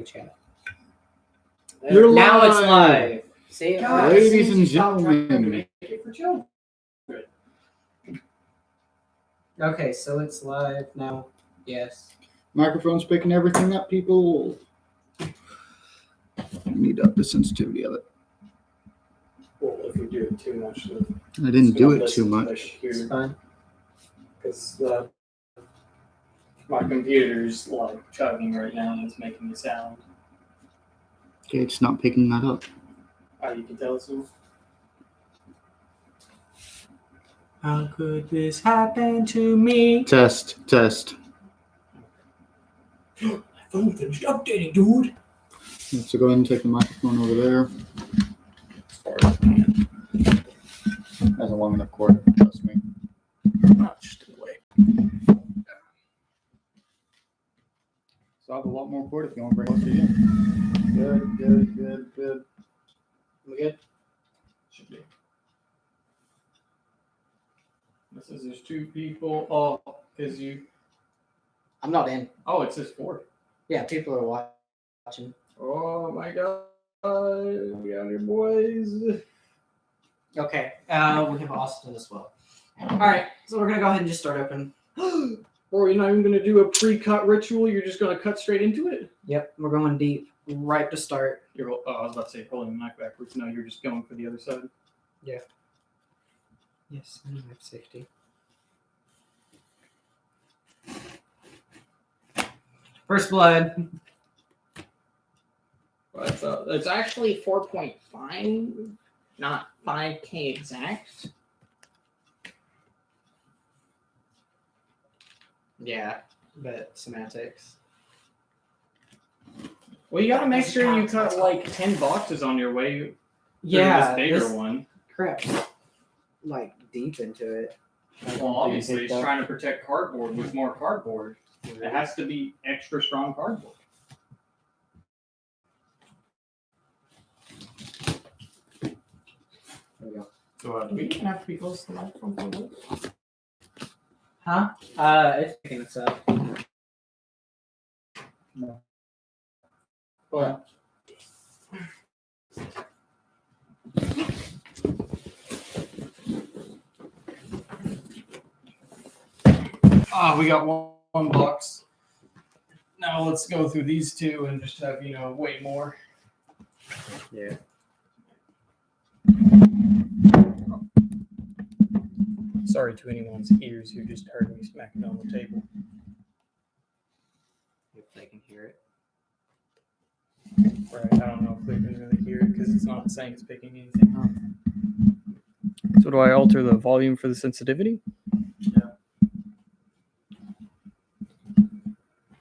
chat. You're Now live. it's live. See, God, ladies and gentlemen. Make it for children. Okay, so it's live now. Yes. Microphone's picking everything up, people. I need up the sensitivity of it. Well, if we do it too much, then I didn't do it too much. It's fine. Because my computer's like chugging right now and it's making a sound. Okay, it's not picking that up. Oh, you can tell it's not. How could this happen to me? Test. My phone finished updating, dude. So go ahead and take the microphone over there. As far as I can. That's a long enough cord, trust me. Not just in the way. So I have a lot more cord if you want to bring it to you. Good. We good? Should be. This is there's two people. Oh, is you? I'm not in. Oh, it says 4. Yeah, people are watching. Oh my god. We got your boys. Okay, we have Austin as well. All right, so we're gonna go ahead and just start open. Or you're not even gonna do a pre-cut ritual. You're just gonna cut straight into it. Yep, we're going deep right to start. You're. Oh, I was about to say pulling the knife backwards. No, you're just going for the other side. Yes, I have safety. First blood. But it's actually 4.5, not 5K exact. Yeah, but semantics. Well, you gotta make sure you cut like 10 boxes on your way through Yeah, this bigger one. Correct. Like deep into it. Well, obviously, it's trying to protect cardboard with more cardboard. It has to be extra strong cardboard. There we go. So, do we even have to be close to the microphone for this? Huh? It's picking us up. No. Well, we got one box. Now let's go through these two and just have, way more. Yeah. Sorry to anyone's ears who just heard me smacking on the table. If they can hear it. Right, I don't know if they can really hear it because it's not saying it's picking anything up. So do I alter the volume for the sensitivity? Yeah.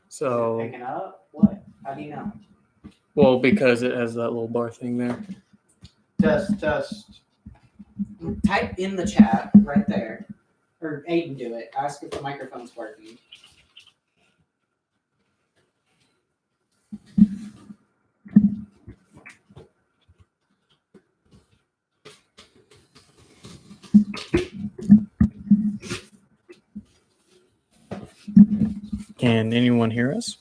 So, Picking up? What? How do you know? well, because it has that little bar thing there. Test. Type in the chat right there. Or Aiden do it. Ask if the microphone's working. Can anyone hear us?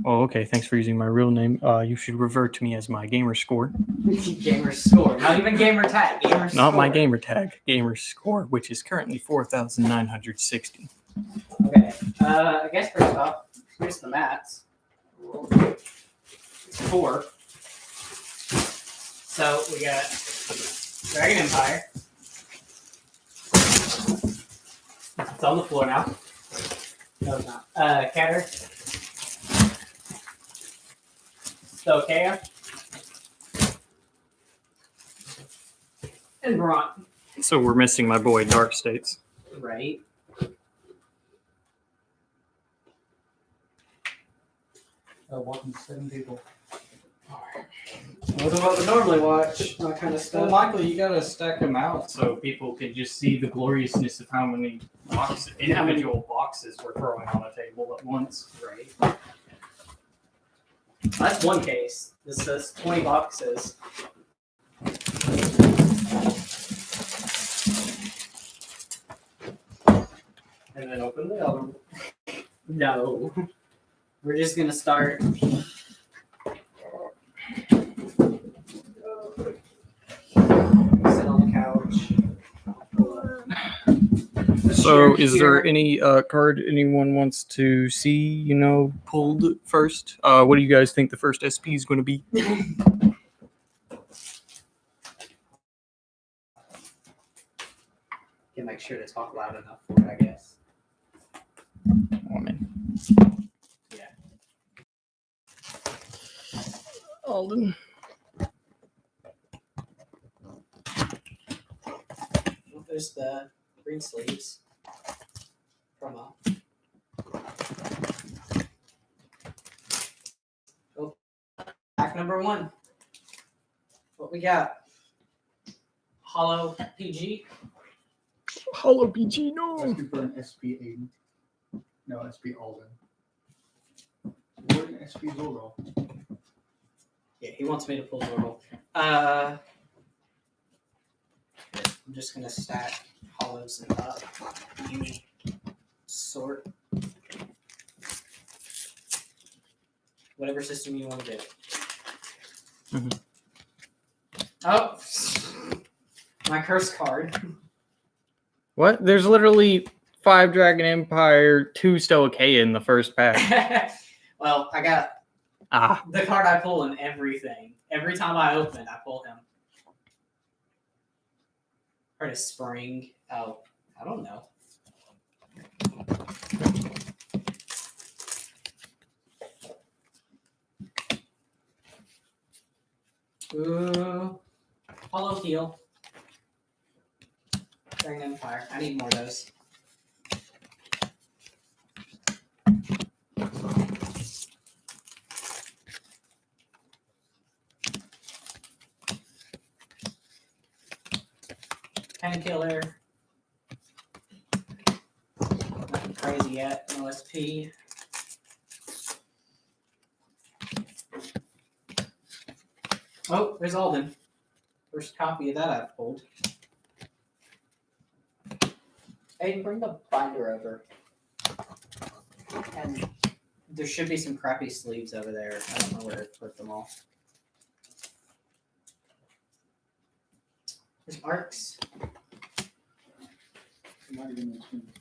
Oh, okay. Thanks for using my real name. You should revert to me as my gamer score. Gamer score. Not even gamer tag. Gamer score. Not my gamer tag. Gamer score, which is currently 4,960. Okay. I guess first off, here's the mats. It's 4. So we got Dragon Empire. It's on the floor now. No, it's not. Keter. Stokea. And Braun. So we're missing my boy Dark States. Right. Oh, welcome to 7 people. Wasn't what we normally watch, that kind of Well, stuff. Michael, you gotta stack them out so people can just see the gloriousness of how many individual boxes we're throwing on a table at once. Right. That's one case. This says 20 boxes. and then open the other one. No. We're just gonna start. Sit on the couch. So, is there any card anyone wants to see, pulled first? What do you guys think the first SP is going to be? Can make sure to talk loud enough for it, I guess. Oh, man. Yeah. Alden. Well, there's the green sleeves promo. Oh, pack number 1. What we got? Hollow PG. Hollow PG, no. Asking for an SP Aiden. No, SP Alden. What an SP Zorro? Yeah, he wants me to pull Zorgle. I'm just gonna stack hollows and up. Uni sort. Whatever system you want to do. Mhm. Oh, my curse card. What? There's literally 5 Dragon Empire, 2 Stoicheia in the first pack. Well, I got Ah. the card I pull in everything. Every time I open, I pull him. Heard a spring. Oh, I don't know. Ooh. Hollow Heal. Dragon Empire. I need more of those. Painkiller. Nothing crazy yet. No SP. Oh, there's Alden. First copy of that I've pulled. Aiden, bring the binder over. And there should be some crappy sleeves over there. I don't know where to put them all. There's arcs. It might have been on the screen.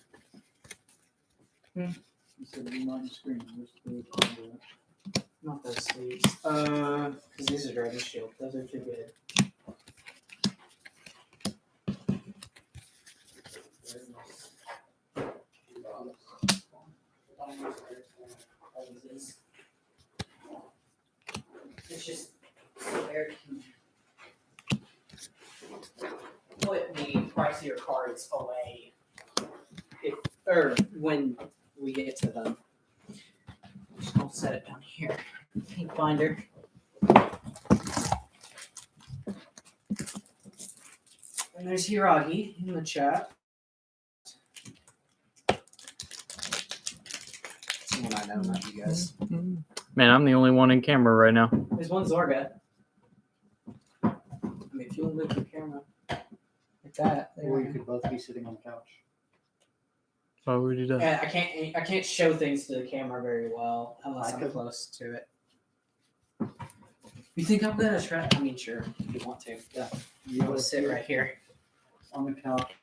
Hmm. You said it on the screen. Where's the Not those sleeves. Because these are Dragon Shield. Those are too good. It's just so Eric can put the pricier cards away when we get to them. Just gonna set it down here. Pink binder. And there's Hiragi in the chat. Someone I know, not you guys. Man, I'm the only one in camera right now. There's one Zorga. I mean, if you want to move your camera like that, Or you could both be sitting on the couch. Why would you do that? And I can't show things to the camera very well unless I I'm could. close to it. You think I'm gonna try? I mean, sure, if you want to. Yeah, You I'll both sit sit right here. on the couch.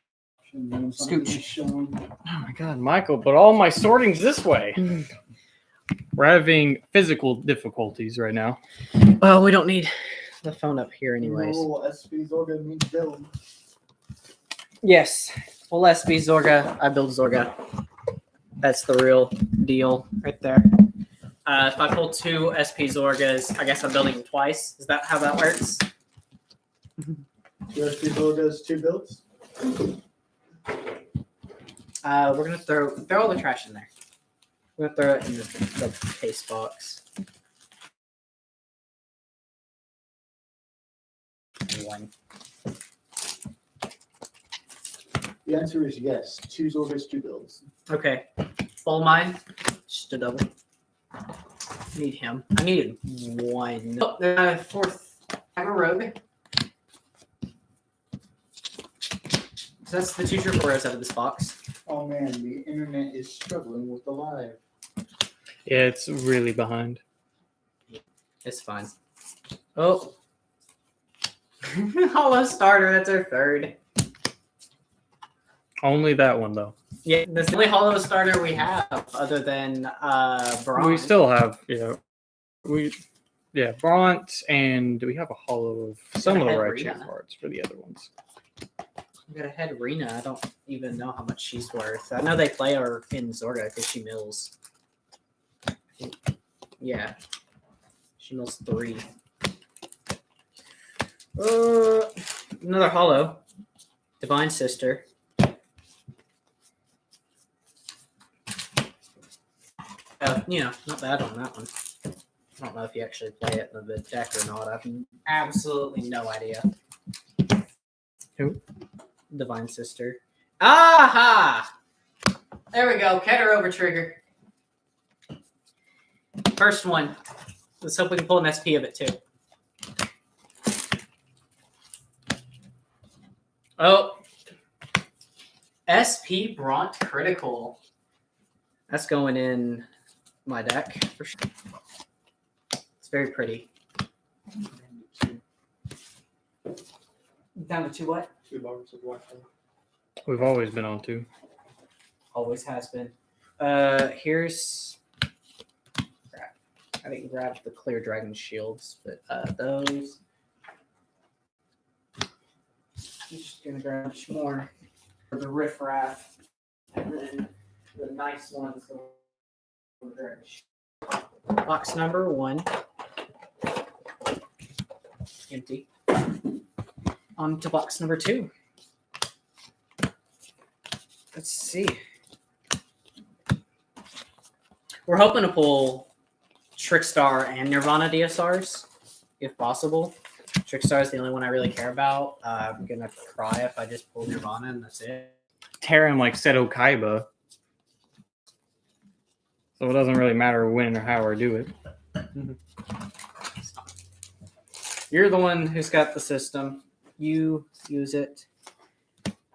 And then something Scooch. is shown. Oh my god, Michael, but all my sorting's this way. We're having physical difficulties right now. Well, we don't need the phone up here, anyways. Little SP Zorga means build. Yes, full SB Zorga. I build Zorga. That's the real deal right there. If I pull 2 SP Zorgas, I guess I'm building them twice. Is that how that works? 2 SP Zorgas, 2 builds. We're gonna throw all the trash in there. We're gonna throw it in the case box. One. The answer is yes. 2 Zorgas, 2 builds. Okay. Full mine. Just a double. Need him. I needed 1. Oh, 4th. I'm a rogue. So that's the 2 triple rares out of this box. Oh man, the internet is struggling with the live. Yeah, it's really behind. It's fine. Oh. Hollow starter, that's our third. Only that one though. Yeah, that's the only hollow starter we have other than Braun. We still have, Bront, and we have a hollow of some of the Head right shape Rena. parts for the other ones. We got a head Rena. I don't even know how much she's worth. I know they play her in Zorga because she mills. Yeah. She mills 3. Another hollow. Divine Sister. Not bad on that one. I don't know if you actually play it in the deck or not. I have absolutely no idea. Who? Divine Sister. Aha! There we go. Keter over trigger. First one. Let's hope we can pull an SP of it too. Oh. SP Bront Critical. That's going in my deck for sure. It's very pretty. Down to 2 what? 2 bars of Wi-Fi. We've always been on 2. Always has been. Here's. Crap. I didn't grab the clear dragon shields, but those. I'm just gonna grab much more for the riffraff, and then the nice ones. Box number 1. Empty. On to box number 2. Let's see. We're hoping to pull Trickstar and Nirvana DSRs, if possible. Trickstar is the only one I really care about. I'm gonna cry if I just pull Nirvana and that's it. Terran like Seto Kaiba. So it doesn't really matter when or how or do it. You're the one who's got the system. You use it.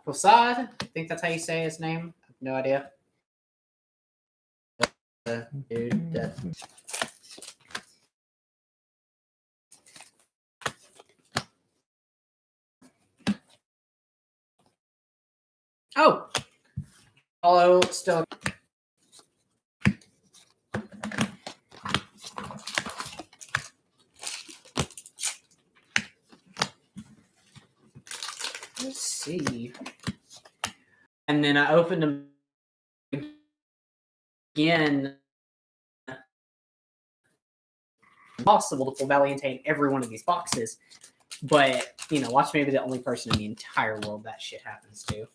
Posad, I think that's how you say his name. I have no idea. Dude, Oh! Hollow still. Let's see. And then I opened them again. Possible to pull Valiente in every one of these boxes. But, watch me be the only person in the entire world that shit happens to.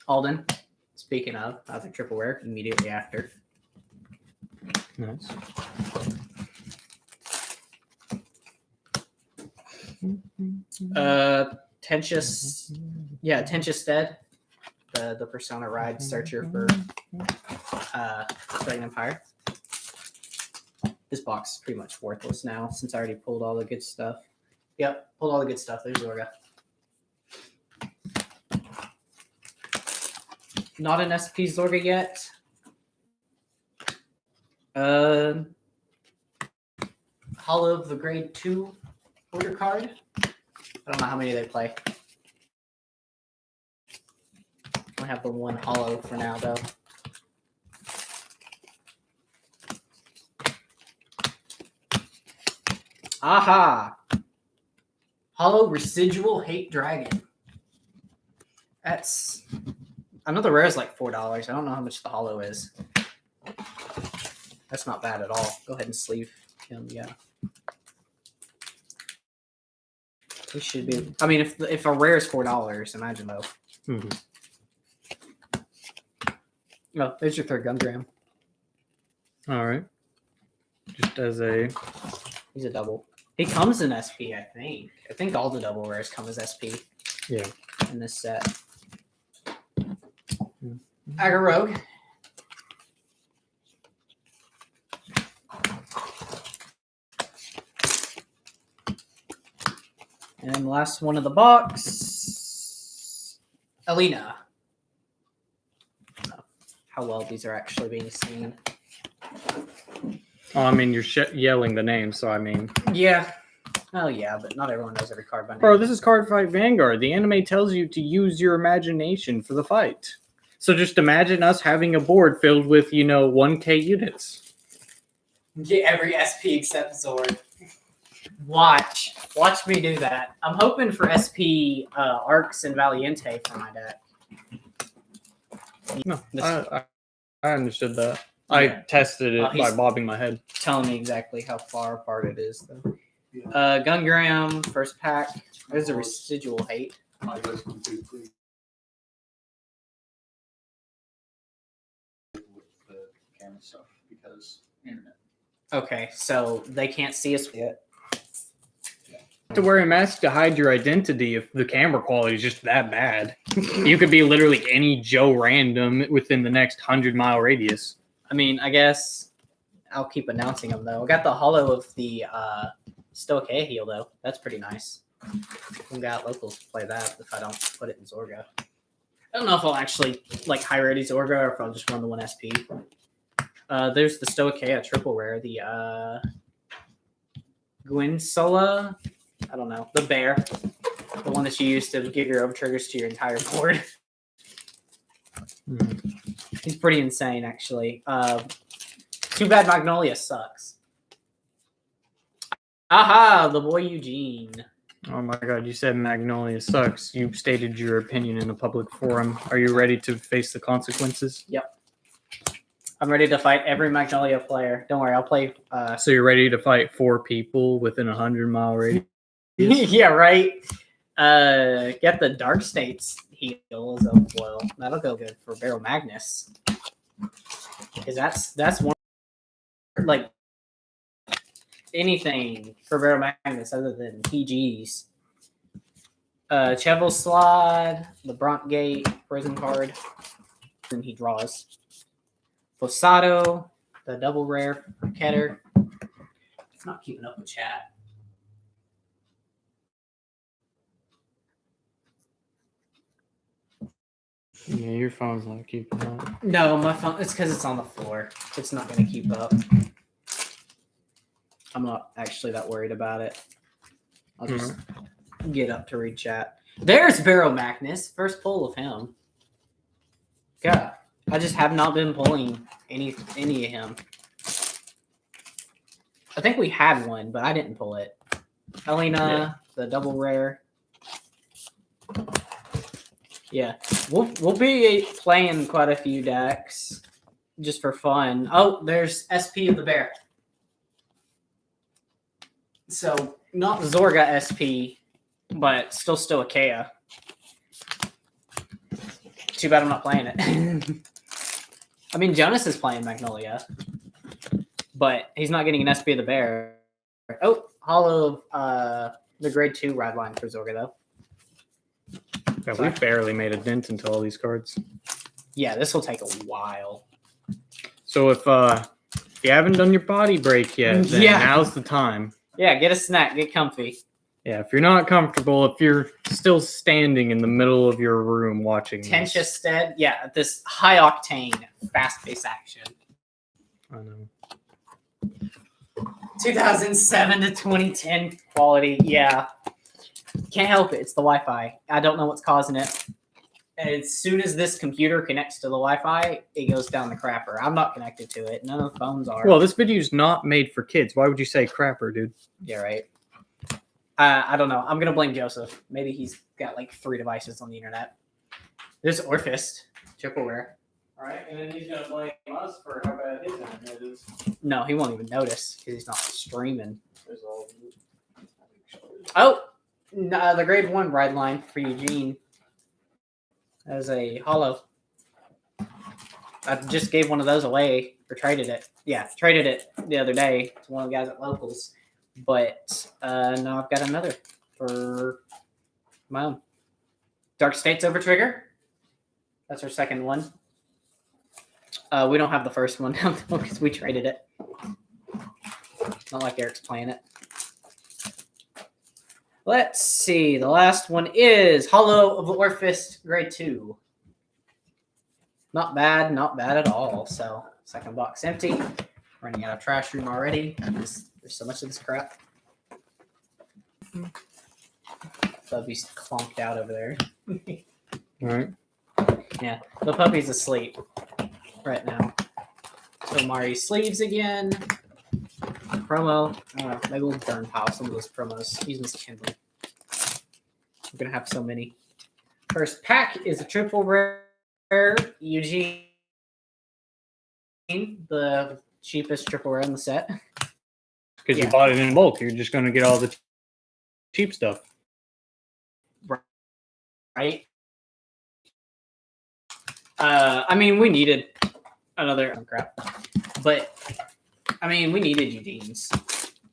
Alden, speaking of, I was a triple rare immediately after. Nice. Tentious Stead, the Persona Ride searcher for Dragon Empire. This box is pretty much worthless now since I already pulled all the good stuff. Yep, pulled all the good stuff. There's Zorga. Not an SP Zorga yet. Hollow of the Grade 2 order card. I don't know how many they play. I have the one hollow for now, though. Aha! Hollow Residual Hate Dragon. That's... I know the rare is like $4. I don't know how much the hollow is. That's not bad at all. Go ahead and sleeve him, yeah. He should be... I mean, if a rare is $4, imagine though. Mm-hmm. Oh, there's your third Gumdram. All right. Just as a... He's a double. He comes in SP, I think. I think all the double rares come as SP. Yeah. In this set. Agar Rogue. And last one of the box. Alina. how well these are actually being seen. Oh, I mean, you're yelling the name, so I mean. Yeah. Oh yeah, but not everyone knows every card by name. Bro, this is Card Fight Vanguard. The anime tells you to use your imagination for the fight. So just imagine us having a board filled with, 1K units. Get every SP except Zord. Watch me do that. I'm hoping for SP Arcs and Valiente for my deck. No, This- I understood that. I Yeah. tested it Oh, by he's- bobbing my head. Telling me exactly how far apart it is, though. Yeah. Gungram, first pack. There's a residual hate. I was completely with the camera stuff because internet. Okay, so they can't see us yet. To wear a mask to hide your identity if the camera quality is just that bad. You could be literally any Joe random within the next 100-mile radius. I mean, I guess I'll keep announcing them, though. I got the hollow of the Stoic heal, though. That's pretty nice. We got locals to play that if I don't put it in Zorga. I don't know if I'll actually high rarity Zorga or if I'll just run the 1 SP. There's the Stoic triple rare, the Gwynsola. I don't know. The bear. The one that you use to give your own triggers to your entire board. He's pretty insane, actually. Too bad Magnolia sucks. Aha, the boy Eugene. Oh my god, you said Magnolia sucks. You stated your opinion in a public forum. Are you ready to face the consequences? I'm ready to fight every Magnolia player. Don't worry, I'll play. So you're ready to fight 4 people within a 100-mile radius? Yeah, right. Get the Dark States heal as a foil. That'll go good for Barrel Magnus. Because that's one anything for Barrel Magnus other than PGs. Chevel Slide, the Brontgate prison card. Then he draws. Fosato, the double rare for Keter. It's not keeping up with chat. Yeah, your phone's not keeping up. No, my phone. It's because it's on the floor. It's not going to keep up. I'm not actually that worried about it. I'll just get up to read chat. There's Barrow Magnus. First pull of him. God, I just have not been pulling any of him. I think we had one, but I didn't pull it. Elena, the double rare. Yeah, we'll be playing quite a few decks just for fun. Oh, there's SP of the Bear. So not Zorga SP, but still Stoicheia. Too bad I'm not playing it. I mean, Jonas is playing Magnolia, but he's not getting an SP of the Bear. Oh, Hollow of the grade 2 ride line for Zorga, though. Yeah, we barely made a dent into all these cards. Yeah, this will take a while. So if you haven't done your body break yet, then Yeah. now's the time. Yeah, get a snack, get comfy. Yeah, if you're not comfortable, if you're still standing in the middle of your room watching this. Tentia Stead, yeah, this high octane, fast paced action. I know. 2007 to 2010 quality, yeah. Can't help it. It's the Wi-Fi. I don't know what's causing it. As soon as this computer connects to the Wi-Fi, it goes down the crapper. I'm not connected to it. None of the phones are. Well, this video's not made for kids. Why would you say crapper, dude? Yeah, right. I don't know. I'm gonna blame Joseph. Maybe he's got like 3 devices on the internet. There's Orphist, triple rare. All right, and then he's gonna blame us for how bad his internet is. No, he won't even notice because he's not streaming. There's all. Oh, no, the grade 1 ride line for Eugene. As a hollow. I just gave one of those away or traded it. Yeah, traded it the other day to one of the guys at Locals. But now I've got another for my own. Dark States over Trigger. That's our second one. We don't have the first one now because we traded it. Not like Eric's playing it. Let's see. The last one is Hollow of Orphist Grade 2. Not bad, not bad at all. So second box empty. Running out of trash room already. There's so much of this crap. Puppy's clonked out over there. All right. Yeah, the puppy's asleep right now. So Mari sleeves again. Promo. I don't know. Maybe we'll burn pile some of those promos. Use Miss Kindle. We're gonna have so many. First pack is a triple rare Eugene, the cheapest triple rare in the set. Because Yeah. you bought it in bulk, you're just going to get all the cheap stuff. Right? I mean, we needed another crap, but I mean, we needed Eugene's.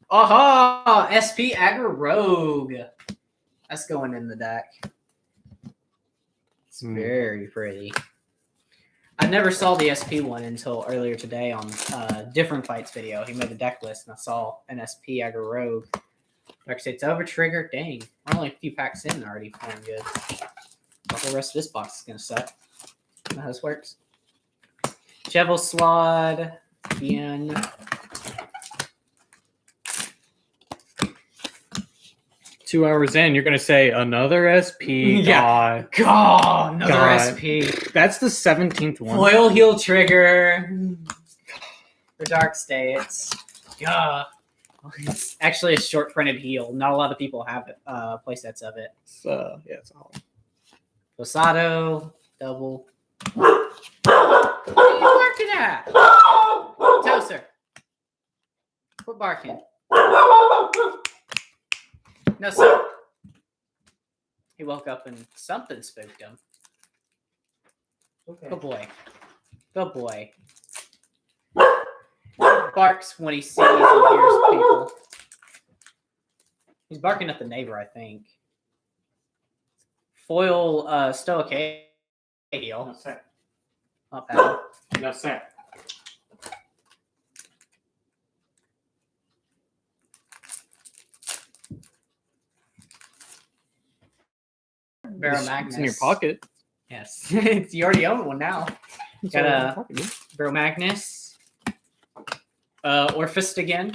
Aha! SP Aggro Rogue. That's going in the deck. It's very pretty. I never saw the SP one until earlier today on Different Fights video. He made a deck list, and I saw an SP Aggro Rogue. Dark State's over trigger. Dang, we're only a few packs in already. Feeling good. The whole rest of this box is gonna suck. You know how this works. Chevel Swad. Bien. Two hours in, you're going to say another SP. Yeah. God. God, another God. SP. That's the 17th one. Foil Heal Trigger. For Dark States. Yeah. It's actually a short printed heal. Not a lot of people have it, playsets of it. It's, yeah, it's all. Posado, double. What are you barking at? Toaster. Quit barking. No, sir. He woke up and something spooked him. Okay. Good boy. Good boy. Barks when he sees and hears people. He's barking at the neighbor, I think. Foil Stoic heal. No, sir. Not bad. No, sir. Barrow Magnus. It's in your pocket. Yes. You already own one now. It's Got all in a- your pocket, dude. Barrow Magnus. Orphist again.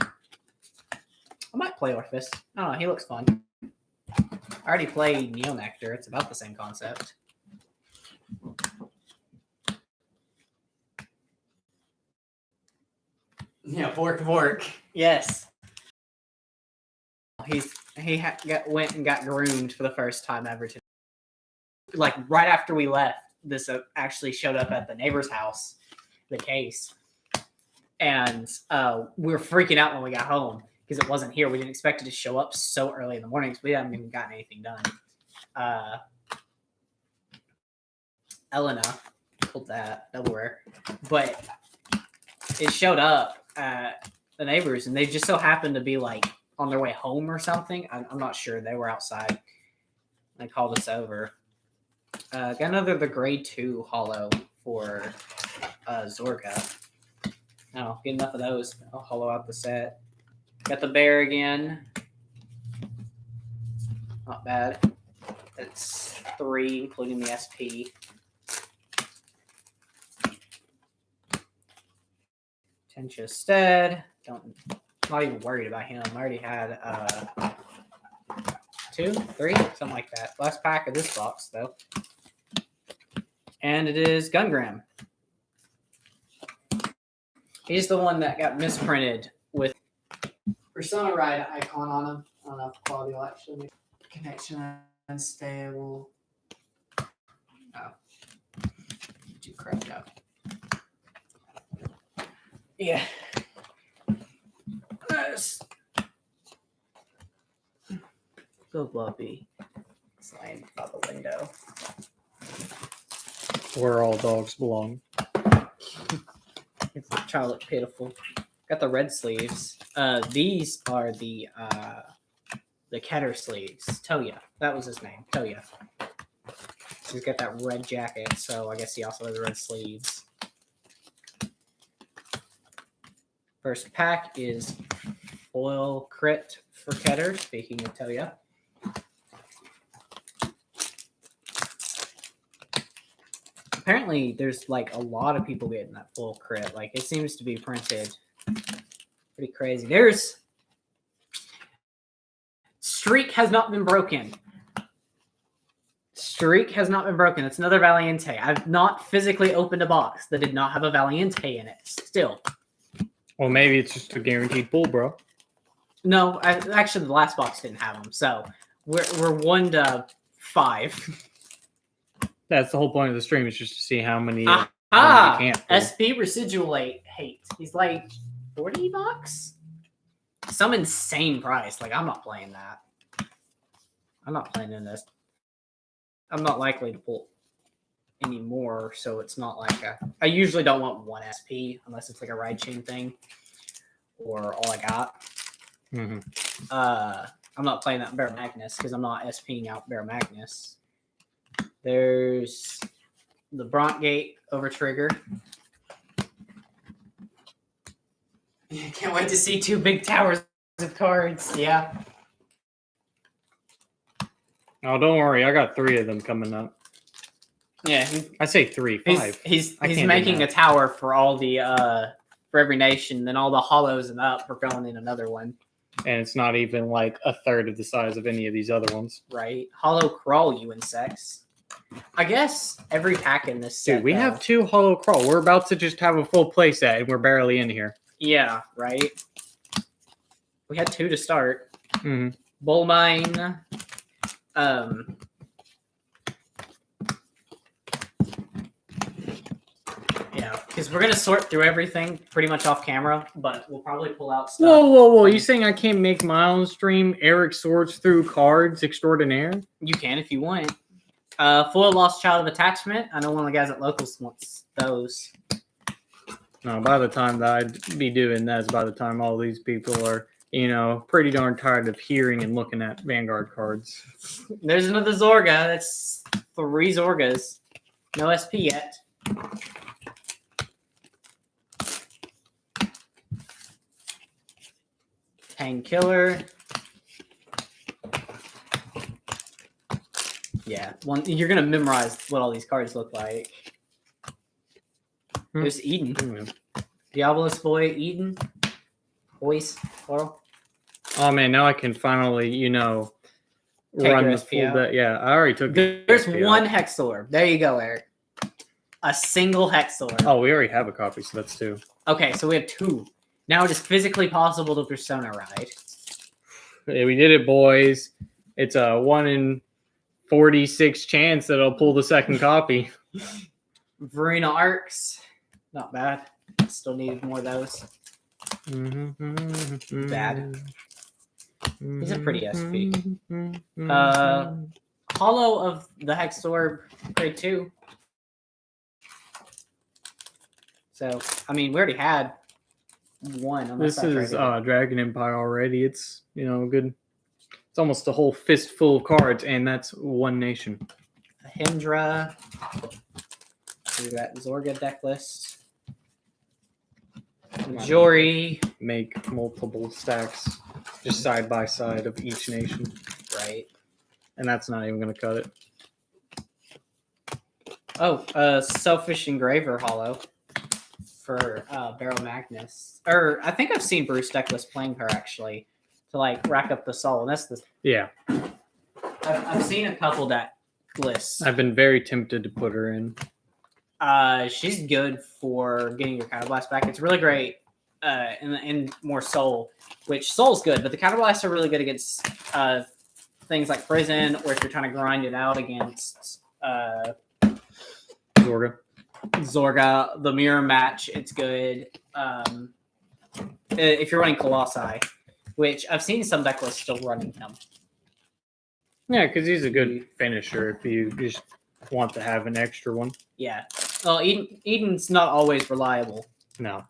I might play Orphist. I don't know. He looks fun. I already played Neonectar. It's about the same concept. Yeah, Vork. Yes. Went and got groomed for the first time ever. Like right after we left, this actually showed up at the neighbor's house, the case, and we were freaking out when we got home because it wasn't here. We didn't expect it to show up so early in the morning because we hadn't even gotten anything done. Elena pulled that double rare, but it showed up at the neighbors, and they just so happened to be like on their way home or something. I'm not sure. They were outside. They called us over. Got another the grade 2 hollow for Zorga. Oh, get enough of those. I'll hollow out the set. Got the bear again. Not bad. It's 3, including the SP. Tencha Stead. Not even worried about him. I already had 2, 3, something like that. Last pack of this box, though. And it is Gungram. He's the one that got misprinted with Persona Ride icon on him. I don't know if quality will actually make connection unstable. Oh. Too crapped up. Yeah. Nice. So fluffy. Slide out the window. Where all dogs belong. It's the child look pitiful. Got the red sleeves. These are the Keter sleeves. Toya. That was his name. Toya. He's got that red jacket, so I guess he also has red sleeves. First pack is foil crit for Keter, speaking of Toya. Apparently, there's like a lot of people getting that full crit. Like it seems to be printed pretty crazy. There's streak has not been broken. Streak has not been broken. It's another Valiente. I've not physically opened a box that did not have a Valiente in it. Still, Well, maybe it's just a guaranteed pull, bro. no. Actually, the last box didn't have them. So we're 1-5. That's the whole point of the stream, is just to see how many. Ah, how many you can't pull. SP residual hate. He's like $40. Some insane price. Like I'm not playing that. I'm not playing in this. I'm not likely to pull any more, so it's not like I usually don't want 1 SP unless it's like a ride chain thing or all I got. Mhm. I'm not playing that Bear Magnus because I'm not SPing out Bear Magnus. There's the Brontgate over trigger. Can't wait to see 2 big towers of cards. Yeah. Oh, don't worry. I got 3 of them coming up. Yeah. I say 3, 5. He's I can't do making a math. tower for all the for every nation. Then all the hollows and up are going in another one. And it's not even like a third of the size of any of these other ones. Right. Hollow crawl, you insects. I guess every pack in this set. Dude, we though- have 2 hollow crawl. We're about to just have a full play set, and we're barely in here. Yeah, right. We had 2 to start. hmm Bull mine. Yeah, because we're gonna sort through everything pretty much off camera, but we'll probably pull out stuff. Whoa. You saying I can't make my own stream? Eric sorts through cards extraordinaire? You can if you want. Full lost child of attachment. I know one of the guys at Locals wants those. No, by the time that I'd be doing that is by the time all these people are, pretty darn tired of hearing and looking at Vanguard cards. There's another Zorga. That's 3 Zorgas. No SP yet. Painkiller. Yeah, you're gonna memorize what all these cards look like. There's Eden. Mm. Diabolus Boy, Eden. Boys, plural. Oh man, now I can finally, Take run your the SP full out. bet. Yeah, I already took the There's SP out. 1 Hexor. There you go, Eric. A single Hexor. Oh, we already have a copy, so that's 2. Okay, so we have 2. Now it is physically possible to Persona ride. Yeah, we did it, boys. It's a 1 in 46 chance that I'll pull the second copy. Verena Arcs. Not bad. Still need more of those. Bad. He's a pretty SP. Hollow of the Hexorb grade 2. So, I mean, we already had 1. unless This I is tried it. Dragon Empire already. It's good. It's almost a whole fistful of cards, and that's 1 nation. Hindra. We got Zorga deck list. Jory. Make multiple stacks just side by side of each nation, Right. and that's not even going to cut it. Oh, Selfish Engraver Hollow for Barrow Magnus. Or I think I've seen Bruce Deckless playing her actually to like rack up the soul. And that's the Yeah, I've seen a couple deck lists. I've been very tempted to put her in. She's good for getting your Counterblast back. It's really great in more Soul, which Soul's good, but the Counterblasts are really good against things like Prison, or if you're trying to grind it out against Zorga, the Mirror Match, it's good. If you're running Colossi, which I've seen some deck lists still running him. Yeah, because he's a good finisher if you just want to have an extra one. Yeah. Well, Eden's not always reliable. No,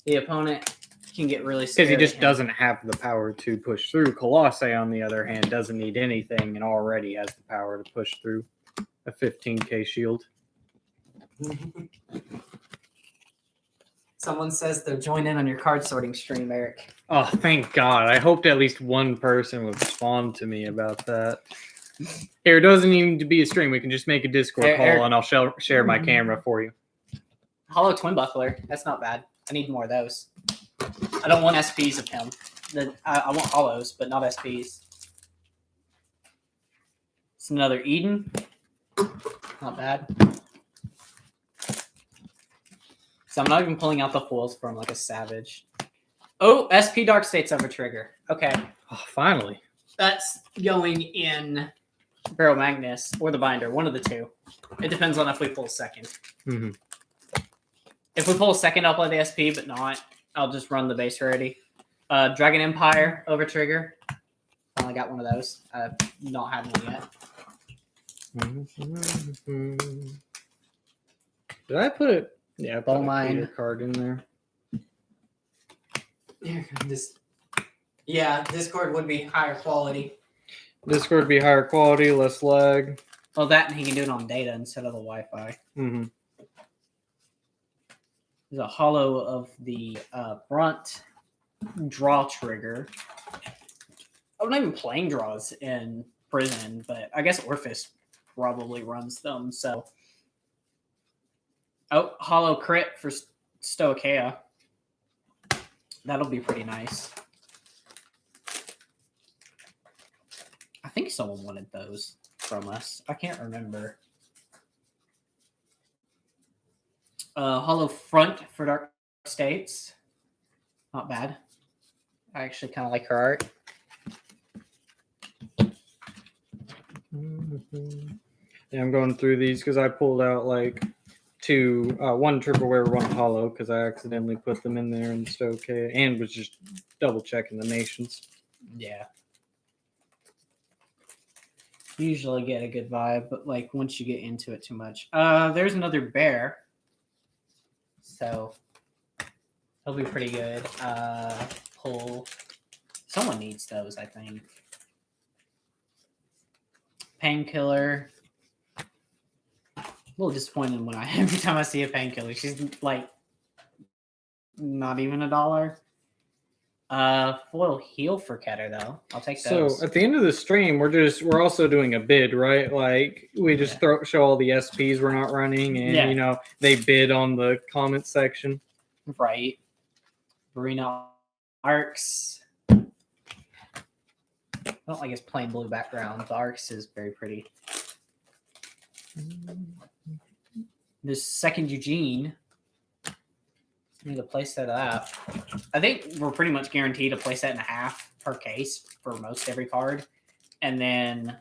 The opponent can get really scared. because he just at him. doesn't have the power to push through. Colossi, on the other hand, doesn't need anything and already has the power to push through a 15k shield. Someone says they'll join in on your card sorting stream, Eric. Oh, thank God. I hoped at least one person would respond to me about that. Here, it doesn't need to be a stream. We can just make a Discord Eric- call, Eric- and I'll share my camera for you. Hollow Twin Buckler. That's not bad. I need more of those. I don't want SPs of him. I want hollows, but not SPs. It's another Eden. Not bad. So I'm not even pulling out the foils from like a savage. Oh, SP Dark State's over trigger. Okay. Oh, finally. That's going in Barrel Magnus or the Binder, one of the two. It depends on if we pull second. Mm-hmm. If we pull a second, I'll play the SP, but not, I'll just run the base rarity. Dragon Empire over trigger. Finally got one of those. I've not had one yet. Did I put it? Yeah, I put Ball a mine. clear card in there. Yeah, Discord would be higher quality. Discord would be higher quality, less lag. Well, that and he can do it on data instead of the Wi-Fi. Mm-hmm. There's a hollow of the front draw trigger. I'm not even playing draws in prison, but I guess Orphis probably runs them. So, oh, hollow crit for Stoicheia. That'll be pretty nice. I think someone wanted those from us. I can't remember. Hollow front for Dark States. Not bad. I actually kind of like her art. Yeah, I'm going through these because I pulled out like two, one tripleware, one hollow because I accidentally put them in there and so okay, and was just double checking the nations. Yeah. Usually get a good vibe, but like once you get into it too much. There's another bear. So he'll be pretty good. Pull. Someone needs those, I think. Painkiller. A little disappointed when every time I see a painkiller, she's like not even $1. Foil heal for Keter though. I'll take those. So at the end of the stream, we're also doing a bid, right? Like we just show all the SPs we're not running, and you know they bid on the comment section. Right. Marina Arcs. I don't like his plain blue background. The Arcs is very pretty. This second Eugene. Need a playset of that. I think we're pretty much guaranteed a playset and a half per case for most every card. And then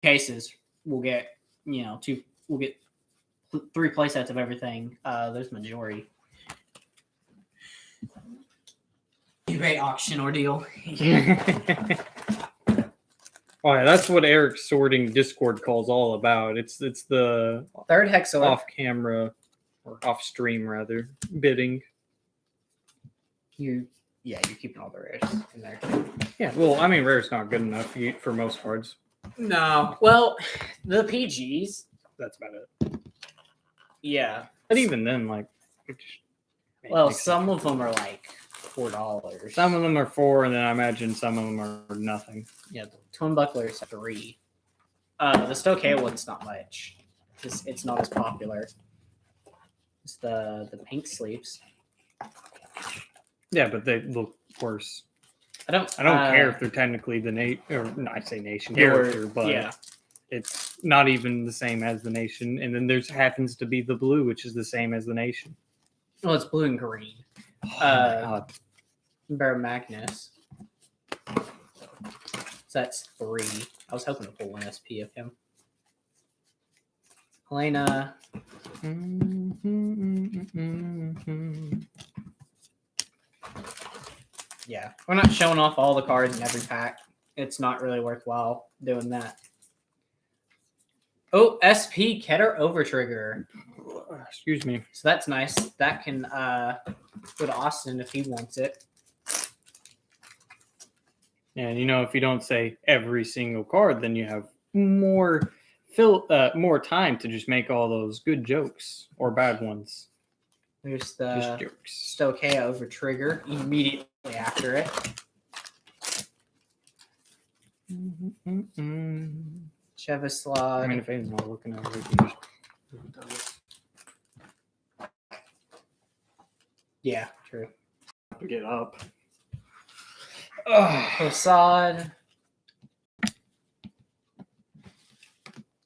cases we'll get, we'll get 3 playsets of everything. There's majority. eBay auction ordeal. Oh yeah, that's what Eric's sorting Discord call's all about. It's the Third Hexor. off camera or off stream rather bidding. You're keeping all the rares in there. Yeah, well, I mean, rare's not good enough for most cards. No. Well, the PGs. That's about it. Yeah. But even then, like, it just Well, makes some of them are like $4. some of them are 4, and then I imagine some of them are nothing. Yeah, the Twin Buckler's 3. The Stoicheia one's not much. It's not as popular. It's the pink sleeves. Yeah, but they look worse. I don't care if they're technically the I say nation your- character, but yeah. it's not even the same as the nation. And then there's happens to be the blue, which is the same as the nation. Well, it's blue and green. Oh my God. Bear Magnus. So that's 3. I was hoping to pull one SP of him. Helena. Yeah, we're not showing off all the cards in every pack. It's not really worthwhile doing that. Oh, SP Keter Overtrigger. Excuse me. So that's nice. That can go to Austin if he wants it. And if you don't say every single card, then you have more time to just make all those good jokes or bad ones. There's Just the jokes. Stoicheia Overtrigger immediately after it. Chevislod. I mean, if Aiden's not looking at it, we can just Yeah, true. get up. Posad.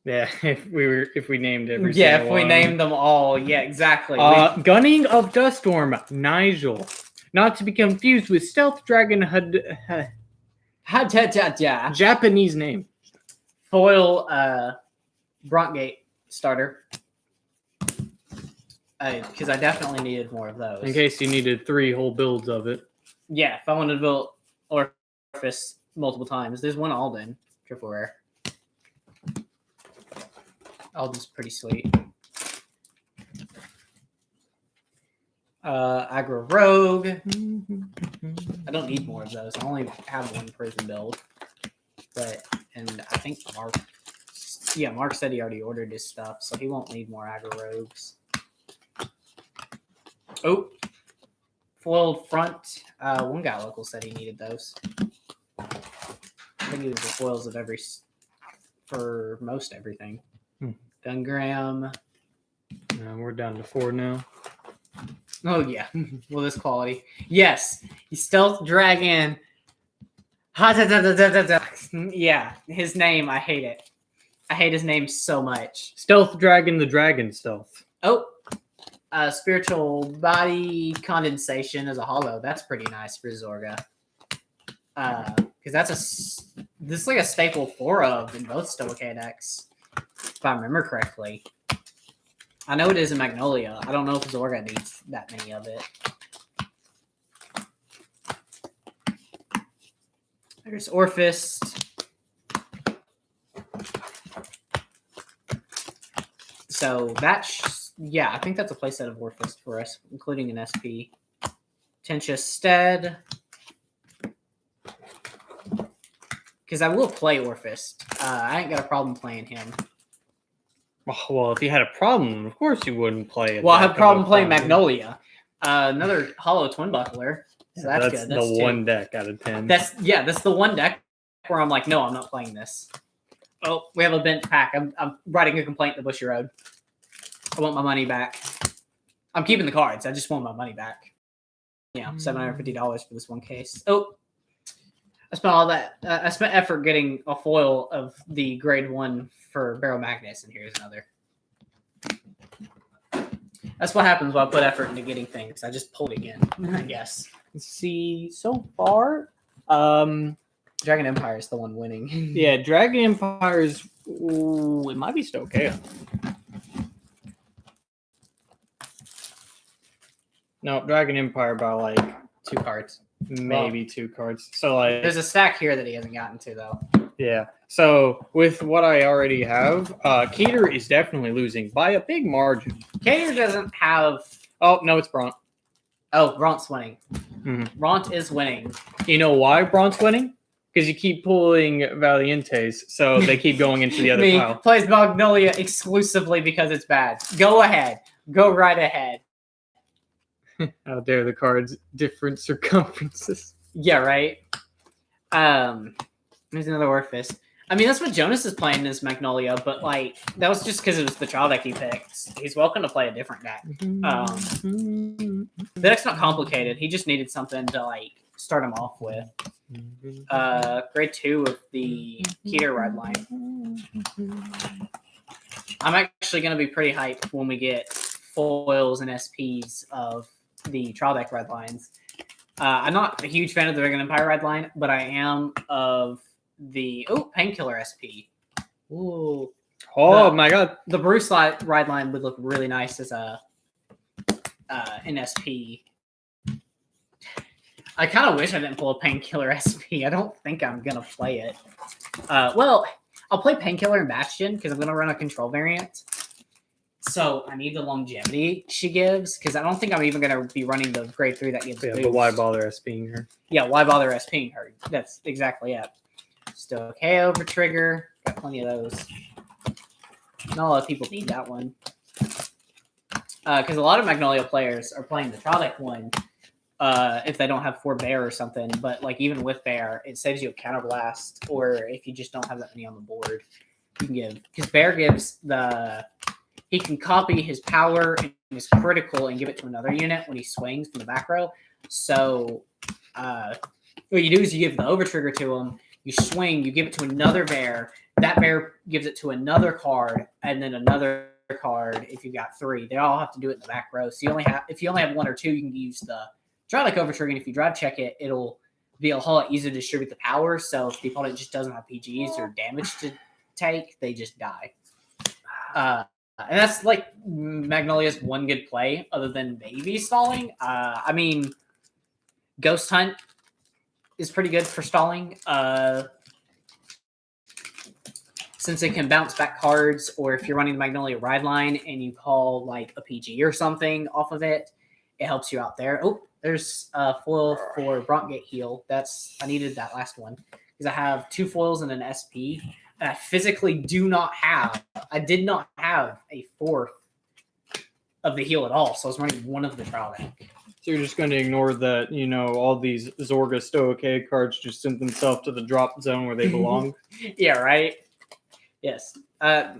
Yeah, if we named every Yeah, if single we one. named them all, yeah, exactly. Gunning of Duststorm, Nigel. Not to be confused with Stealth Dragon Japanese name. Foil Brontgate starter. Because I definitely needed more of those. In case you needed 3 whole builds of it. Yeah, if I wanted to build Orifice multiple times, there's one Alden, triple rare. Alden's pretty sweet. Aggro Rogue. I don't need more of those. I only have one prison build. And I think Mark said he already ordered his stuff, so he won't need more Aggro Rogues. Oh, foiled front. One guy local said he needed those. I think it was the foils of for most everything. Dungram. We're down to 4 now. Oh yeah, well this quality. Yes, he's Stealth Dragon. Yeah, his name. I hate it. I hate his name so much. Stealth Dragon, the Dragon Stealth. Oh, spiritual body condensation as a hollow. That's pretty nice for Zorga. Because this is like a staple 4 of in both Stoic decks, if I remember correctly. I know it is in Magnolia. I don't know if Zorga needs that many of it. There's Orphist. So I think that's a playset of Orphist for us, including an SP. Tentia Stead. Because I will play Orphist. I ain't got a problem playing him. Well, if you had a problem, of course you wouldn't play it. Well, I have a problem playing Magnolia. Another Hollow Twin Buckler. So that's good. That's the two. 1 deck out of 10. That's the one deck where I'm like, no, I'm not playing this. Oh, we have a bent pack. I'm writing a complaint to Bushy Road. I want my money back. I'm keeping the cards. I just want my money back. Yeah, $750 for this one case. Oh, I spent all that. I spent effort getting a foil of the grade 1 for Barrow Magnus, and here's another. That's what happens when I put effort into getting things. I just pulled again, I guess. Let's see, so far, Dragon Empire is the one winning. yeah, Dragon Empire is. Ooh, it might be Stoic. No, Dragon Empire by like 2 cards. maybe 2 cards. So like, There's a stack here that he hasn't gotten to though. yeah. So with what I already have, Keter is definitely losing by a big margin. Cater doesn't have. Oh no, it's Bront. Oh, Braunt's winning. Mhm. Braunt is winning. You know why Bront's winning? Because you keep pulling Valientes, so they keep going into the other Me pile. plays Magnolia exclusively because it's bad. Go ahead. Go right ahead. Out there, the cards, different circumferences. Yeah, right. There's another Orphist. I mean, that's what Jonas is playing is Magnolia, but like that was just because it was the trial deck he picked. He's welcome to play a different deck. The deck's not complicated. He just needed something to like start him off with. Grade 2 of the Keter Red line. I'm actually going to be pretty hyped when we get foils and SPs of the trial deck red lines. I'm not a huge fan of the Dragon Empire red line, but I am of the Painkiller SP. Ooh, Oh The- my god. the Bruce red line would look really nice as a an SP. I kind of wish I didn't pull a Painkiller SP. I don't think I'm gonna play it. Well, I'll play Painkiller and Bastion because I'm gonna run a control variant. So I need the longevity she gives because I don't think I'm even gonna be running the grade 3 that gives Yeah, boost. but why bother SPing her? Yeah, why bother SPing her? That's exactly it. Still KO over trigger. Got plenty of those. Not a lot of people need that one. Because a lot of Magnolia players are playing the trial deck one if they don't have 4 bear or something. But like even with bear, it saves you a counterblast, or if you just don't have that many on the board, you can give because bear gives he can copy his power and his critical and give it to another unit when he swings from the back row. So what you do is you give the over trigger to him, you swing, you give it to another bear. That bear gives it to another card, and then another card if you got 3. They all have to do it in the back row. So if you only have 1 or 2, you can use the Drylike over trigger, and if you drive check it, it'll be a whole lot easier to distribute the power. So if the opponent just doesn't have PGs or damage to take, they just die. And that's like Magnolia's one good play, other than maybe stalling. I mean, Ghost Hunt is pretty good for stalling. Since it can bounce back cards, or if you're running the Magnolia Ride Line and you call like a PG or something off of it, it helps you out there. Oh, there's a foil for Brontgate Heal. I needed that last one because I have 2 foils and an SP. And I physically did not have a 4th of the heal at all. So I was running 1 of the trial deck. So you're just going to ignore that, all these Zorga Stoic cards just sent themselves to the drop zone where they belong. Yeah, right? Yes. There's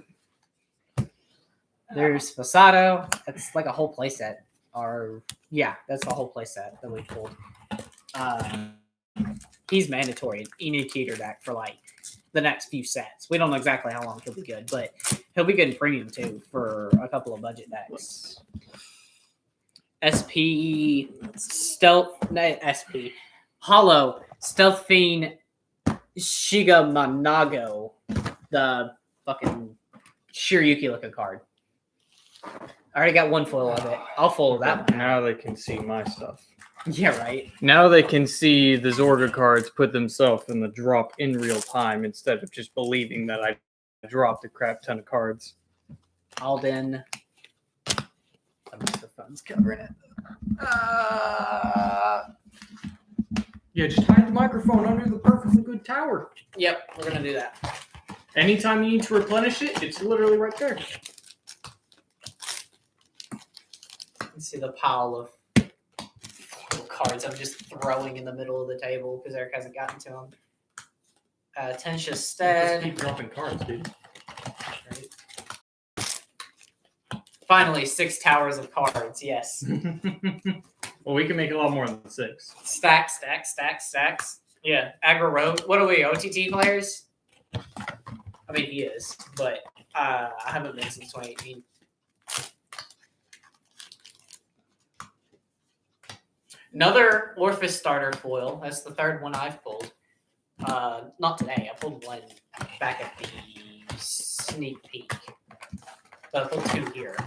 Fasado. That's like a whole playset. That's the whole playset that we pulled. He's mandatory in any teeter deck for like the next few sets. We don't know exactly how long he'll be good, but he'll be good in premium too for a couple of budget decks. Hollow Stealth Fiend Shigamanago, the fucking Shiryuki looking card. I already got 1 foil of it. I'll foil that one. Now they can see my stuff. Yeah, right. Now they can see the Zorga cards put themselves in the drop in real time instead of just believing that I dropped a crap ton of cards. Alden. The phone's covering it. Yeah, just hide the microphone under the perfectly good tower. Yep, we're gonna do that. Anytime you need to replenish it, it's literally right there. Let's see the pile of cards I'm just throwing in the middle of the table because Eric hasn't gotten to them. Tensha Just Stead. keep dropping cards, dude. Finally, 6 towers of cards. Yes. Well, we can make a lot more than 6. Stacks. Yeah. Aggro Road. What are we, OTT players? I mean, he is, but I haven't been since 2018. Another Orphis starter foil. That's the 3rd one I've pulled. Not today. I pulled 1 back at the sneak peek. But I pulled 2 here.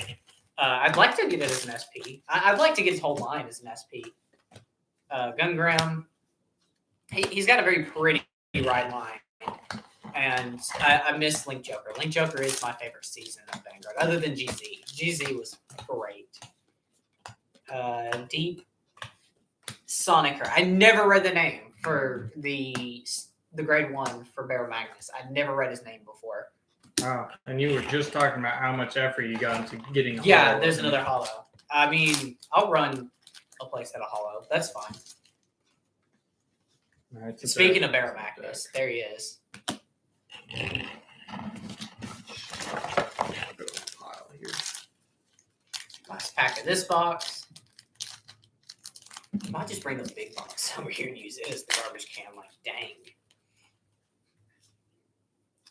I'd like to get it as an SP. I'd like to get his whole line as an SP. Gungram. He's got a very pretty ride line. And I miss Link Joker. Link Joker is my favorite season of Vanguard, other than GZ. GZ was great. Deep Sonicer. I never read the name for the grade 1 for Baron Magnus. I'd never read his name before. Oh, and you were just talking about how much effort you got into getting a Yeah, hollow. there's another hollow. I mean, I'll run a place at a hollow. That's fine. All right, Speaking of Baron Magnus, there he is. Pile here. Last pack of this box. Might just bring the big box over here and use it as the garbage can. Like, dang.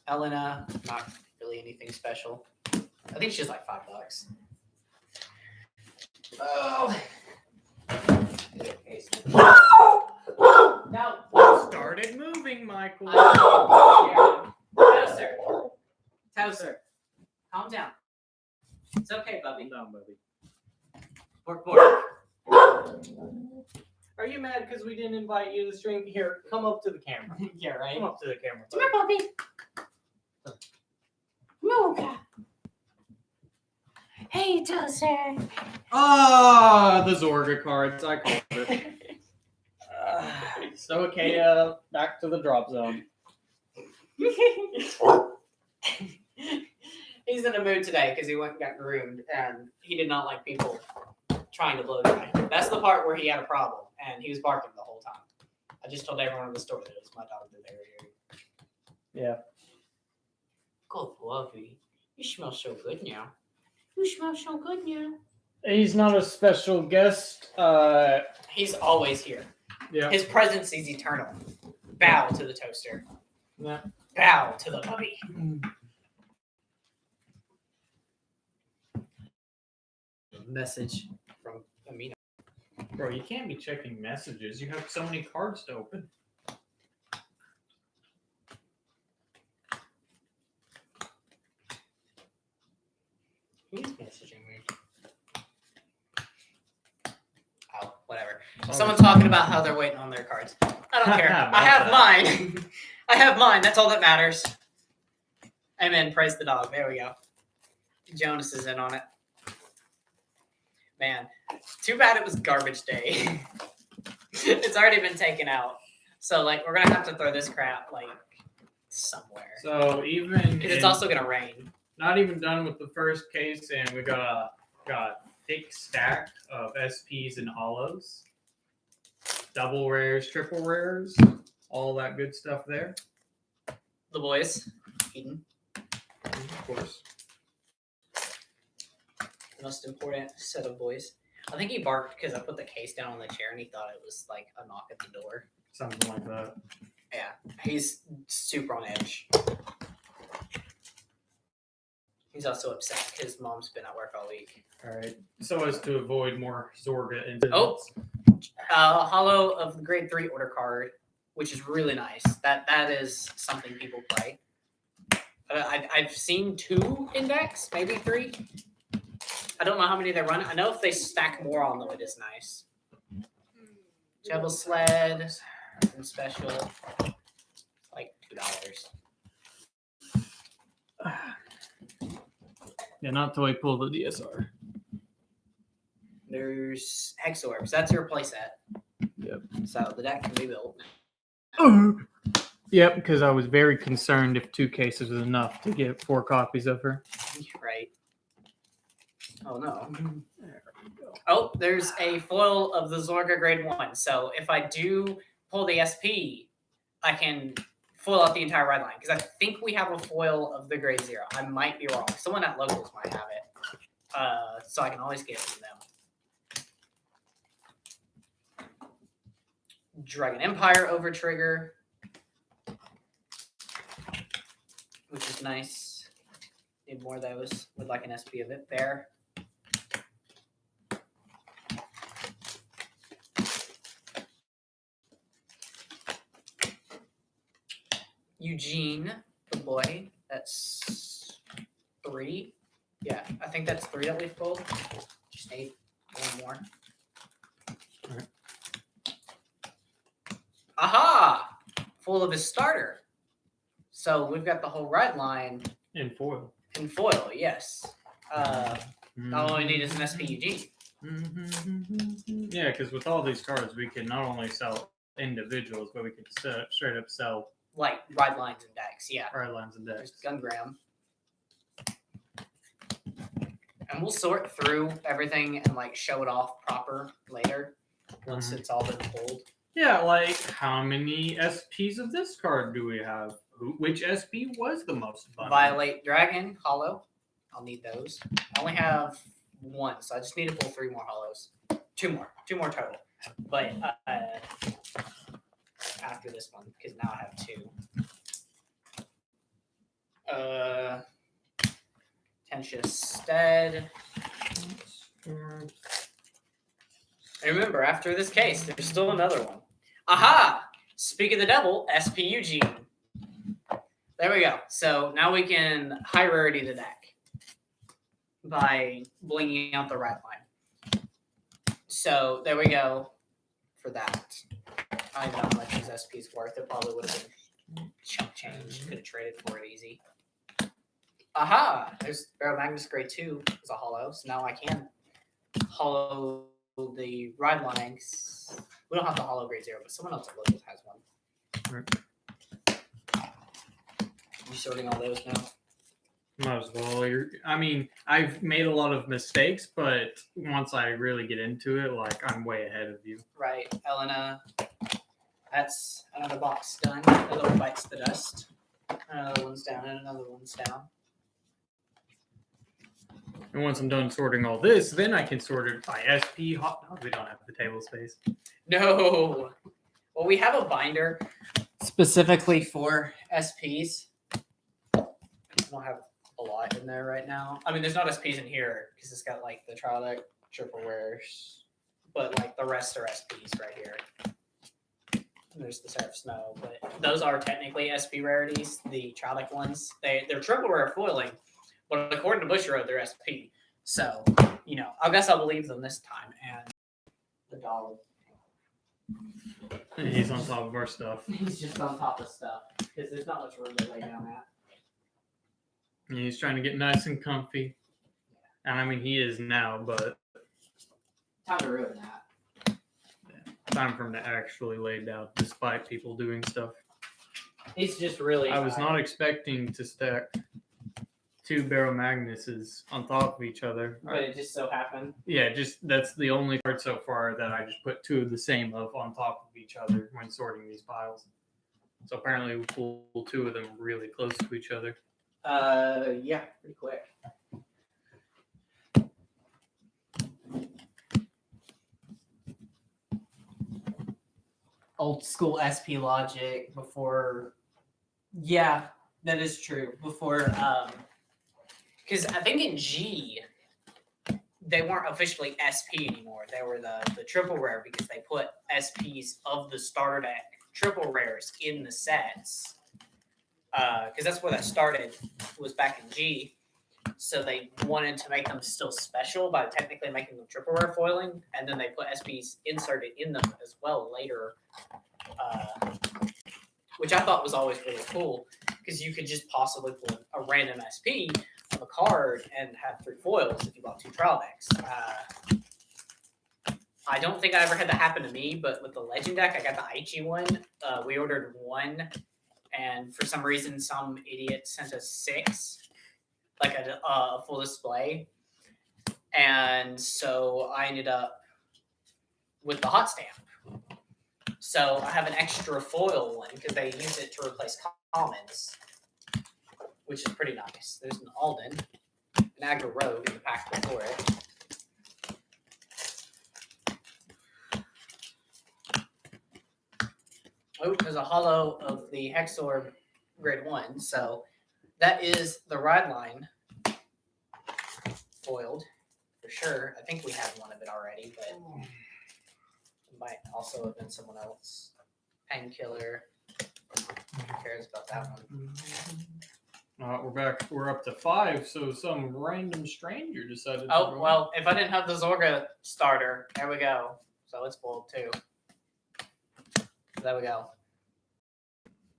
Elena, not really anything special. I think she's like $5. Oh. No. Started moving, Michael. Towser. Towser. Calm down. It's okay, Bubby. Down, buddy. Bork, bork. Are you mad because we didn't invite you to stream? Here, come up to the camera. Yeah, right. Come up to the camera. Come here, Bubby. Mocha. Hey, Towser. Ah, the Zorga cards. I called it. So, okay, back to the drop zone. He's in a mood today because he went and got groomed, and he did not like people trying to blow dry. That's the part where he had a problem, and he was barking the whole time. I just told everyone in the store that it was my dog that they were hearing. Yeah. Good Fluffy. You smell so good now. You smell so good now. He's not a special guest. He's always here. Yeah. His presence is eternal. Bow to the toaster. Yeah. Bow to the puppy. Message from Amina. Bro, you can't be checking messages. You have so many cards to open. Who's messaging me? Oh, whatever. Someone's talking about how they're waiting on their cards. I don't care. About I have that. mine. I have mine. That's all that matters. Amen. Praise the dog. There we go. Jonas is in on it. Man, too bad it was garbage day. It's already been taken out. So, like, we're going to have to throw this crap, like, somewhere. So even It's in- also going to rain. not even done with the first case, and we got a thick stack of SPs and hollows, double rares, triple rares, all that good stuff there. The boys. Eden. Of course. The most important set of boys. I think he barked because I put the case down on the chair and he thought it was like a knock at the door. Something like that. Yeah, he's super on edge. He's also upset because mom's been at work all week. All right. So as to avoid more Zorga incidents. Oh. Hollow of the grade 3 order card, which is really nice. That is something people play. I've seen 2 index, maybe 3. I don't know how many they run. I know if they stack more on them, it is nice. Jebel Sled and special, like $2. Yeah, not till I pull the DSR. There's Hexorbs. That's your playset. Yep. So the deck can be built. Yep, because I was very concerned if 2 cases was enough to get 4 copies of her. Right. Oh no. There we go. Oh, there's a foil of the Zorga grade 1. So if I do pull the SP, I can foil out the entire red line. Because I think we have a foil of the grade 0. I might be wrong. Someone at locals might have it. So I can always get it from them. Dragon Empire over trigger, which is nice. Need more of those with like an SP of it there. Eugene, the boy. That's 3. Yeah, I think that's 3 that we've pulled. Just need 1 more. Alright. Aha! Full of his starter. So we've got the whole red line In foil. in foil, yes. All we need is an SP Eugene. Yeah, because with all these cards, we can not only sell individuals, but we can straight up sell Like red lines and decks, yeah. right lines and There's decks. Gungram. And we'll sort through everything and like show it off proper later once it's all been pulled. Yeah, like how many SPs of this card do we have? Which SP was the most abundant? Violate Dragon, Hollow. I'll need those. I only have 1, so I just need to pull 3 more hollows. 2 more. 2 more total. But after this one, because now I have 2. Tentious Stead. And remember, after this case, there's still another one. Aha! Speak of the devil, SP Eugene. There we go. So now we can high rarity the deck by blinging out the red line. So there we go for that. I don't know how much his SP is worth. It probably would have been chunk change. Could have traded for it easy. Aha! There's Barrow Magnus grade 2 is a hollow, so now I can hollow the ride lines. We don't have the hollow grade 0, but someone else at locals has one. Right. You sorting all those now? Might as well. I mean, I've made a lot of mistakes, but once I really get into it, like I'm way ahead of you. Right, Elena. That's another box done. Another one bites the dust. Another one's down and another one's down. And once I'm done sorting all this, then I can sort it by SP. Hot dog. We don't have the table space. No. Well, we have a binder specifically for SPs. I don't have a lot in there right now. I mean, there's not SPs in here because it's got like the trial deck, triple rares, but like the rest are SPs right here. There's the Seraph Snow, but those are technically SP rarities. The trial deck ones, they're triple rare foiling, but according to Bushiroad, they're SP. So, you know, I guess I'll believe them this time. And the dog. He's on top of our stuff. He's just on top of stuff because there's not much room to lay down at. And he's trying to get nice and comfy. And I mean, he is now, but Time to ruin that. time for him to actually lay down, despite people doing stuff. He's just really. I was not expecting to stack 2 Barrow Magnuses on top of each other. But it just so happened. Yeah, just that's the only card so far that I just put 2 of the same of on top of each other when sorting these piles. So apparently we pull 2 of them really close to each other. Yeah, pretty quick. Old school SP logic before. Yeah, that is true. Before, because I think in G, they weren't officially SP anymore. They were the triple rare because they put SPs of the starter deck triple rares in the sets. Because that's where that started, was back in G. So they wanted to make them still special by technically making them triple rare foiling, and then they put SPs inserted in them as well later, which I thought was always really cool because you could just possibly pull a random SP of a card and have 3 foils if you bought 2 trial decks. I don't think I ever had that happen to me, but with the Legend deck, I got the Aichi one. We ordered 1, and for some reason, some idiot sent us 6, like a full display. And so I ended up with the hot stamp. So I have an extra foil one because they use it to replace commons, which is pretty nice. There's an Alden, an Aggro Rogue in the pack before it. Oh, there's a holo of the Hexor grade 1. So that is the Ride Line foiled for sure. I think we had one of it already, but it might also have been someone else. Painkiller. Who cares about that one? We're back. We're up to 5. So some random stranger decided. Oh, well, if I didn't have the Zorga starter, there we go. So it's foiled too. There we go.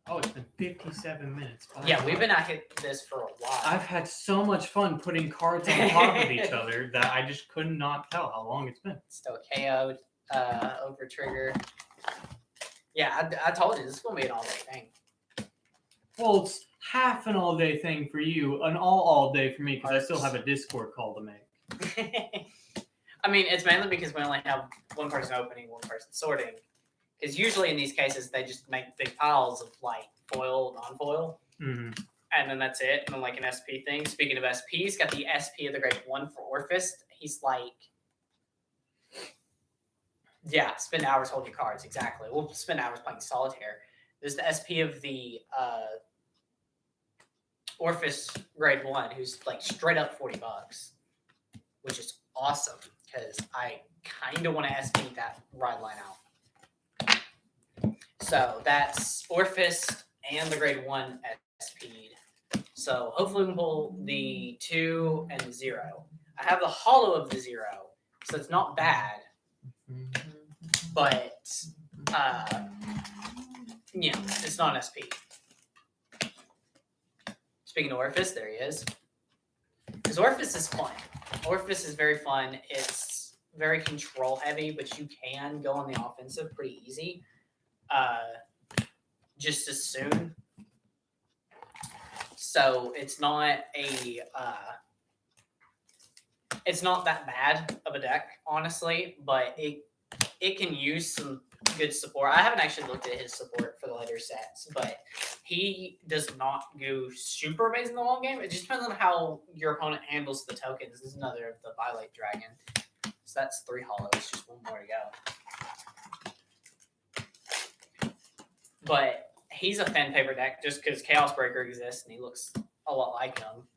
Oh, it's been 57 minutes. Oh, Yeah, we've been at this for a while. I've had so much fun putting cards on top of each other that I just could not tell how long it's been. Still KO'd, over trigger. Yeah, I told you this is gonna be an all day thing. Well, it's half an all-day thing for you, an all-day for me because I still have a Discord call to make. I mean, it's mainly because we only have one person opening, one person sorting. Because usually in these cases, they just make big piles of like foil, non-foil, Mm-hmm. and then that's it. And then like an SP thing. Speaking of SPs, got the SP of the grade 1 for Orphist. He's like, yeah, spend hours holding your cards. Exactly. We'll spend hours playing solitaire. There's the SP of the Orphist grade 1, who's like straight up $40, which is awesome because I kind of want to SP that Ride Line out. So that's Orphist and the grade 1 SP'd. So hopefully we can pull the 2 and the 0. I have the holo of the 0, so it's not bad. But, you know, it's not an SP. Speaking of Orphist, there he is. Because Orphist is fun. Orphist is very fun. It's very control heavy, but you can go on the offensive pretty easy. Just as soon. So it's not it's not that bad of a deck, honestly, but it can use some good support. I haven't actually looked at his support for the later sets, but he does not go super amazing in the long game. It just depends on how your opponent handles the tokens. This is another of the Bylite Dragon. So that's 3 hollows, just one more to go. But he's a fan favorite deck just because Chaos Breaker exists and he looks a lot like him.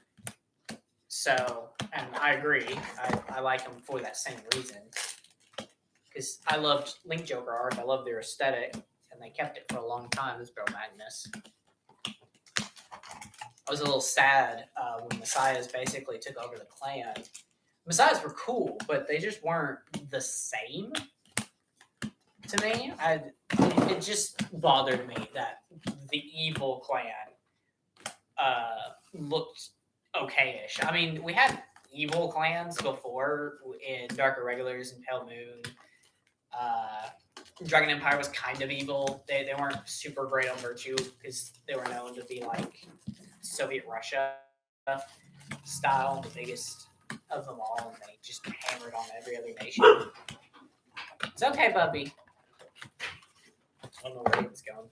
So, and I agree. I like him for that same reason. Because I loved Link Joker art. I love their aesthetic. And they kept it for a long time. This Bro Magnus. I was a little sad when Messiahs basically took over the clan. Messiahs were cool, but they just weren't the same to me. It just bothered me that the evil clan looked okay-ish. I mean, we had evil clans before in Dark Irregulars and Pale Moon. Dragon Empire was kind of evil. They weren't super great on virtue because they were known to be like Soviet Russia style, the biggest of them all, and they just hammered on every other nation. It's okay, Bubby. I don't know where he was going.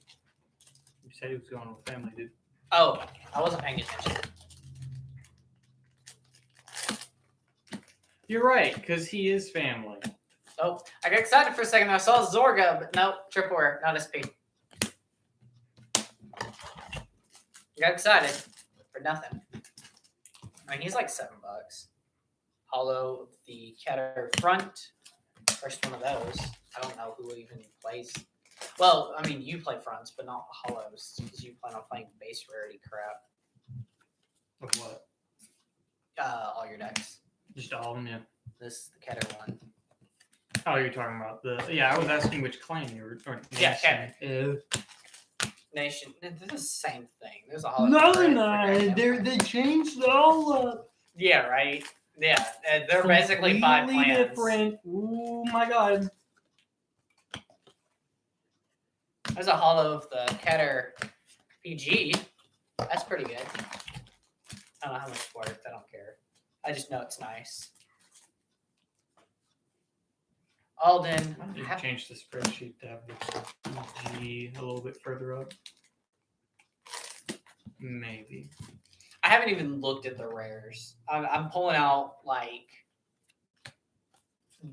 You said he was going with family, dude. Oh, I wasn't paying attention. You're right, because he is family. Oh, I got excited for a second. I saw Zorga, but no, triple rare, not SP. Got excited for nothing. I mean, he's like $7. Hollow the Keter front. First one of those. I don't know who even plays. Well, I mean, you play fronts, but not hollows because you plan on playing base rarity crap. Of what? All your decks. Just all of them, yeah. This is the Keter one. Oh, you're talking about the... Yeah, I was asking which clan you were... Or Yeah, nation. Nation. This is the same thing. There's a hollow. No, for they're Dragon not. Empire. They changed it all up. Yeah, right. Yeah, they're basically 5 Completely clans. different. Oh my god. There's a hollow of the Keter PG. That's pretty good. I don't know how much it's worth. I don't care. I just know it's nice. Alden. I did change the spreadsheet to have the G a little bit further up. Maybe. I haven't even looked at the rares. I'm pulling out like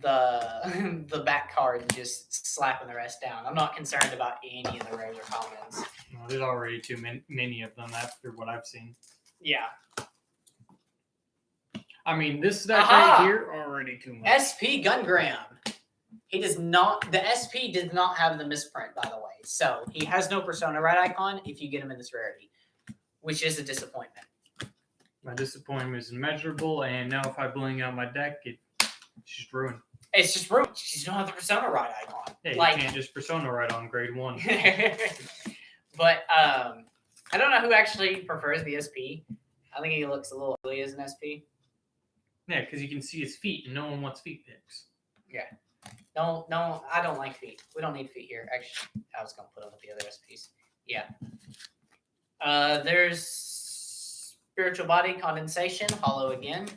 the the back card and just slapping the rest down. I'm not concerned about any of the rares or commons. No, there's already too many of them after what I've seen. Yeah. I mean, this deck Aha! right here, already too much. SP Gungram. He does not. The SP did not have the misprint, by the way. So he has no Persona Red icon if you get him in this rarity, which is a disappointment. My disappointment is immeasurable, and now if I bling out my deck, it's just ruined. It's just ruined. You just don't have the Persona Red icon. Yeah, you Like- can't just Persona right on grade 1. But I don't know who actually prefers the SP. I think he looks a little ugly as an SP. Yeah, because you can see his feet, and no one wants feet pics. No, I don't like feet. We don't need feet here. Actually, I was gonna put them with the other SPs. Yeah. There's Spiritual Body Condensation, hollow again.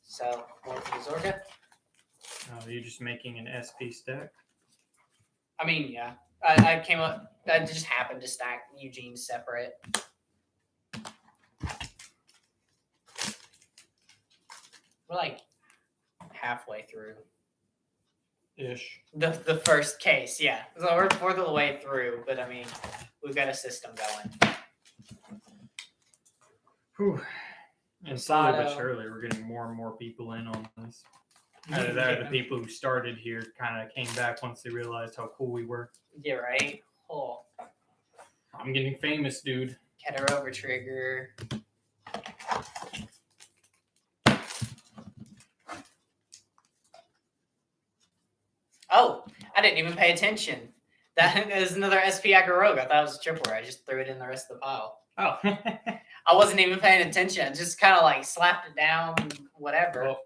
So more for the Zorga. Oh, you're just making an SP stack? I mean, yeah. I came up. I just happened to stack Eugene separate. We're like halfway through Ish. the first case. Yeah, so we're a fourth of the way through. But I mean, we've got a system going. Whew. And slowly but Sato. surely, we're getting more and more people in on this. Either that or the people who started here kind of came back once they realized how cool we were. Yeah, right. Oh, I'm getting famous, dude. Keter over trigger. Oh, I didn't even pay attention. That is another SP Agorogue. I thought it was a triple. I just threw it in the rest of the pile. Oh. I wasn't even paying attention. I just kind of like slapped it down, whatever. Well,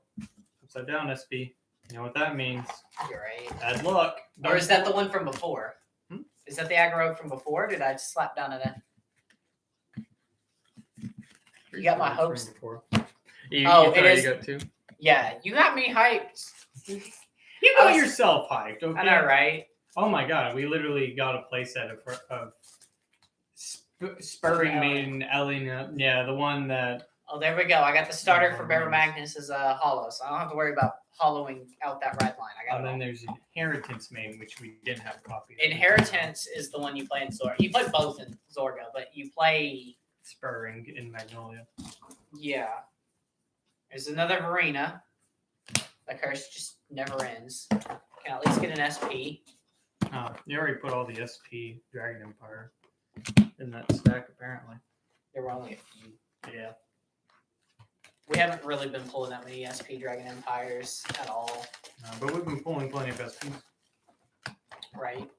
upside down SP. You know what that means? You're right. Bad luck. Or is that the one from before? Hmm? Is that the Agorogue from before? Or did I just slap down an You got my hopes. Before. Oh, You it thought is- You got two. Yeah, you got me hyped. You I got was- yourself hyped. Okay. I know, right? Oh my god, we literally got a playset of Spurring Ellen. Maiden Elena. Yeah, the one that. Oh, there we go. I got the starter for Bear Nice. Magnus as a hollow, so I don't have to worry about hollowing out that red line. I got And it. then all. there's Inheritance Maiden, which we didn't have a copy of. Inheritance is the one you play in Zorga. You play both in Zorga, but you play Spurring in Magnolia. yeah. There's another Verena. The curse just never ends. Can at least get an SP. You already put all the SP Dragon Empire in that stack, apparently. There were only a few. Yeah. We haven't really been pulling that many SP Dragon Empires at all, But we've been pulling plenty of SPs. right?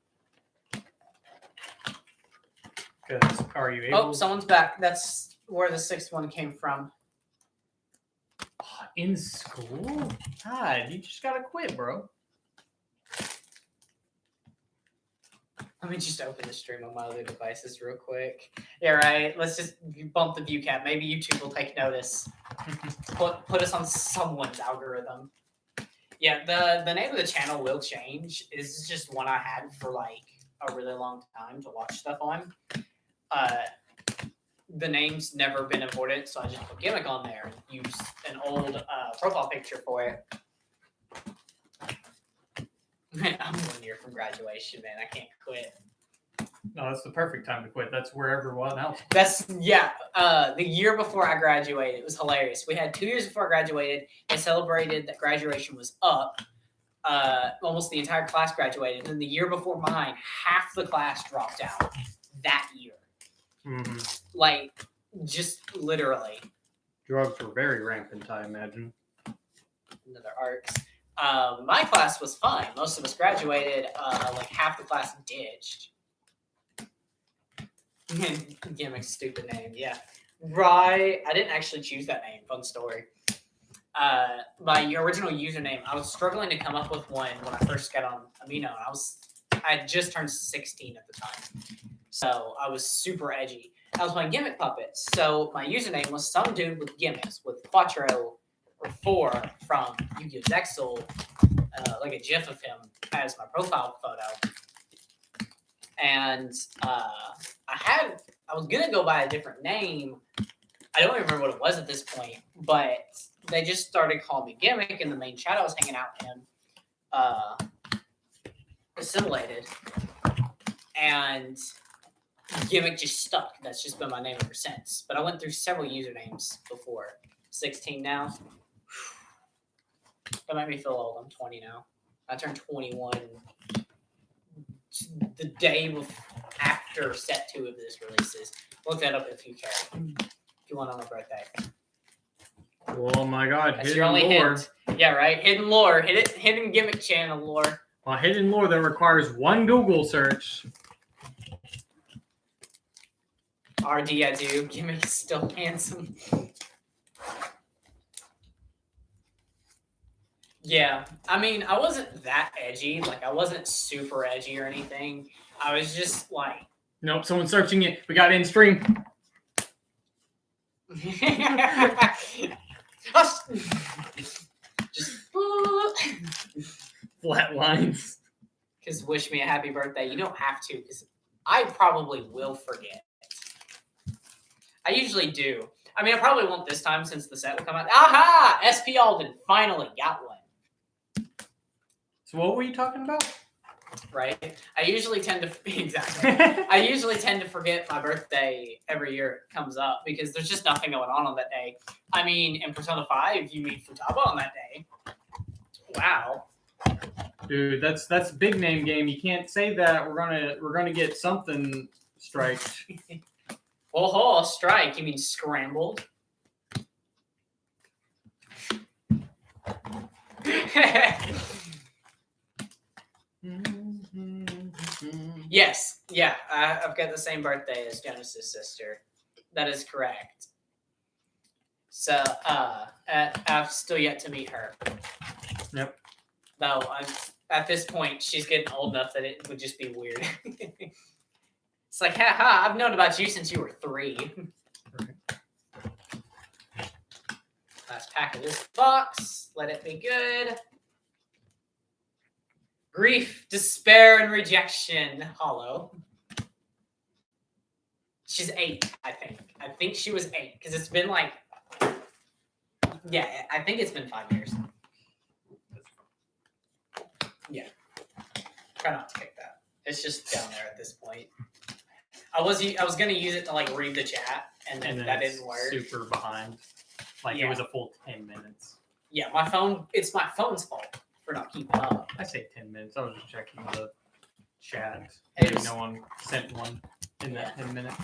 Because are you able? Oh, someone's back. That's where the sixth one came from. In school? God, you just gotta quit, bro. Let me just open the stream on my other devices real quick. Yeah, right. Let's just bump the view cap. Maybe YouTube will take notice. Put us on someone's algorithm. Yeah, the name of the channel will change. This is just one I had for like a really long time to watch stuff on. The name's never been important, so I just put Gimmick on there and use an old profile picture for it. I'm 1 year from graduation, man. I can't quit. No, that's the perfect time to quit. That's where everyone else. That's yeah. The year before I graduated, it was hilarious. We had 2 years before I graduated. I celebrated that graduation was up. Almost the entire class graduated. And then the year before mine, half the class dropped out that year. Mm-hmm. Like, just literally. Drugs were very rampant, I imagine. Another arcs. My class was fine. Most of us graduated. Like half the class ditched. Gimmick's stupid name. Yeah. Right. I didn't actually choose that name. Fun story. My original username, I was struggling to come up with one when I first got on Amino. I had just turned 16 at the time. So I was super edgy. I was playing Gimmick Puppets. So my username was some dude with gimmicks, with Quattro or 4 from Yu-Gi-Oh! Zexal, like a GIF of him as my profile photo. And I was gonna go by a different name. I don't even remember what it was at this point, but they just started calling me Gimmick in the main chat I was hanging out in. Assimilated. And Gimmick just stuck. That's just been my name ever since. But I went through several usernames before. 16 now. That made me feel old. I'm 20 now. I turned 21 the day after set 2 of this releases. Look that up if you care. If you want on my birthday. Oh my god, That's hidden your only lore. hint. Yeah, right? Hidden lore. Hidden Gimmick channel lore. A hidden lore that requires one Google search. RD, I do. Gimmick is still handsome. Yeah, I mean, I wasn't that edgy. Like, I wasn't super edgy or anything. I was just like, Nope, someone's searching it. We got in stream. just Flat lines. because wish me a happy birthday. You don't have to, because I probably will forget. I usually do. I mean, I probably won't this time since the set will come out. Aha! SP Alden finally got one. So what were you talking about? Right? I usually tend to exactly. I usually tend to forget my birthday every year it comes up because there's just nothing going on that day. I mean, in Persona 5, you meet Futaba on that day. Wow. Dude, that's big name game. You can't say that. We're gonna get something striked. Oh, strike. You mean scrambled? Yes. Yeah. I've got the same birthday as Genesis' sister. That is correct. So, I've still yet to meet her. Yep. Though, at this point, she's getting old enough that it would just be weird. It's like, ha, I've known about you since you were 3. last pack of this box. Let it be good. Grief, despair, and rejection. Hollow. She's 8, I think. I think she was 8 because it's been like, yeah, I think it's been 5 years. Yeah. Try not to kick that. It's just down there at this point. I was gonna use it to like read the chat, and then that it's didn't work. Super behind. Like Yeah. it was a full 10 minutes. Yeah, my phone. It's my phone's fault for not keeping up. I say 10 minutes. I was just checking the chat. It Maybe was- no one sent one in that 10 minutes.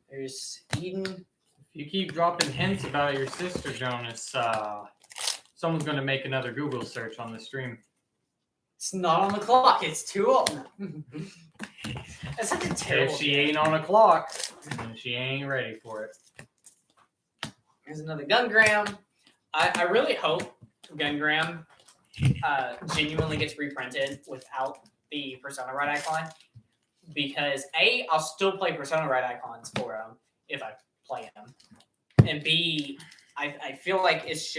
There's Eden. If you keep dropping hints about your sister, Jonas, someone's going to make another Google search on the stream. It's not on the clock. It's too old. That's such a terrible. If she ain't on a clock, then she ain't ready for it. Here's another Gungram. I really hope Gungram genuinely gets reprinted without the Persona Red icon, because A, I'll still play Persona Red icons for him if I play him, and B, I feel like it's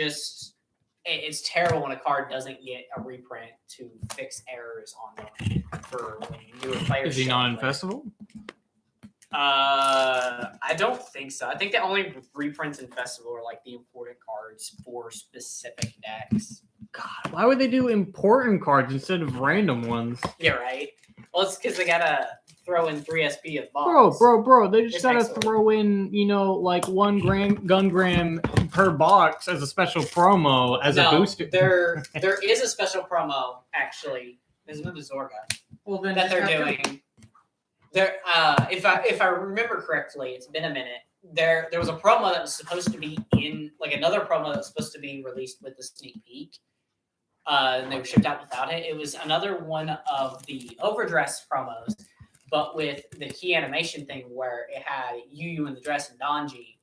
terrible when a card doesn't get a reprint to fix errors on them for when newer players. Is he show not up in late. Festival? I don't think so. I think the only reprints in Festival are like the important cards for specific decks. God, why would they do important cards instead of random ones? Yeah, right. Well, it's because they gotta throw in 3 SP of box. Bro, they just This gotta makes it- throw in, like 1 gun-gram per box as a special promo as a booster. There is a special promo actually. There's another Zorga Well, then that they're doing. There, if I remember correctly, it's been a minute. There was a promo that was supposed to be in like another promo that was supposed to be released with the sneak peek. And they were shipped out without it. It was another one of the overdress promos, but with the key animation thing where it had Yu in the dress and Donji,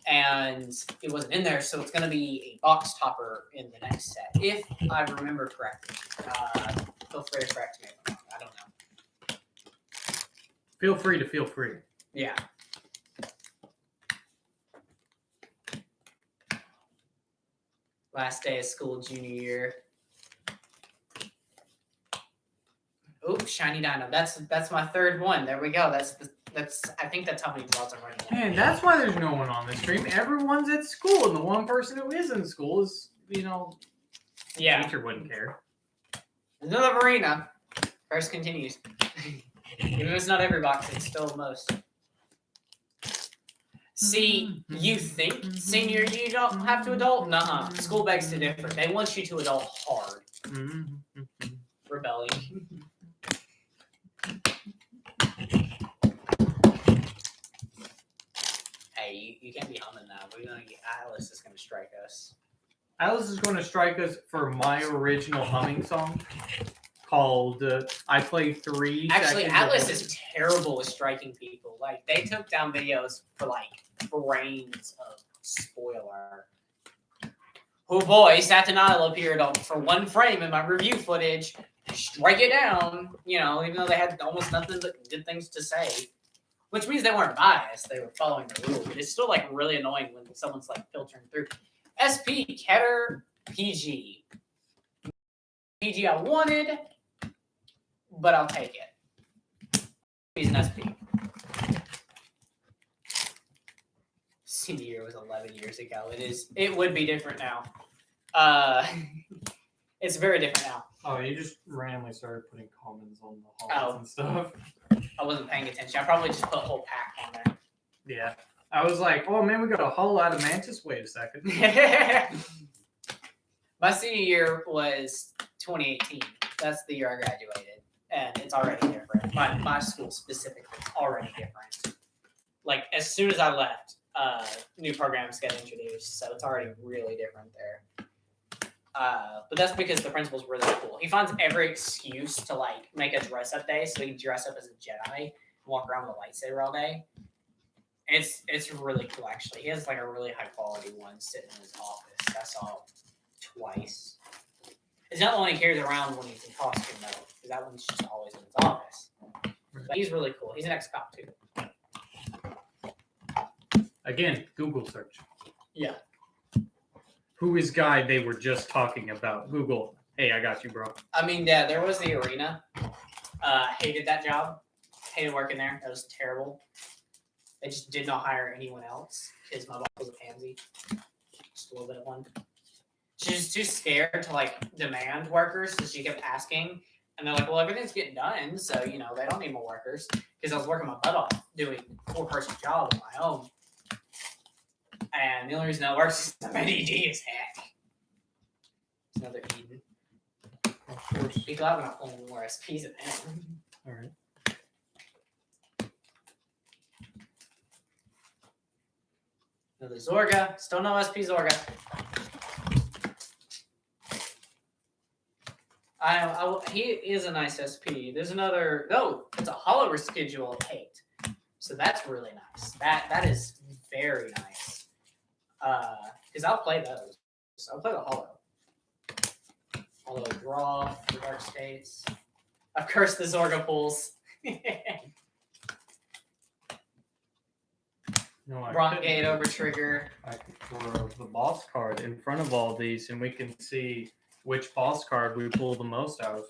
and it wasn't in there, so it's going to be a box topper in the next set, if I remember correctly. Feel free to correct me if I'm wrong. I don't know. Feel free to feel free. Yeah. Last day of school, junior year. Oops, shiny dino. That's my third one. There we go. That's I think that's how many draws I'm running. Man, that's why there's no one on the stream. Everyone's at school, and the one person who is in school is, Yeah. teacher wouldn't care. Another arena. First continues. Even if it's not every box, it's still most. See, you think senior you don't have to adult? Nuh-uh. School begs to differ. They want you to adult hard. Rebellion. Hey, you can't be humming that. We're gonna get Atlas is gonna strike us. Alice is going to strike us for my original humming song called I Play 3 Actually, Seconds Atlas of- is terrible at striking people. Like they took down videos for like frames of spoiler. Oh boy, Satanile appeared for 1 frame in my review footage. Strike it down, even though they had almost nothing but good things to say. Which means they weren't biased; they were following the rules. But it's still like really annoying when someone's like filtering through. SP Keter PG. PG I wanted, but I'll take it. He's an SP. Senior year was 11 years ago. It would be different now. It's very different now. Oh, you just randomly started putting comments on the Oh. halls and stuff. I wasn't paying attention. I probably just put a whole pack on Yeah. I was like, oh man, we got a whole lot of mantis. Wait a second. there. My senior year was 2018. That's the year I graduated. And it's already different. My school specifically is already different. Like, as soon as I left, new programs get introduced. So it's already really different there. But that's because the principal's really cool. He finds every excuse to, like, make a dress-up day so he can dress up as a Jedi and walk around with a lightsaber all day. It's really cool, actually. He has, like, a really high-quality one sitting in his office. I saw it twice. It's not the one he carries around when he's in costume, though, because that one's just always in his office. Right. But he's really cool. He's an ex-cop too. Again, Google search. Yeah. Who is guy they were just talking about? Google. Hey, I got you, bro. I mean, yeah, there was the arena. Hated that job. Hated working there. That was terrible. They just did not hire anyone else because my boss was a pansy. Just a little bit of one. She was too scared to like demand workers, so she kept asking. And they're like, well, everything's getting done, so you know they don't need more workers. Because I was working my butt off doing a 4-person job on my own. And the only reason that works is I'm ED as heck. It's another Eden. Of course. Be glad we're not pulling more SPs at the end. All right. Another Zorga. Still no SP Zorga. He is a nice SP. There's another. No, it's a hollow reschedule of hate. So that's really nice. That is very nice. Because I'll play those. I'll play the hollow. Hollow draw for Dark States. I've cursed the Zorga pools. No, I Bronc couldn't. Gate over trigger. I could throw the boss card in front of all these, and we can see which boss card we pull the most out of.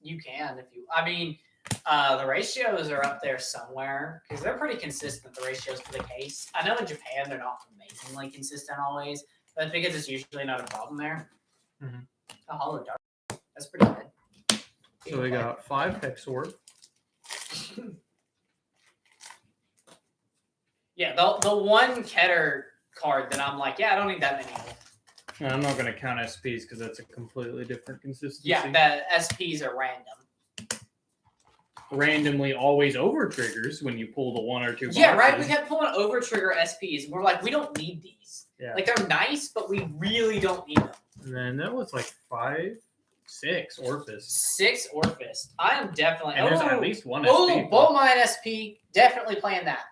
You can if you. I mean, the ratios are up there somewhere because they're pretty consistent. The ratios for the case. I know in Japan they're not amazingly consistent always, but that's because it's usually not a problem there. Mhm. A hollow dark. That's pretty good. So we got 5 Hexor. Yeah, the one Keter card that I'm like, yeah, I don't need that many. And I'm not going to count SPs because that's a completely different consistency. Yeah, the SPs are random. Randomly always over triggers when you pull the 1 or 2 boxes. Yeah, right. We kept pulling over trigger SPs. We're like, we don't need these. Yeah. Like they're nice, but we really don't need them. And then that was like 5, 6 Orphis. 6 Orphis. I am definitely. And there's at least one Oh, SP. Bullmine SP. Definitely playing that.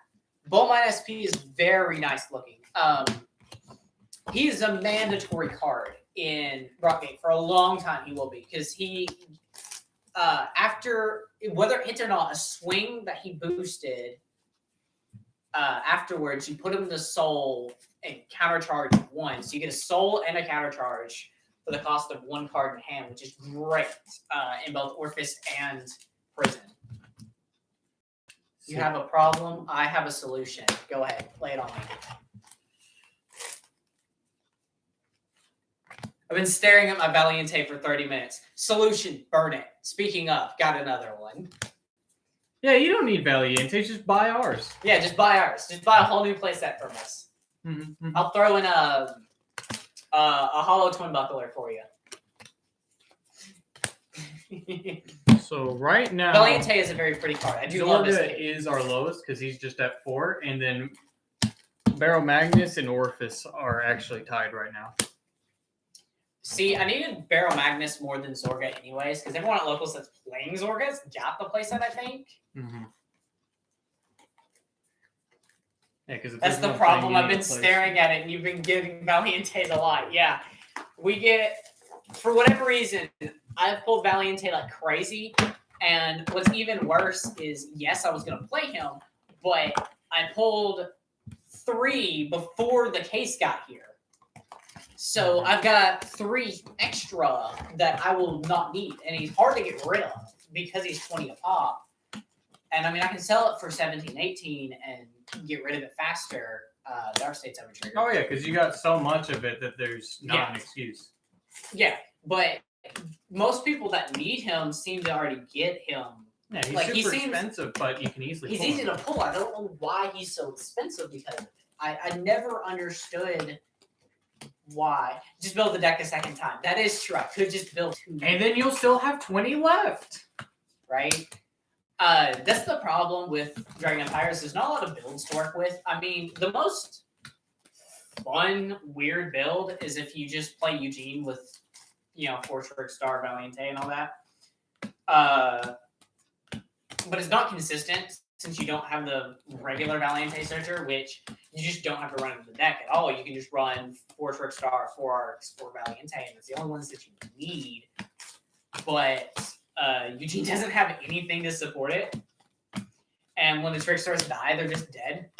Bullmine SP is very nice looking. He is a mandatory card in Rockgate for a long time. He will be because he, after whether it hits or not, a swing that he boosted. Afterwards, you put him in the soul and countercharge 1, so you get a soul and a countercharge for the cost of 1 card in hand, which is great in both Orphis and Prison. You have a problem, I have a solution. Go ahead, lay it on me. I've been staring at my Valiente for 30 minutes. Solution, burn it. Speaking of, got another one. Yeah, you don't need Valiente, just buy ours. Yeah, just buy ours. Just buy a whole new playset from us. Mm-hmm. I'll throw in a hollow twin buckler for you. So right now, Valiente is a very pretty card. I do love this Zorga kid. is our lowest because he's just at 4, and then Barrow Magnus and Orphis are actually tied right now. See, I needed Barrow Magnus more than Zorga anyways, because everyone at Locals that's playing Zorga's got the playset, I think. Mm-hmm. Yeah, because That's the problem. I've been staring at it, and you've been giving Valiente a lot. Yeah. We get, for whatever reason, I've pulled Valiente like crazy, and what's even worse is, yes, I was going to play him, but I pulled 3 before the case got here. So I've got 3 extra that I will not need, and he's hard to get rid of because he's 20 a pop. And I mean, I can sell it for 17, 18 and get rid of it faster. Dark State's ever triggered. Oh yeah, because you got so much of it that there's not Yeah. an excuse. Yeah, but most people that need him seem to already get him. Yeah, he's Like, super he seems- expensive, but you can easily. He's pull easy him. to pull. I don't know why he's so expensive because of it. I never understood why. Just build the deck a second time. That is true. I could just build 2. And then you'll still have 20 left. Right? That's the problem with Dragon Empires. There's not a lot of builds to work with. I mean, the most fun, weird build is if you just play Eugene with, you know, Fortrick, Star, Valiente, and all that. But it's not consistent since you don't have the regular Valiente searcher, which you just don't have to run into the deck at all. You can just run Fortrick, Star, 4 Arcs, 4 Valiente, and it's the only ones that you need. But Eugene doesn't have anything to support it. And when the Trickstars die, they're just dead.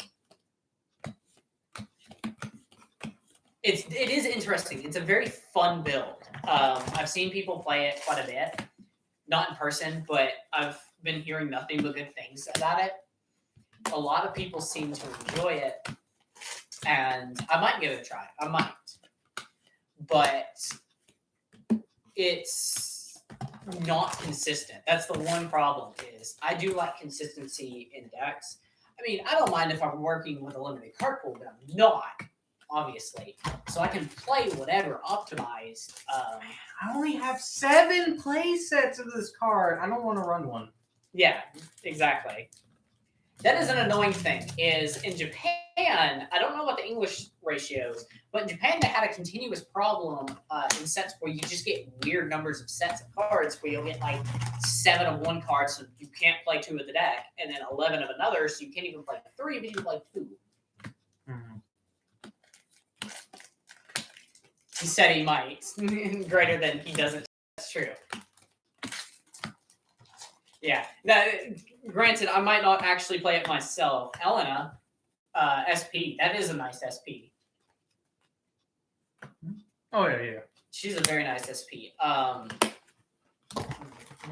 It is interesting. It's a very fun build. I've seen people play it quite a bit, not in person, but I've been hearing nothing but good things about it. A lot of people seem to enjoy it, and I might give it a try. I might, but it's not consistent. That's the one problem. Is I do like consistency in decks. I mean, I don't mind if I'm working with a limited card pool, but I'm not. Obviously, so I can play whatever optimized. I only have 7 play sets of this card. I don't want to run one. Yeah, exactly. That is an annoying thing. Is in Japan, I don't know about the English ratios, but in Japan they had a continuous problem in sets where you just get weird numbers of sets of cards, where you'll get like 7 of one card, so you can't play 2 of the deck, and then 11 of another, so you can't even play 3, but you can play 2. He said he might. Greater than he doesn't. That's true. Yeah. Now, granted, I might not actually play it myself. Elena, SP. That is a nice SP. Oh, yeah. She's a very nice SP.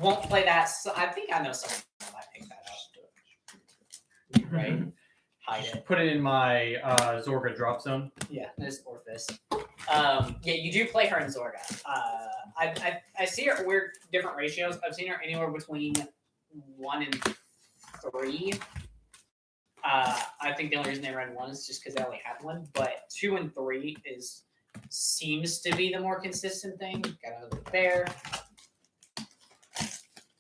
Won't play that. So I think I know someone that might pick that up. Right? Hide it. Put it in my Zorga drop zone. Yeah, there's Orphis. Yeah, you do play her in Zorga. I see her at weird different ratios. I've seen her anywhere between 1 and 3. I think the only reason they ran 1 is just because they only had 1. But 2 and 3 seems to be the more consistent thing. Got another bear.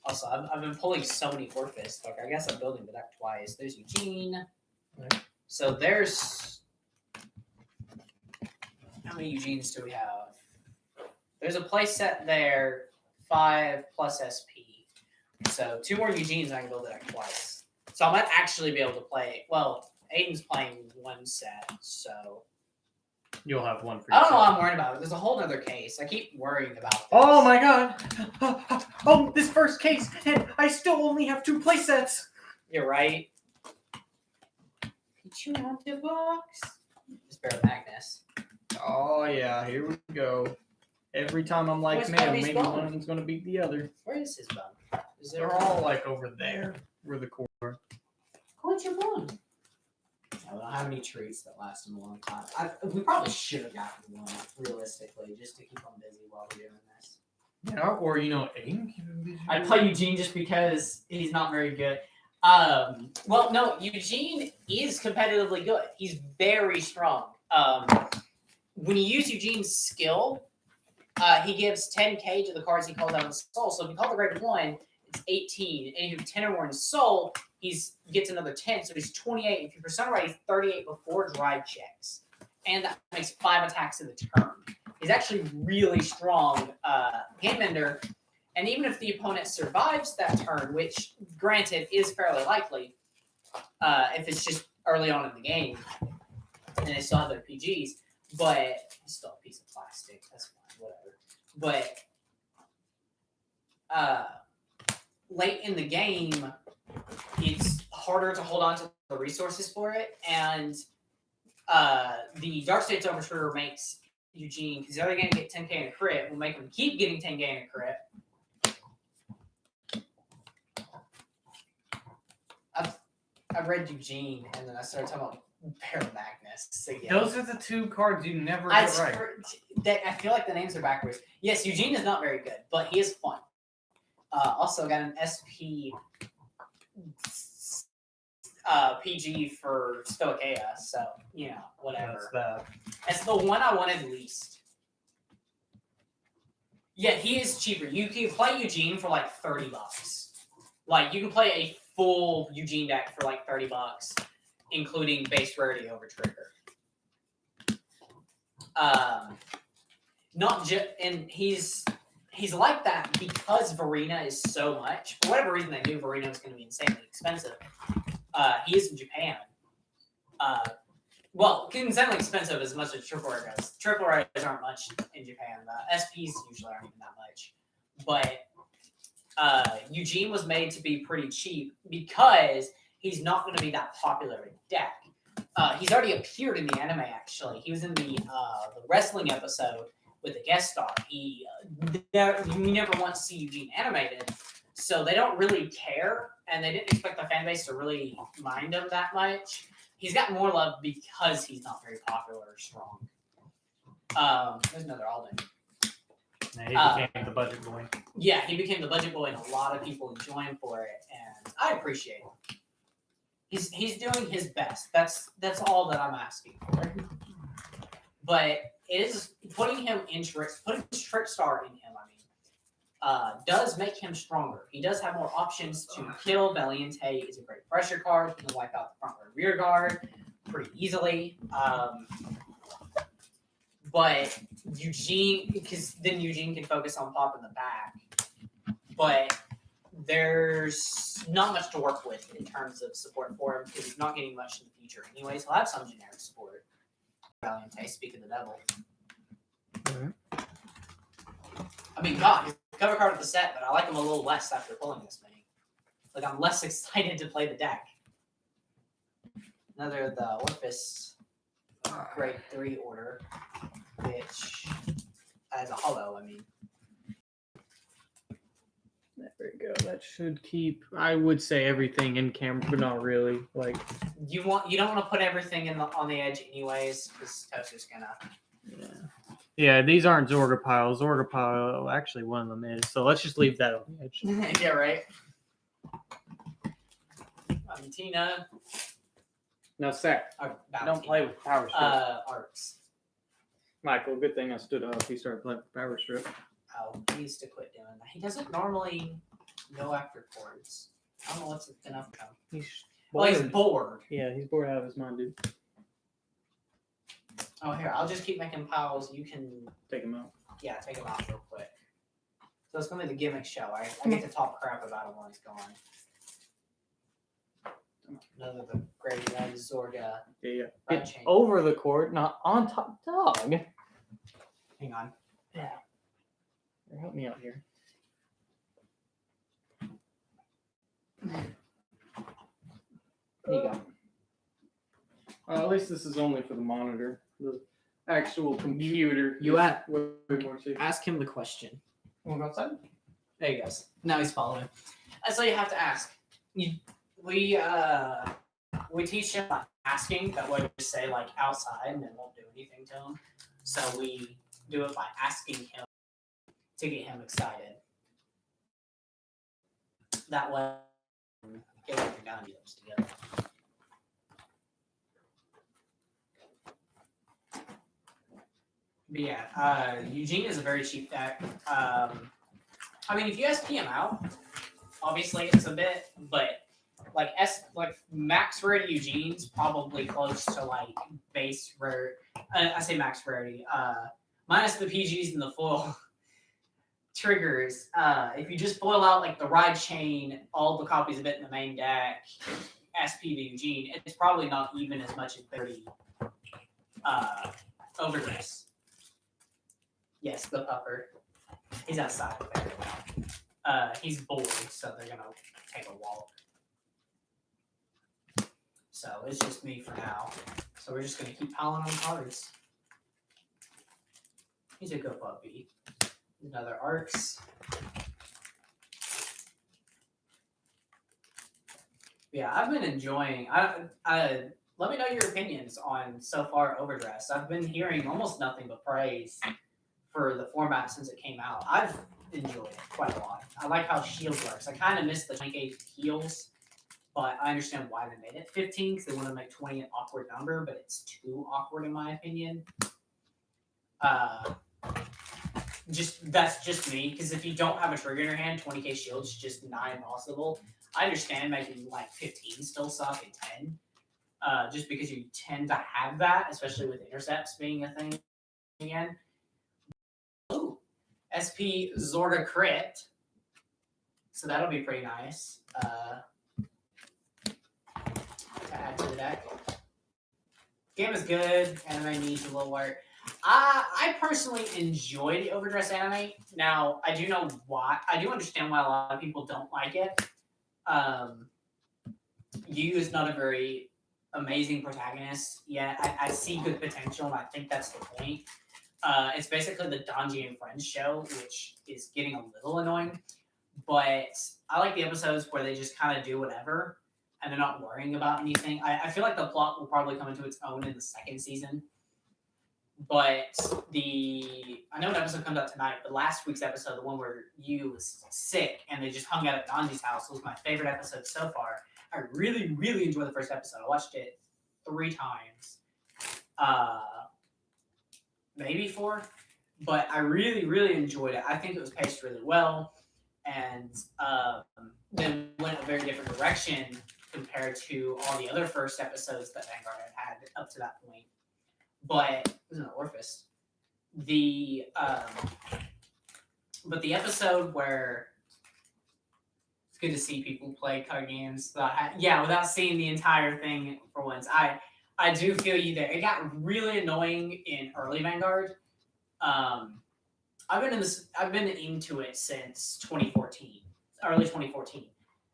Also, I've been pulling so many Orphis. Like, I guess I'm building the deck twice. There's Eugene. Right. So there's... How many Eugenes do we have? There's a play set there, 5 plus SP. So 2 more Eugenes and I can build it twice. So I might actually be able to play. Well, Aiden's playing 1 set, so You'll have 1 for I don't know yourself. what I'm worried about. There's a whole other case. I keep worrying about this. Oh my god! Oh, this first case, and I still only have 2 play sets. You're right. Did you want the box? Just bear Magnus. Oh yeah, here we go. Every time I'm like, Where's man, Bobby's maybe bone? one of them's gonna beat the other. Where is his bone? Is there They're all like over there, where the core. What's your bone? I don't have any treats that last him a long time. We probably should have gotten one, realistically, just to keep him busy while we're doing this. Yeah, or Aiden. I'd play Eugene just because he's not very good. Well, no, Eugene is competitively good. He's very strong. When you use Eugene's skill, he gives 10k to the cards he called out in Soul. So if you call the grade 1, it's 18. And if you have 10 or more in Soul, he gets another 10. So he's 28. If your persona rate is 38 before drive checks. And that makes 5 attacks in the turn. He's actually really strong game ender. And even if the opponent survives that turn, which granted is fairly likely, if it's just early on in the game, and they still have their PGs, but it's still a piece of plastic. That's fine, whatever. But late in the game, it's harder to hold on to the resources for it, and the Dark States Overture makes Eugene, because they're going to get 10k in a crit, will make him keep getting 10k in a crit. I've read Eugene, and then I started talking about Paramagnus again. Those are the 2 cards you never get right. I feel like the names are backwards. Yes, Eugene is not very good, but he is fun. Also got an SP PG for Stoicheia, so, whatever. That's that. It's the one I wanted least. Yeah, he is cheaper. You can play Eugene for like $30. Like, you can play a full Eugene deck for like $30, including base rarity over trigger. And he's like that because Varina is so much. For whatever reason, they knew Varina was going to be insanely expensive. He is in Japan. Well, insanely expensive as much as triple rare goes. Triple rares aren't much in Japan. SPs usually aren't even that much. But Eugene was made to be pretty cheap because he's not going to be that popular in deck. He's already appeared in the anime. Actually, he was in the wrestling episode with a guest star. You never once see Eugene animated, so they don't really care, and they didn't expect the fan base to really mind him that much. He's got more love because he's not very popular or strong. There's another Alden. Yeah, he became the budget boy. Yeah, he became the budget boy, and a lot of people enjoy him for it, and I appreciate him. He's doing his best. That's all that I'm asking for. But it is putting Trickstar in him. I mean, does make him stronger. He does have more options to kill. Valiente is a great pressure card. He can wipe out the front or rear guard pretty easily. But Eugene, because then Eugene can focus on popping the back. But there's not much to work with in terms of support for him because he's not getting much in the future. Anyways, he'll have some generic support. Valiente, speak of the devil. I mean, God, he's the cover card of the set, but I like him a little less after pulling this many. Like, I'm less excited to play the deck. Another of the Orpheus grade 3 order, which as a hollow, I mean. There we go. That should keep, I would say, everything in camera, but not really. Like, You don't want to put everything on the edge anyways, because Tosu's gonna. yeah, these aren't Zorga piles. Zorga pile, actually, one of them is. So let's just leave that on the edge. Yeah, right. Tina. No, Sec. Don't play with power strip. Arcs. Michael, good thing I stood up. He started playing with power strip. Oh, he needs to quit doing that. He doesn't normally go after chords. I don't know what's enough of him. He's Well, bored. he's bored. Yeah, he's bored out of his mind, dude. Oh, here, I'll just keep making piles. You can, Take him out. yeah, take him out real quick. So it's going to be the gimmick show. I get to talk crap about him when he's gone. Another the great one, Zorga. Yeah. Right Get chain. over the court, not on top. Dog. Hang on. Yeah. Here, help me out here. There you go. At least this is only for the monitor. The actual computer. You is at- way more safe. Ask him the question. Want to go outside? There he goes. Now he's following. That's all you have to ask. We teach him like asking. That way we just say like outside and it won't do anything to him. So we do it by asking him to get him excited. That way, get like the gun deals together. But yeah, Eugene is a very cheap deck. I mean, if you SP him out, obviously it's a bit, but like max rarity Eugene's probably close to like base rare. I say max rarity, minus the PGs and the full triggers. If you just boil out like the ride chain, all the copies of it in the main deck, SP to Eugene, it's probably not even as much as 30 overdress. Yes, the pupper. He's outside there. He's bored, so they're gonna take a walk. So it's just me for now. So we're just gonna keep piling on cards. He's a good puppy. Another Arcs. Yeah, I've been enjoying. I let me know your opinions on so far Overdress. I've been hearing almost nothing but praise for the format since it came out. I've enjoyed it quite a lot. I like how Shield works. I kind of miss the 20k heals, but I understand why they made it 15 because they want to make 20 an awkward number, but it's too awkward in my opinion. That's just me, because if you don't have a trigger in your hand, 20k shield's just not impossible. I understand making like 15 still suck and 10, just because you tend to have that, especially with intercepts being a thing again. Ooh, SP Zorga crit, so that'll be pretty nice to add to the deck. Game is good. Anime needs a little work. I personally enjoy the Overdress anime. Now, I do know why. I do understand why a lot of people don't like it. Yu is not a very amazing protagonist yet. I see good potential, and I think that's the point. It's basically the Donji and Friends show, which is getting a little annoying. But I like the episodes where they just kind of do whatever, and they're not worrying about anything. I feel like the plot will probably come into its own in the second season. But I know an episode comes out tonight, but last week's episode, the one where Yu was sick and they just hung out at Donji's house, was my favorite episode so far. I really, really enjoyed the first episode. I watched it 3 times, maybe 4, but I really, really enjoyed it. I think it was paced really well, and then went a very different direction compared to all the other first episodes that Vanguard had up to that point. But it was an Orphis. But the episode where it's good to see people play card games. Without seeing the entire thing for once, I do feel you there. It got really annoying in early Vanguard. I've been into it since 2014, early 2014.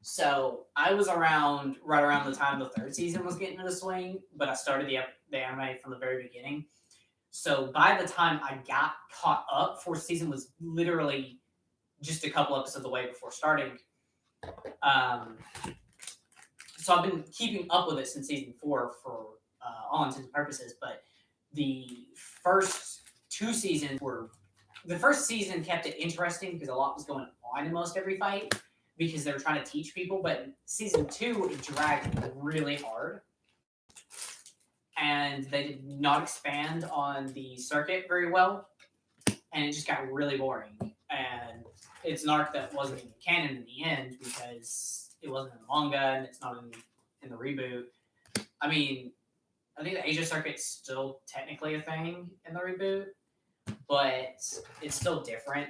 So I was right around the time the 3rd season was getting into the swing, but I started the anime from the very beginning. So by the time I got caught up, 4th season was literally just a couple episodes away before starting. So I've been keeping up with it since season 4 for all intents and purposes. But the first 2 seasons the first season kept it interesting because a lot was going on in most every fight, because they were trying to teach people. But season 2, it dragged really hard, and they did not expand on the circuit very well, and it just got really boring. And it's an arc that wasn't even canon in the end because it wasn't in the manga and it's not in the reboot. I mean, I think the Asia circuit's still technically a thing in the reboot, but it's still different.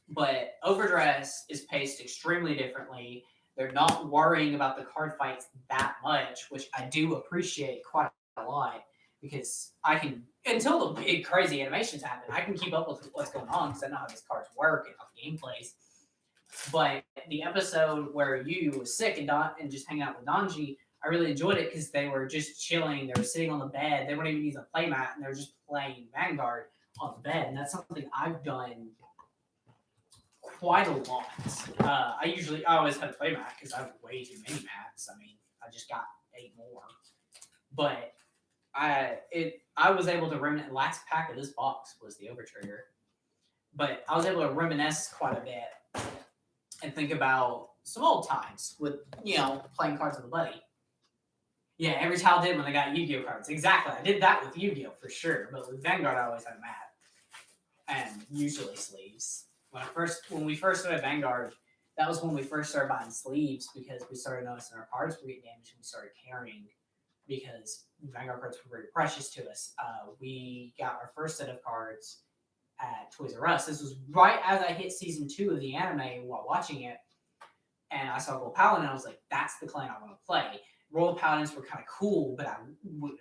But Overdress is paced extremely differently. They're not worrying about the card fights that much, which I do appreciate quite a lot, because I can, until the big crazy animations happen, I can keep up with what's going on because I know how these cards work and how the game plays. But the episode where Yu was sick and just hanging out with Donji, I really enjoyed it because they were just chilling. They were sitting on the bed. They weren't even using a playmat, and they were just playing Vanguard on the bed. And that's something I've done quite a lot. I always had a playmat because I have way too many mats. I mean, I just got 8 more. But I was able to reminisce. Last pack of this box was the Overtrigger, but I was able to reminisce quite a bit and think about some old times with playing cards with a buddy. Yeah, every child did when they got Yu-Gi-Oh cards. Exactly, I did that with Yu-Gi-Oh for sure. But with Vanguard, I always had a mat and usually sleeves. When we first started Vanguard, that was when we first started buying sleeves because we started noticing our cards were getting damaged and we started carrying because Vanguard cards were very precious to us. We got our first set of cards at Toys R Us. This was right as I hit season 2 of the anime while watching it, and I saw Royal Paladin, and I was like, that's the clan I want to play. Royal Paladins were kind of cool, but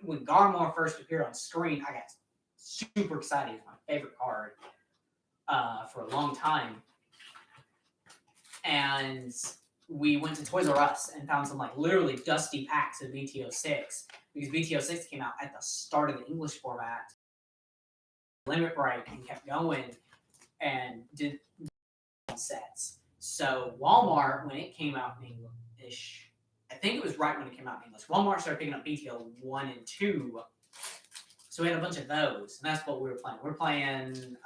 when Garmor first appeared on screen, I got super excited. It's my favorite card for a long time. And we went to Toys R Us and found some literally dusty packs of BT06 because BT06 came out at the start of the English format, limit break, and kept going and did sets. So Walmart, when it came out in English, I think it was right when it came out in English, Walmart started picking up BTO 1 and 2. So we had a bunch of those, and that's what we were playing. We were playing,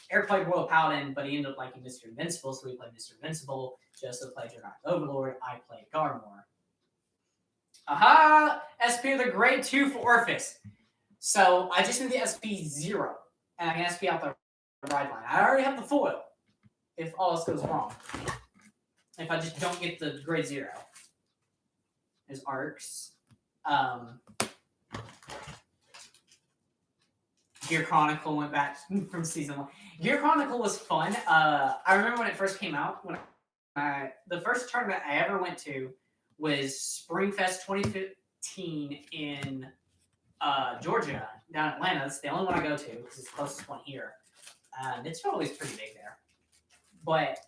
Eric played Royal Paladin, but he ended up liking Mr. Invincible, so we played Mr. Invincible. Joseph played Dragonic Overlord. I played Garmor. Aha! SP the grade 2 for Orphis. So I just need the SP 0, and I can SP out the ride line. I already have the foil, if all else goes wrong. If I just don't get the grade 0. There's arcs. Gear Chronicle went back from season 1. Gear Chronicle was fun. I remember when it first came out. The first tournament I ever went to was Springfest 2015 in Georgia, down in Atlanta. It's the only one I go to because it's the closest one here. It's always pretty big there. But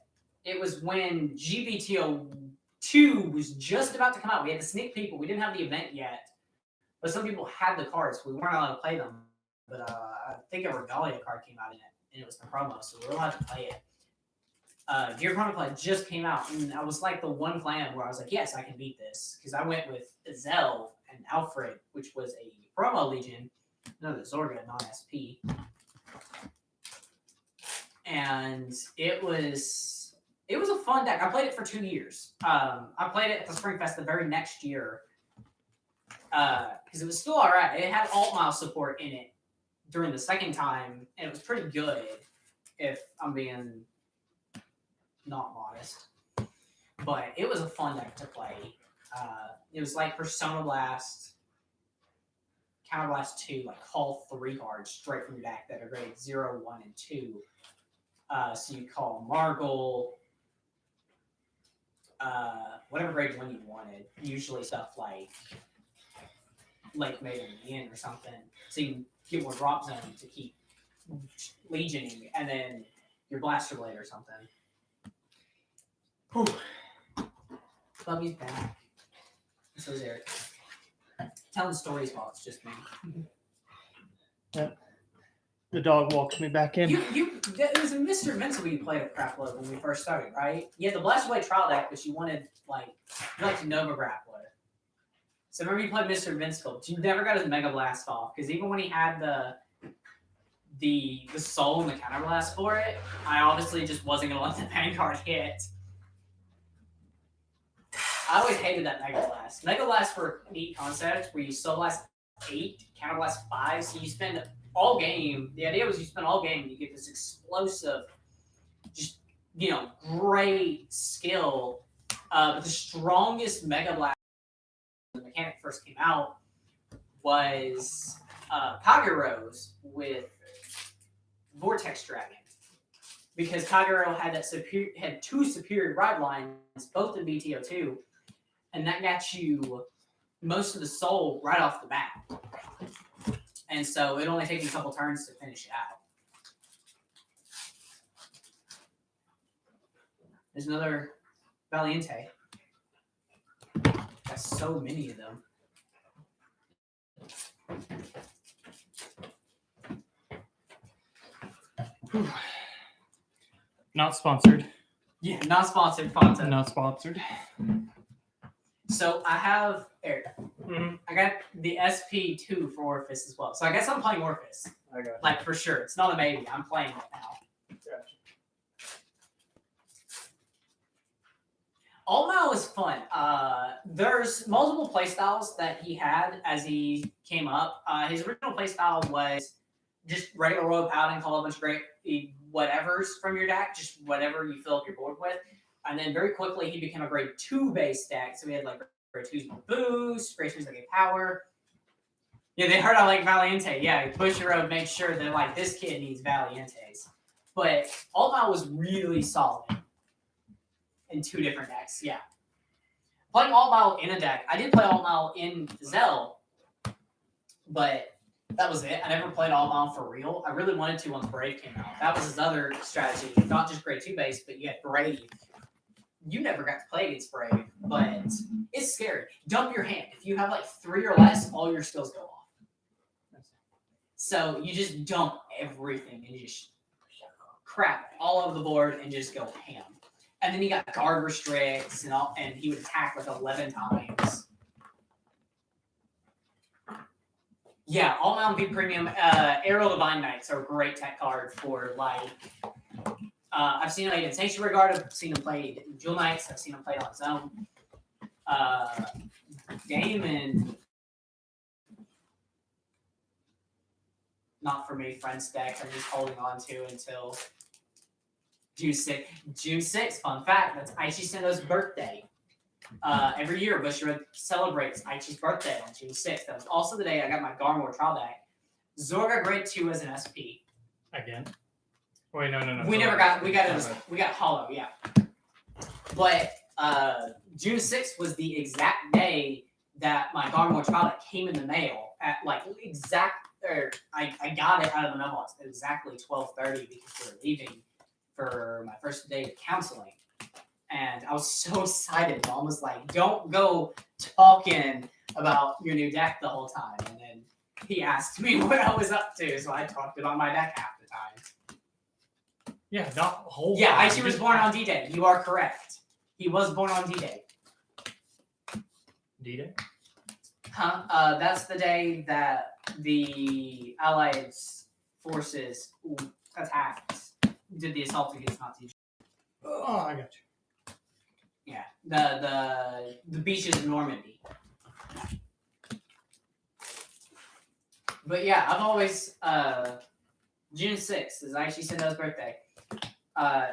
it was when GBTO 2 was just about to come out. We had the sneak peek, but we didn't have the event yet. But some people had the cards. We weren't allowed to play them. But I think a Regalia card came out in it, and it was the promo, so we were allowed to play it. Gear Chronicle just came out, and I was like the one clan where I was like, yes, I can beat this. Because I went with Zell and Alfred, which was a promo Legion, another Zorga, non-SP. And it was a fun deck. I played it for 2 years. I played it at the Spring Fest the very next year. Because it was still all right. It had alt mile support in it during the second time, and it was pretty good, if I'm being not modest. But it was a fun deck to play. It was like Persona Blast, Counter Blast 2, like call 3 cards straight from your deck that are grade 0, 1, and 2. So you call Margle, whatever grade 1 you wanted. Usually stuff like Lake Maiden Inn or something. So you can get more drop zone to keep legioning, and then your Blaster Blade or something. Whew. Bubby's back. So is Eric. Telling stories while it's just me. The dog walked me back in. It was a Mr. Invincible you played at Crap Load when we first started, right? You had the Blaster Blade trial deck, but you wanted you liked Nova Grappler. So remember you played Mr. Invincible, but you never got his Mega Blast off, because even when he had the soul and the Counter Blast for it, I obviously just wasn't gonna let the Vanguard hit. I always hated that Mega Blast. Mega Blast were neat concepts where you Soul Blast 8, Counter Blast 5, so you spend all game. The idea was you spend all game and you get this explosive, just great skill. But the strongest Mega Blast when the mechanic first came out was Kagero's with Vortex Dragon, because Kagero had had 2 superior ride lines, both in BTO2, and that got you most of the soul right off the bat. And so it only takes you a couple turns to finish it out. There's another Valiente. Got so many of them. Not sponsored. Yeah, not sponsored content. Not sponsored. So I have Eric. Mm-hmm. I got the SP2 for Orpheus as well. So I guess I'm playing Orpheus. I got Like for sure. It's not a maybe. I'm playing it now. All Mal is fun. There's multiple playstyles that he had as he came up. His original playstyle was just regular Royal Paladin, call a bunch of great whatevers from your deck, just whatever you fill up your board with. And then very quickly he became a grade 2 base deck. So we had like grade 2s with boost, grade 2s that gave power. Yeah, they heard I like Valiente. Yeah, Bushiroad made sure that like this kid needs Valientes. But All Mal was really solid in 2 different decks. Yeah. Playing All Mal in a deck. I did play All Mal in Zell, but that was it. I never played All Mal for real. I really wanted to when Brave came out. That was his other strategy. Not just grade 2 base, but you had Brave. You never got to play against Brave, but it's scary. Dump your hand. If you have like 3 or less, all your skills go off. So you just dump everything and just crap all over the board and just go ham. And then you got guard restricts and all, and he would attack like 11 times. Yeah, All Mal V Premium. Aerial Divine Knights are a great tech card for like. I've seen him played in Sanctuary Guard. I've seen him played in Jewel Knights. I've seen him played on his own. Damon. Not for me, friends deck. I'm just holding on to until June 6th. June 6th, fun fact, that's Aichi Sendo's birthday. Every year, Bushiroad celebrates Aichi's birthday on June 6th. That was also the day I got my Garmor trial deck. Zorga grade 2 as an SP. Again. Wait, no. We got hollow, yeah. But June 6th was the exact day that my Garmor trial deck came in the mail at like I got it out of the mailbox at exactly 12:30 because we were leaving for my first day of counseling. and I was so excited. Mom was like, "Don't go talking about your new deck the whole time." And then he asked me what I was up to, so I talked about my deck half the time. Yeah, not the whole. Yeah, time. Aichi was born on D-Day. You are correct. He was born on D-Day. D-Day. Huh? That's the day that the Allied forces attacked, did the assault against Nazis. Oh, I got you. Yeah, the beaches of Normandy. But yeah, I've always June 6th is Aichi Sendo's birthday.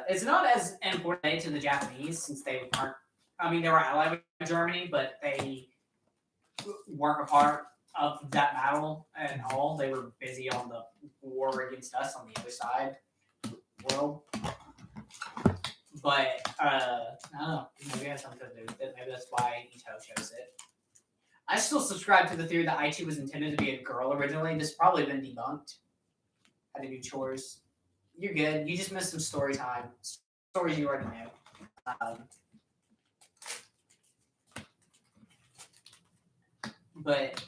It's not as important day to the Japanese since they aren't. I mean, they were allied with Germany, but they weren't a part of that battle at all. They were busy on the war against us on the other side of the world. But I don't know. Maybe it has something to do with it. Maybe that's why Ito chose it. I still subscribe to the theory that Aichi was intended to be a girl originally. This has probably been debunked. Had to do chores. You're good. You just missed some story time. Stories you already know. But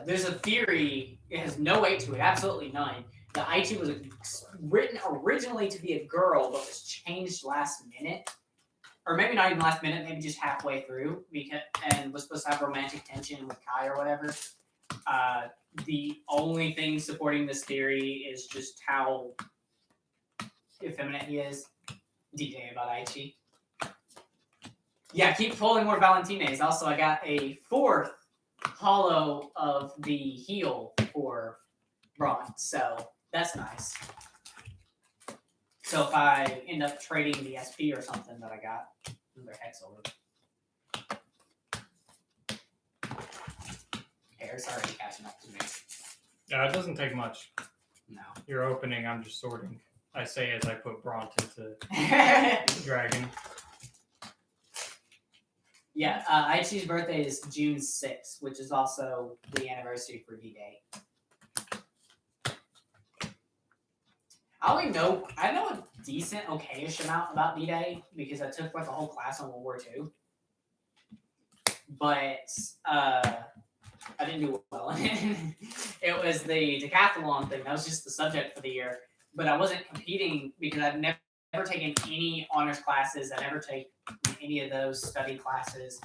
there's a theory, it has no weight to it, absolutely none, that Aichi was written originally to be a girl, but was changed last minute. Or maybe not even last minute, maybe just halfway through, and was supposed to have romantic tension with Kai or whatever. The only thing supporting this theory is just how effeminate he is. D-Day about Aichi. Yeah, keep pulling more Valentines. Also, I got a 4th hollow of the heel for Braun, so that's nice. So if I end up trading the SP or something that I got, another hex over. Hair's already catching up to me. Yeah, it doesn't take much. No. You're opening. I'm just sorting. I say as I put Bront into Dragon. Yeah, Aichi's birthday is June 6th, which is also the anniversary for D-Day. I know a decent, okayish amount about D-Day because I took like a whole class on World War II. But I didn't do well in it. It was the decathlon thing. That was just the subject for the year. But I wasn't competing because I've never taken any honors classes. I never take any of those study classes.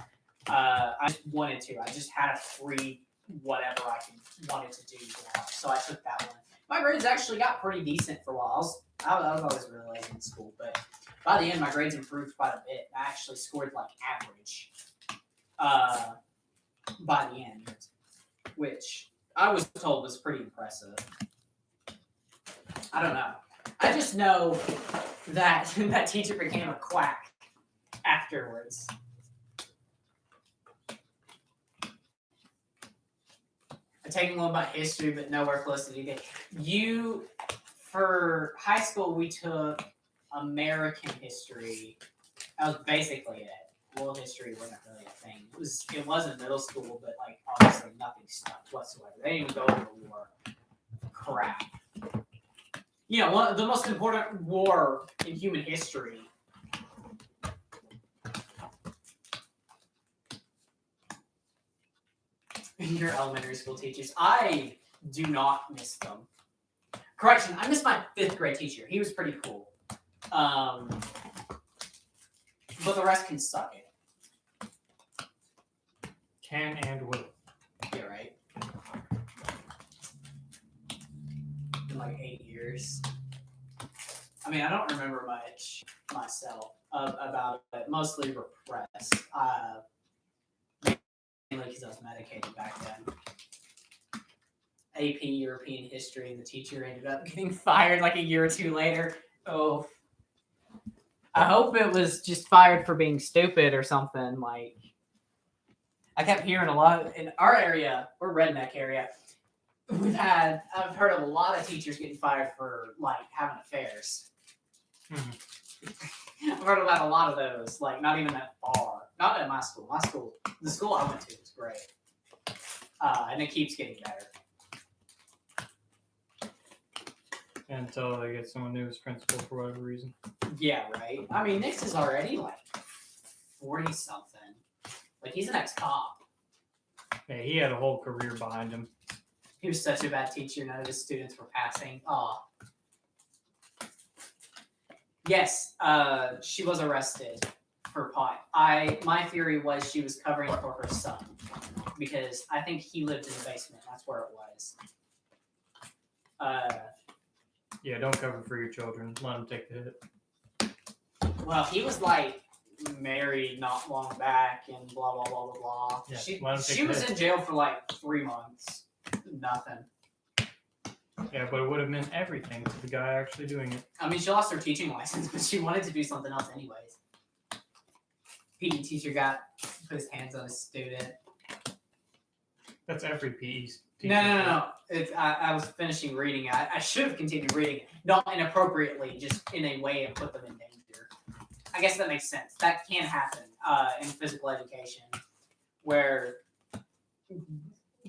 I just wanted to. I just had a free whatever wanted to do. So I took that one. My grades actually got pretty decent for a while. I was always really lazy in school, but by the end, my grades improved quite a bit. I actually scored like average by the end, which I was told was pretty impressive. I don't know. I just know that that teacher became a quack afterwards. I'm taking a little about history, but nowhere close to D-Day. For high school, we took American history. That was basically it. World history wasn't really a thing. It was in middle school, but like obviously nothing stuck whatsoever. They didn't even go over the war. Crap. You know, the most important war in human history. Your elementary school teachers. I do not miss them. Correction, I miss my 5th grade teacher. He was pretty cool. But the rest can suck it. Can and will. Yeah, right. In like 8 years. I mean, I don't remember much myself about it. Mostly repressed. Mainly because I was medicated back then. AP European history, and the teacher ended up getting fired like a year or 2 later. Oh. I hope it was just fired for being stupid or something. Like, I kept hearing a lot in our area, we're redneck area. I've heard of a lot of teachers getting fired for like having affairs. I've heard about a lot of those, like not even that far. Not at my school. The school I went to was great. And it keeps getting better. Until they get someone new as principal for whatever reason. Yeah, right. I mean, Nix is already like 40 something. Like he's an ex-cop. Yeah, he had a whole career behind him. He was such a bad teacher. None of his students were passing. Oh. Yes, she was arrested for pot. My theory was she was covering for her son because I think he lived in the basement. That's where it was. Yeah, don't cover for your children. Let them take the hit. Well, he was like married not long back and blah blah blah blah blah. Yeah, She let him take she the was hit. in jail for like 3 months. Nothing. Yeah, but it would have meant everything to the guy actually doing it. I mean, she lost her teaching license, but she wanted to do something else anyways. PE teacher put his hands on a student. That's every PE teacher. No. I was finishing reading it. I should have continued reading it. Not inappropriately, just in a way and put them in danger. I guess that makes sense. That can happen in physical education, where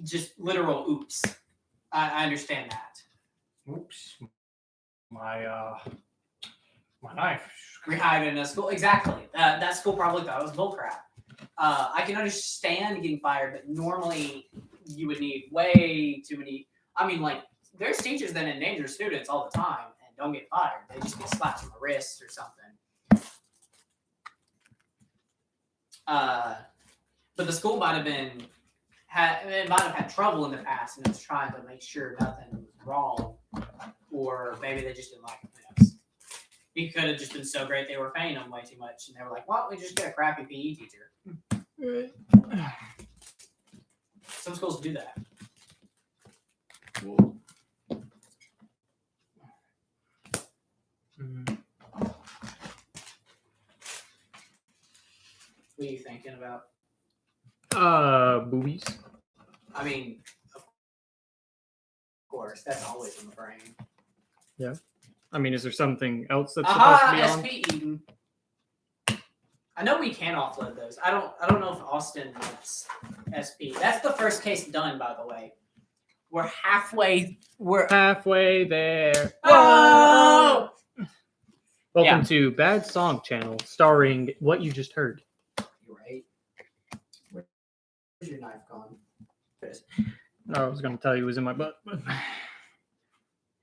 just literal oops. I understand that. Oops. My knife. Rehired in a school. Exactly. That school probably thought it was bullcrap. I can understand getting fired, but normally you would need way too many. I mean, like, there's teachers that endanger students all the time and don't get fired. They just get slapped on the wrist or something. But the school might have had trouble in the past and was trying to make sure nothing was wrong, or maybe they just didn't like him. Who knows? He could have just been so great they were paying him way too much, and they were like, "Why don't we just get a crappy PE teacher?" Some schools do that. Mhm. What are you thinking about? Boobies. I mean, of course, that's always in the brain. I mean, is there something else that's supposed to Aha, be on? SP Eden. I know we can offload those. I don't know if Austin wants SP. That's the first case done, by the way. We're halfway. We're Halfway there. oh! Welcome to Bad Song Channel, starring what you just heard. You're right. Where's your knife gone? No, I was going to tell you it was in my butt. But...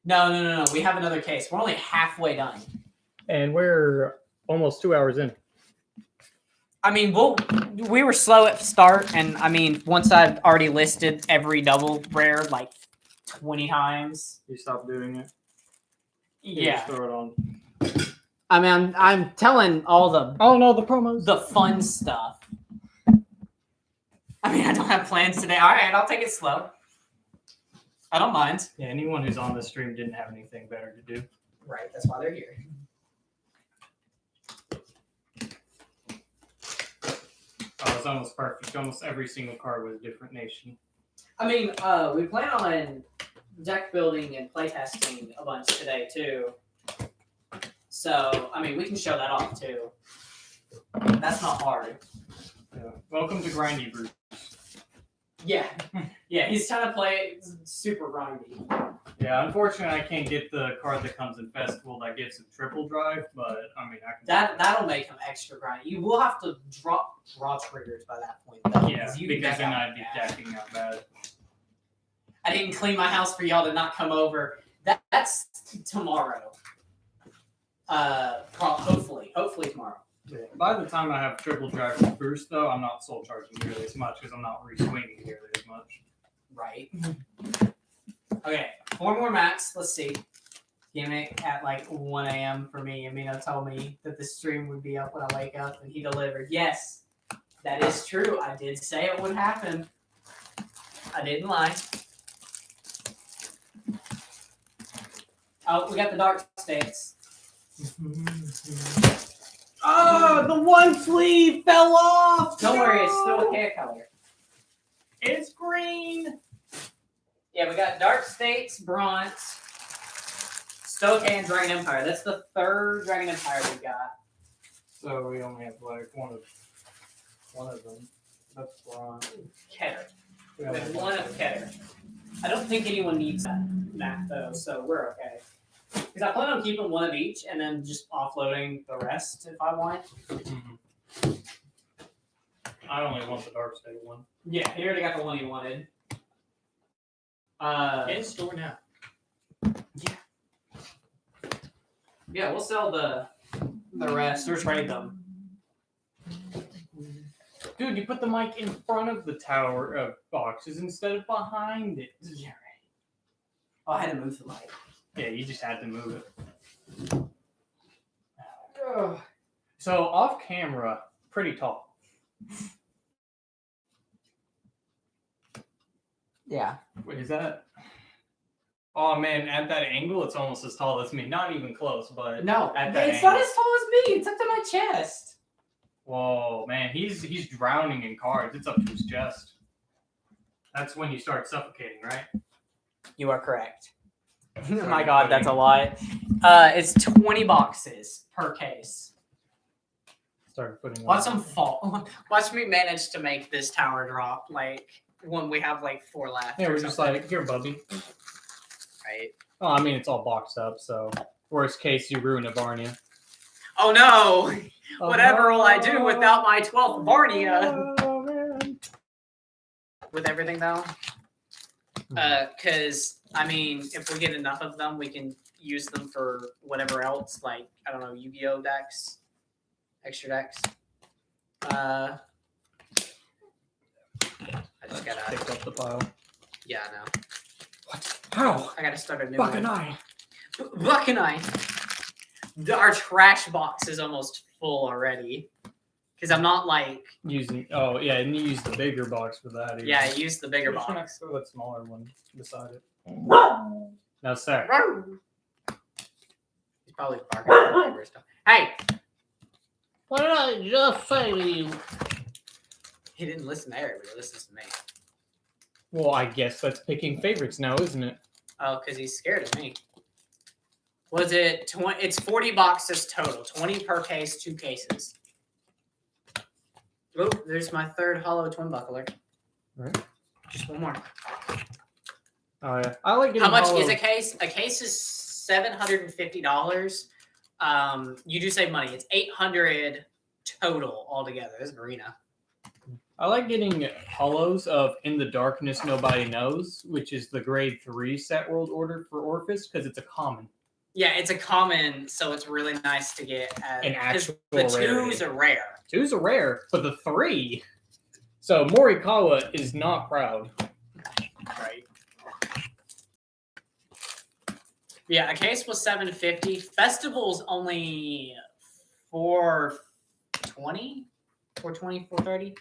No. We have another case. We're only halfway done. And we're almost 2 hours in. I mean, we were slow at start, and I mean, once I've already listed every double rare like 20 times. You stopped doing it? Yeah. Just throw it on. I mean, I'm telling all the Oh, no, the promos. fun stuff. I mean, I don't have plans today. All right, I'll take it slow. I don't mind. Yeah, anyone who's on the stream didn't have anything better to do. Right, that's why they're here. Oh, it's almost perfect. Almost every single card was a different nation. I mean, we plan on deck building and playtesting a bunch today too. So, I mean, we can show that off too. That's not hard. Yeah. Welcome to Grindy Bruce. Yeah, he's trying to play super grindy. Yeah, unfortunately, I can't get the card that comes in Festival that gives him triple drive, but I mean, I can. That'll make him extra grindy. You will have to draw triggers by that point, though. Yeah, you because deck then out I'd be bad. decking out bad. I didn't clean my house for y'all to not come over. That's tomorrow. Hopefully tomorrow. Yeah. By the time I have triple drive with Bruce, though, I'm not soul charging nearly as much because I'm not re-swinging nearly as much. Right. Okay, 4 more max. Let's see. Gimmick at like 1 a.m. for me. Amino told me that the stream would be up when I wake up, and he delivered. Yes, that is true. I did say it would happen. I didn't lie. Oh, we got the dark states. Oh, the one sleeve fell off! Don't worry, it's still a hair color. It's green! Yeah, we got Dark States, Bronze, Stoke, and Dragon Empire. That's the 3rd Dragon Empire we got. So we only have like one of them. That's bronze. Keter. We We only have have one of Keter. I don't think anyone needs that though, so we're okay. Because I plan on keeping one of each and then just offloading the rest if I want. Mhm. I only want the Dark State one. Yeah, he already got the one he wanted. In store now. Yeah, we'll sell the rest or trade them. Dude, you put the mic in front of the tower of boxes instead of behind it. Yeah, right. Oh, I had to move the light. Yeah, you just had to move it. So off camera, pretty tall. Yeah. Wait, is that? Oh man, at that angle, it's almost as tall as me. Not even close, but No, at that it's not angle. as tall as me. It's up to my chest. Whoa, man, he's drowning in cards. It's up to his chest. That's when you start suffocating, right? You are correct. Oh Sorry, my god, buddy. that's a lot. It's 20 boxes per case. Started putting. Watch them fall. Watch me manage to make this tower drop. Like when we have like 4 left. Yeah, or we're just something, like, here, Bubby. right. Oh, I mean, it's all boxed up, so worst case, you ruin a Barnia. Oh no! Whatever will I do without my 12th Barnia? Oh, man. With everything though, because I mean, if we get enough of them, we can use them for whatever else. Like I don't know, Yu-Gi-Oh decks, extra decks. I just gotta. Picked up the pile. Yeah, I know. How? I gotta start a new Buck one. and I. Buck and I. Our trash box is almost full already. Because I'm not like, Using. Oh, yeah, and you use the bigger box for that. even. yeah, I used the bigger Just gonna box. throw that smaller one beside it. Now, sir. He's probably barking at the neighbors. Hey, What did I just say to you? he didn't listen to Eric, but he listens to me. Well, I guess that's picking favorites now, isn't it? Oh, because he's scared of me. Was it 20? It's 40 boxes total. 20 per case, 2 cases. Oh, there's my 3rd hollow twin buckler. Right. Just one more. Oh yeah, I like getting. How much hollow. is a case? A case is $750. You do save money. It's $800 total altogether. This is Marina. I like getting hollows of In the Darkness Nobody Knows, which is the grade 3 set world order for Orphis, because it's a common. Yeah, it's a common, so it's really nice to get. An 'cause actual the 2s rarity. are rare. 2's a rare, but the 3. So Morikawa is not proud. Right. Yeah, a case was $750. Festival's only $420, $430.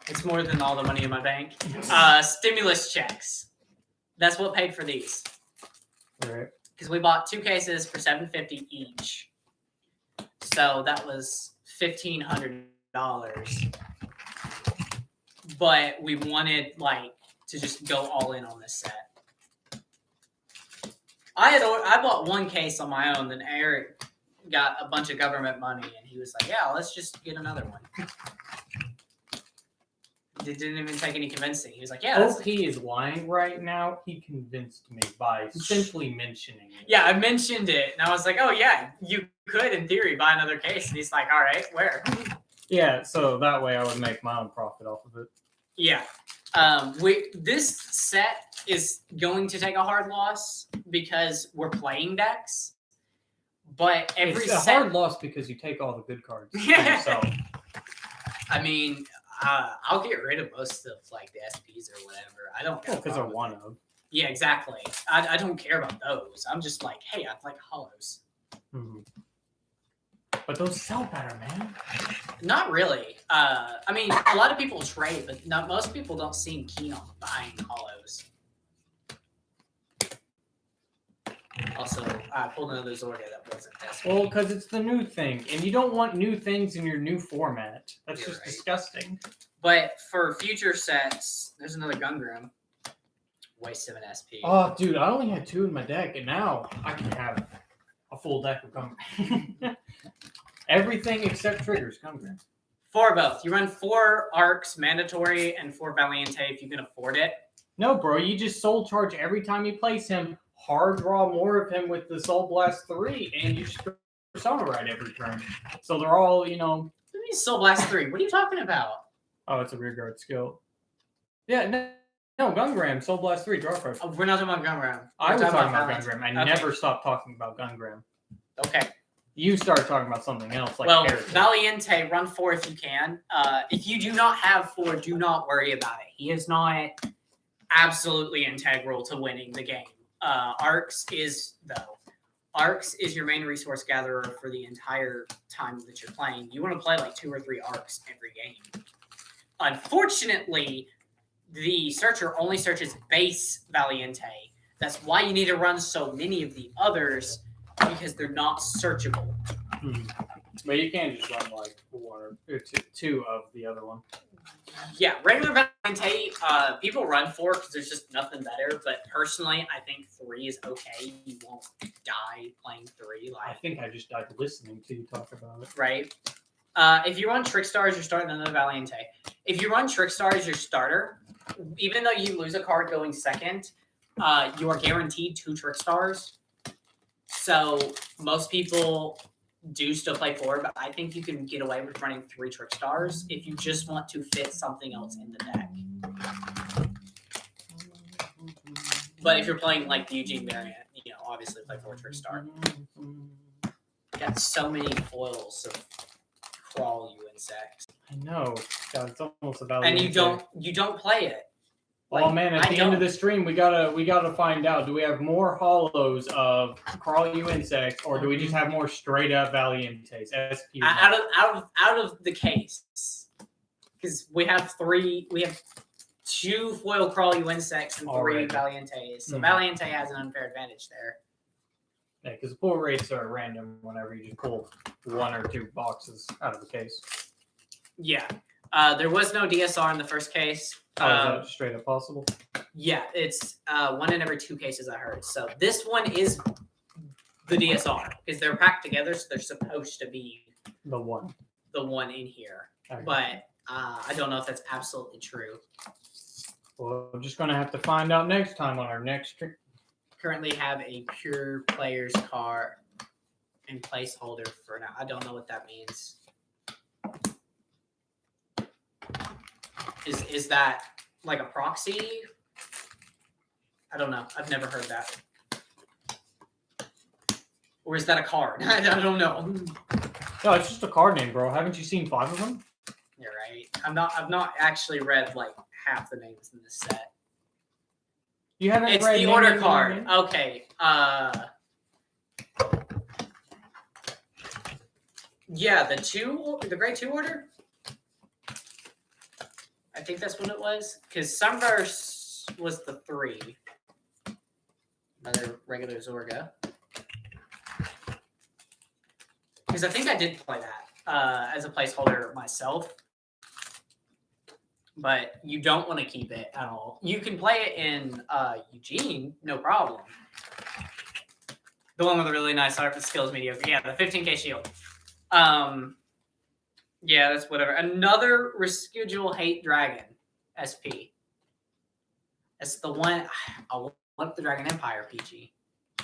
It's more than all the money in my bank. Stimulus checks. That's what paid for these. Right. Because we bought 2 cases for $750 each. So that was $1,500. But we wanted to just go all in on this set. I bought 1 case on my own, then Eric got a bunch of government money, and he was like, "Yeah, let's just get another one." It didn't even take any convincing. He was like, "Yeah, that's OP is lying right now. He convinced me by simply mentioning it. yeah." I mentioned it, and I was like, "Oh yeah, you could in theory buy another case." And he's like, "All right, where?" Yeah, so that way I would make my own profit off of it. Yeah. This set is going to take a hard loss because we're playing decks. But every It's a set, hard loss because you take all the good cards for yourself. I mean, I'll get rid of most of the SPs or whatever. I don't care. Because they're one of. Yeah, exactly. I don't care about those. I'm just like, hey, I'd like hollows. Mhm. But those sell better, man. Not really. I mean, a lot of people trade, but not most people don't seem keen on buying hollows. Also, I pulled another Zorga that wasn't SP. Well, because it's the new thing, and you don't want new things in your new format. That's You're just right. disgusting. But for future sets, there's another Gungram. Waste of an SP. Oh, dude, I only had 2 in my deck, and now I can have a full deck of Gumgran. Everything except triggers Gumgran. 4 both. You run 4 arcs mandatory and 4 Valiente if you can afford it. No, bro, you just soul charge every time you place him, hard draw more of him with the Soul Blast 3, and you just persona right every turn. So they're all, Let me It's Soul Blast 3. What are you talking about? Oh, it's a rearguard skill. Yeah, no, Gungram, Soul Blast 3, draw card. Oh, we're not talking about Gungram. I was talking about Valence. Gungram. I Okay. never stopped talking about Gungram. Okay. You started talking about something else, like Well, character. Valiente, run 4 if you can. If you do not have 4, do not worry about it. He is not absolutely integral to winning the game. Arcs is, though. Arcs is your main resource gatherer for the entire time that you're playing. You want to play like 2 or 3 arcs every game. Unfortunately, the searcher only searches base Valiente. That's why you need to run so many of the others, because they're not searchable. But you can just run like 1 or 2 of the other one. Yeah, regular Valiente, people run 4 because there's just nothing better. But personally, I think 3 is okay. You won't die playing 3. I Like, think I just died listening to you talk about it. right? If you run Trickstar as your starter, then the Valiente. If you run Trickstar as your starter, even though you lose a card going second, you are guaranteed 2 Trickstars. So most people do still play 4, but I think you can get away with running 3 Trickstars if you just want to fit something else in the deck. But if you're playing like the Eugene variant, obviously play 4 Trickstar. Got so many foils of crawl, you insect. I know. God, it's almost about. And you don't play it. Oh man! At I the end of don't. the stream, we gotta find out. Do we have more hollows of Crawl You Insect, or do we just have more straight up Valiantes? SP. Out of the case, because we have 2 foil crawl you insects and 3 Already. Valiantes. So Mhm. Valiante has an unfair advantage there. Yeah, because the pull rates are random whenever you just pull 1 or 2 boxes out of the case. Yeah. There was no DSR in the first case. Oh, is that straight up possible? Yeah, it's 1 in every 2 cases I heard. So this one is the DSR because they're packed together, so they're supposed to be The one. the one in here. Okay. But I don't know if that's absolutely true. Well, we're just gonna have to find out next time on our next stream. Currently have a pure player's card and placeholder for now. I don't know what that means. Is that like a proxy? I don't know. I've never heard that. Or is that a card? I don't know. No, it's just a card name, bro. Haven't you seen 5 of them? You're right. I've not actually read like half the names in this set. You haven't It's read the Name order Name card. Name? Okay. Yeah, the grade 2 order. I think that's what it was. Because Sunburst was the 3. Another regular Zorga. Because I think I did play that as a placeholder myself. But you don't want to keep it at all. You can play it in Eugene, no problem. The one with the really nice art, but skills mediocre. Yeah, the 15k shield. Yeah, that's whatever. Another Reschedule Hate Dragon SP. That's the one. I want the Dragon Empire PG.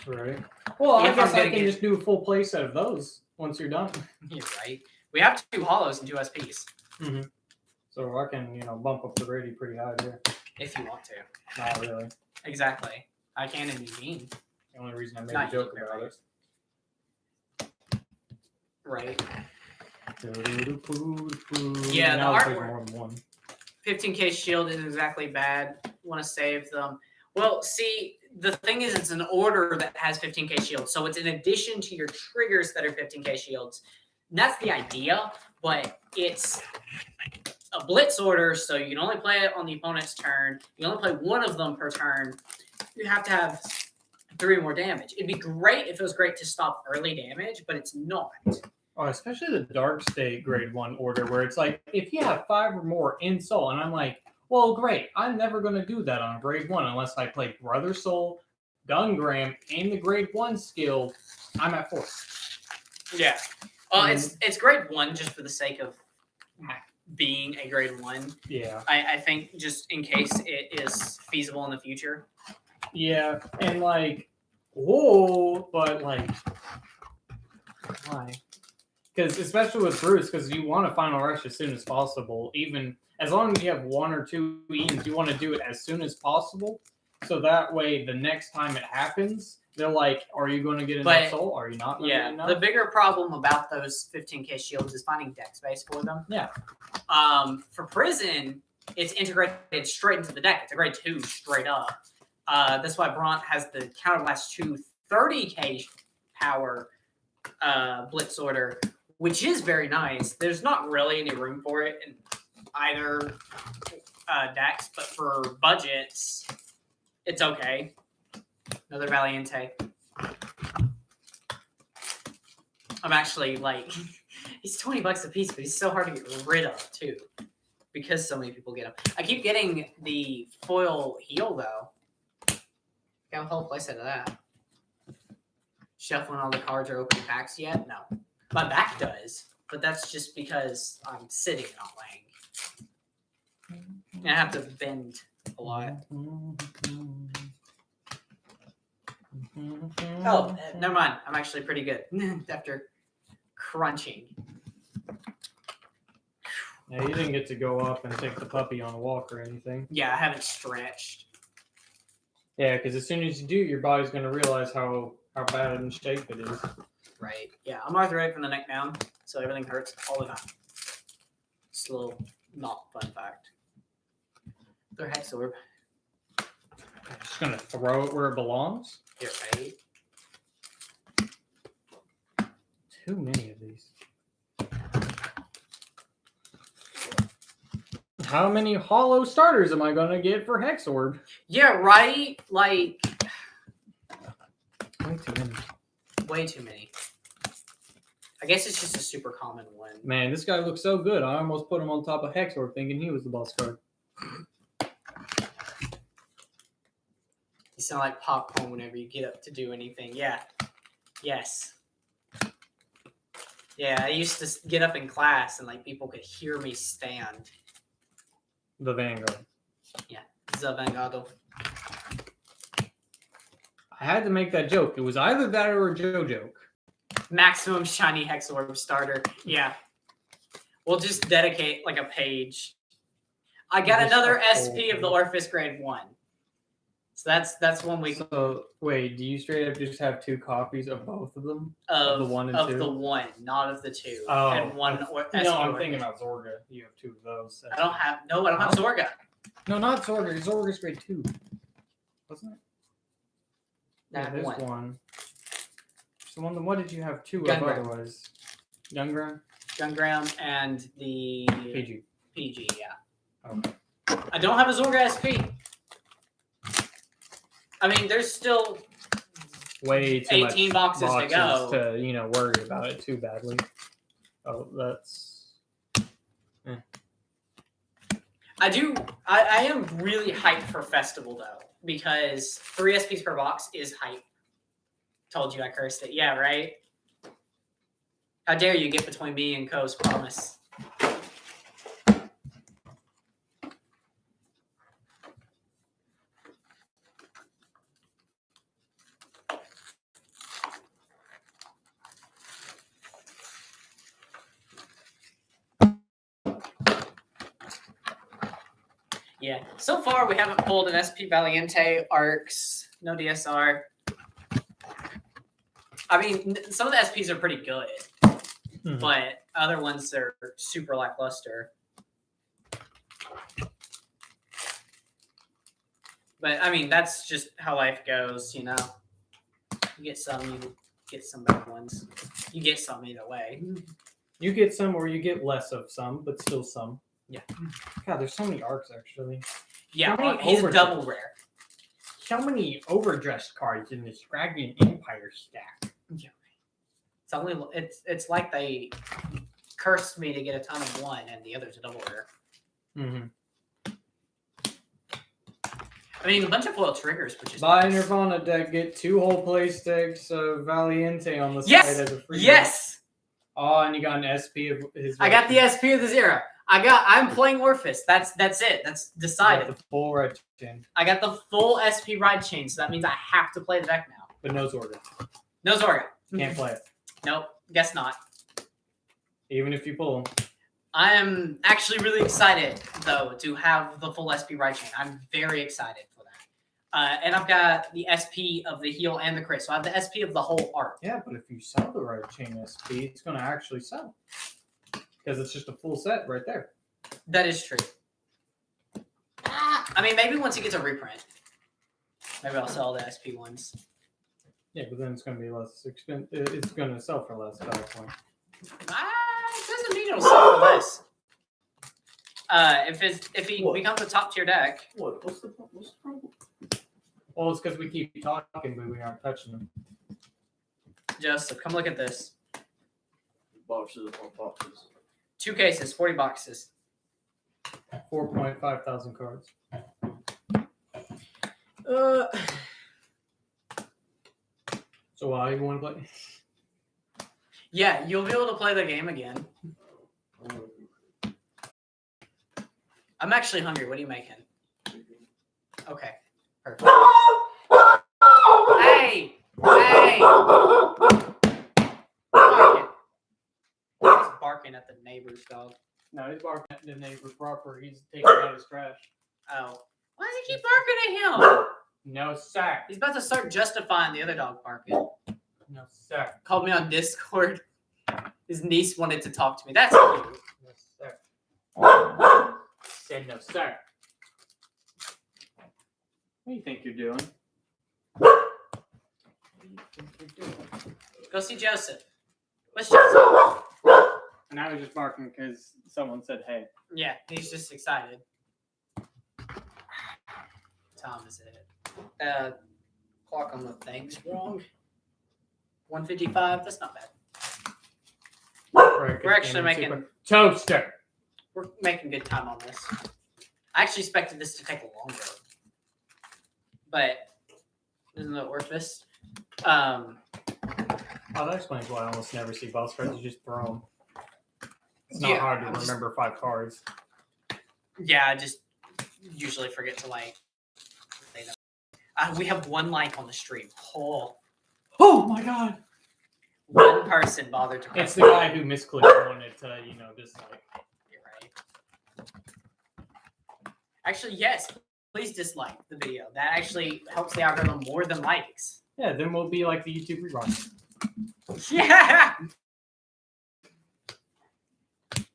Right. Well, I If guess I'm I gonna can get- just do a full playset of those once you're done. You're right. We have 2 hollows and 2 SPs So I can, bump up the rating pretty high there. if you want to. Not really. Exactly. I can in Eugene. The only reason I made Not a joke you, about it. Right. Yeah, Yeah, the now there's artwork- more than one. 15k shield isn't exactly bad. Want to save them. Well, see, the thing is, it's an order that has 15k shields. So it's in addition to your triggers that are 15k shields. And that's the idea, but it's a blitz order, so you can only play it on the opponent's turn. You can only play one of them per turn. You have to have 3 more damage. It'd be great if it was great to stop early damage, but it's not. Oh, especially the Dark State grade 1 order where it's like, if you have 5 or more in Soul, and I'm like, well, great. I'm never going to do that on grade 1 unless I play Brother Soul, Gungram, and the grade 1 skill. I'm at 4. Yeah. It's grade 1 just for the sake of being a grade 1. Yeah. I think just in case it is feasible in the future. Yeah. And like, whoa, but like, why? because especially with Bruce, because you want to final rush as soon as possible. Even as long as you have 1 or 2 Ians, you want to do it as soon as possible. So that way, the next time it happens, they're like, "Are you going to get enough But- soul? Are you not going to Yeah, get enough?" the bigger problem about those 15k shields is finding deck space for them. Yeah. For prison, it's integrated straight into the deck. It's a grade 2 straight up. That's why Bront has the Counterblast 2 30k power Blitz Order, which is very nice. There's not really any room for it in either decks, but for budgets, it's okay. Another Valiente. I'm actually like, he's $20 a piece, but he's so hard to get rid of too, because so many people get him. I keep getting the foil heal though. Got a whole playset of that. Shuffling all the cards or opening packs yet? No. My back does, but that's just because I'm sitting, not laying. And I have to bend a lot. Oh, never mind. I'm actually pretty good after crunching. Yeah, you didn't get to go up and take the puppy on a walk or anything. Yeah, I haven't stretched. Yeah, because as soon as you do, your body's going to realize how bad in shape it is. Right. Yeah, I'm arthritic from the neck down, so everything hurts all the time. Just a little not fun fact. They're Hex Orb. Just going to throw it where it belongs. Here, right? Too many of these. How many hollow starters am I going to get for Hexorb? Yeah, right? Like, Way too many. way too many. I guess it's just a super common one. Man, this guy looks so good. I almost put him on top of Hexorb thinking he was the boss card. You sound like popcorn whenever you get up to do anything. Yeah. Yes. Yeah, I used to get up in class and like people could hear me stand. The Vanguard. Zavangado. I had to make that joke. It was either that or a Joe joke. Maximum shiny Hexorb starter. Yeah. We'll just dedicate like a page. I got Just another a whole SP of the page. Orpheus grade 1. So that's 1 week So, wait, do you straight up just have 2 copies of both of them? of the 1 and of 2? the 1, not of the 2. Oh, and 1 or SP No, I'm Orpheus. thinking about Zorga. You have 2 of those. I don't have Zorga. No, not Zorga. Zorga's grade 2. Wasn't it? I have there's 1. one. So what did you have 2 of Gungram. otherwise? Gungram? Gungram and the PG. PG, yeah. Okay. I don't have a Zorga SP. I mean, there's still Way too 18 much boxes to go. to worry about it too badly. Oh, that's I am really hyped for Festival though, because 3 SPs per box is hype. Told you I cursed it. Yeah, right? How dare you get between me and Co's promise? Yeah. So far, we haven't pulled an SP Valiente, Arcs, no DSR. I mean, some of the SPs are pretty good, Mhm. but other ones are super lackluster. But I mean, that's just how life goes, you know. You get some, you get some bad ones. You get some either way. You get some or you get less of some, but still some. Yeah. God, there's so many arcs actually. Yeah, How many he's a overdressed? double rare. How many overdressed cards in this Dragon Empire stack? It's only it's like they cursed me to get a ton of 1, and the other's a double rare. Mm-hmm. I mean, a bunch of foil triggers, which is Buy nice. Nirvana deck, get 2 whole play sticks of Valiente on the Yes! side as a free. Yes, Oh, and you got an SP of his. I got the SP of the 0. I'm playing Orpheus. That's it. That's I decided. got the full red chain, I got the full SP ride chain, so that means I have to play the deck now. but no Zorga. No Zorga. Can't play it. Nope. Guess not. Even if you pull them. I am actually really excited, though, to have the full SP right chain. I'm very excited for that. And I've got the SP of the heal and the crit. So I have the SP of the whole arc. Yeah, but if you sell the right chain SP, it's going to actually sell. Because it's just a full set right there. That is true. I mean, maybe once it gets a reprint. Maybe I'll sell the SP ones. Yeah, but then it's going to be less expensive. It's going to sell for less at that point. It doesn't mean it'll sell for less. If he becomes a top tier deck, What's the problem? Well, it's because we keep talking, but we aren't touching them. Joseph, come look at this. Boxes upon boxes. 2 cases, 40 boxes. 4.5 thousand cards. So why you want to play? Yeah, you'll be able to play the game again. I'm actually hungry. What are you making? Okay, perfect. Hey! Hey! Barking. He's barking at the neighbor's dog. No, he's barking at the neighbor's proper. He's taking out his trash. Oh. Why does he keep barking at him? No, sir. He's about to start justifying the other dog barking. No, sir. Called me on Discord. His niece wanted to talk to me. That's cute. No, sir. Said no, sir. What do you think you're doing? What do you think you're doing? Go see Joseph. What's Joseph? And I was just barking because someone said, hey. Yeah, he's just excited. Time is it? Clock on the thing's wrong. 155. That's not bad. We're actually making toaster. we're making good time on this. I actually expected this to take longer, but isn't it worth this? Oh, that explains why I almost never see boss cards. You just throw them. It's not hard to remember 5 cards. Yeah, I just usually forget to like. Say them. We have 1 like on the stream. Oh my god! 1 person bothered to. It's press the guy who misclicked on it, just like. You're right. Actually, yes. Please dislike the video. That actually helps the algorithm more than likes. Yeah, then we'll be like the YouTube rerun. Yeah.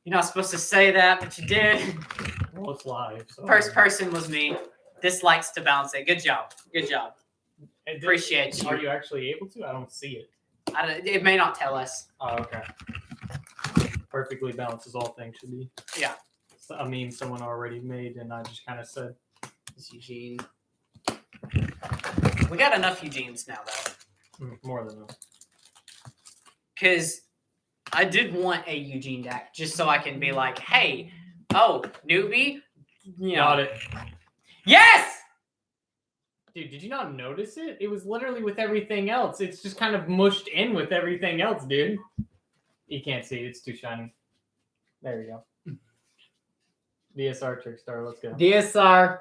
You're not supposed to say that, but you did. Well, it's live. So First person was me. Dislikes to balance it. Good job. Good job. Appreciate you. Are you actually able to? I don't see it. It may not tell us. Oh, okay. Perfectly balanced as all things should be. Yeah. So, I mean, someone already made, and I just kind of said. It's Eugene. We got enough Eugenes now, though. More than that. Because I did want a Eugene deck just so I can be like, hey, oh, newbie? You know. Got it. Yes! Dude, did you not notice it? It was literally with everything else. It's just kind of mushed in with everything else, dude. You can't see it. It's too shiny. There you go. DSR Trickstar, let's go. DSR.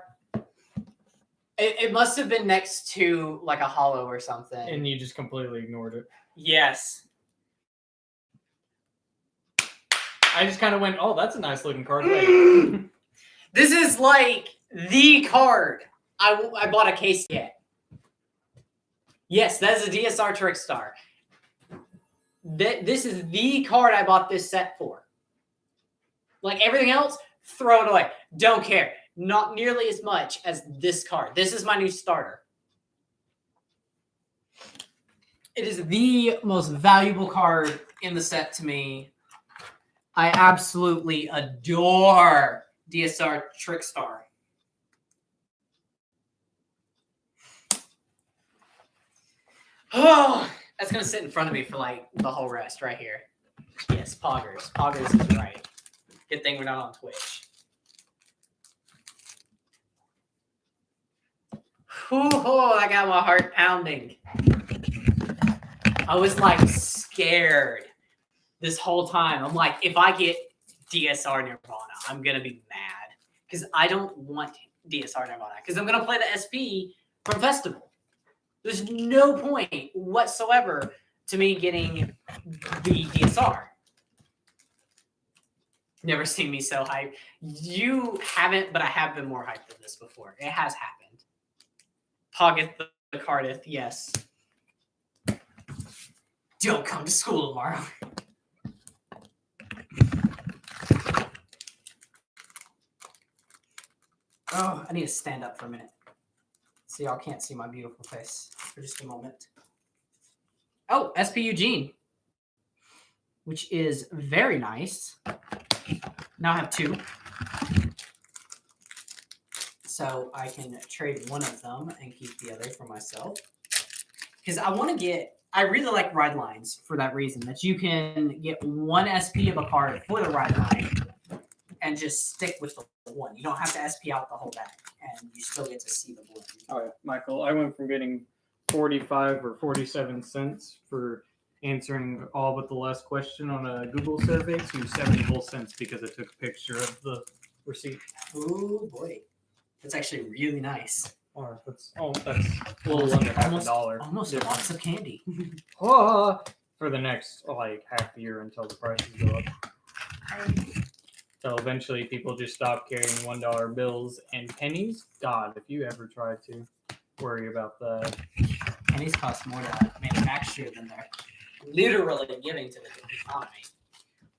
It must have been next to like a hollow or something. And you just completely ignored it. Yes. I just kind of went, oh, that's a nice looking card. Wait. This is like the card I bought a case yet. Yes, that is a DSR Trickstar. This is the card I bought this set for. Like everything else, throw it away. Don't care. Not nearly as much as this card. This is my new starter. It is the most valuable card in the set to me. I absolutely adore DSR Trickstar. Oh, that's going to sit in front of me for like the whole rest right here. Yes, Poggers. Poggers is right. Good thing we're not on Twitch. Ooh, I got my heart pounding. I was like scared this whole time. I'm like, if I get DSR Nirvana, I'm going to be mad. Because I don't want DSR Nirvana. Because I'm going to play the SP from Festival. There's no point whatsoever to me getting the DSR. Never seen me so hyped. You haven't, but I have been more hyped than this before. It has happened. Poggeth the Cardiff, yes. Don't come to school tomorrow. Oh, I need to stand up for a minute. So y'all can't see my beautiful face for just a moment. Oh, SP Eugene, which is very nice. Now I have 2. So I can trade one of them and keep the other for myself. Because I want to get, I really like ride lines for that reason, that you can get 1 SP of a card for the ride line and just stick with the one. You don't have to SP out the whole deck, and you still get to see the blue. Oh yeah, Michael. I went from getting 45 or 47 cents for answering all but the last question on a Google survey to 70 whole cents because I took a picture of the receipt. Oh boy, that's actually really nice. Or that's a little under half a dollar. Almost a difference. box of candy. Ah, for the next like half year until the prices go up. So eventually people just stop carrying $1 bills and pennies. God, if you ever try to worry about that. Pennies cost more to manufacture than they're literally giving to the economy.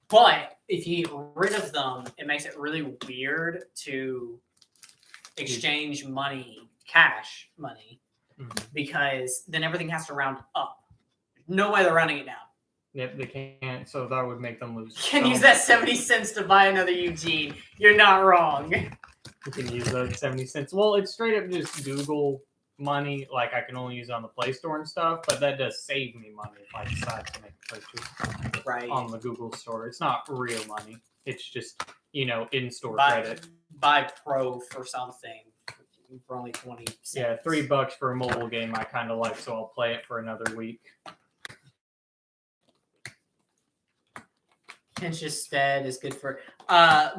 But if you get rid of them, it makes it really weird to exchange money, cash money, because then everything has to round up. No way they're rounding it down. Yep, they can't, so that would make them lose. You can so use that much. 70 cents to buy another Eugene. You're not wrong. You can use that 70 cents. Well, it's straight up just Google money. Like I can only use it on the Play Store and stuff, but that does save me money if I decide to make a purchase Right. on the Google Store. It's not real money. It's just, in-store Buy, credit. buy Pro for something for only 20 cents. Yeah, $3 for a mobile game I kind of like, so I'll play it for another week. Pinch instead is good for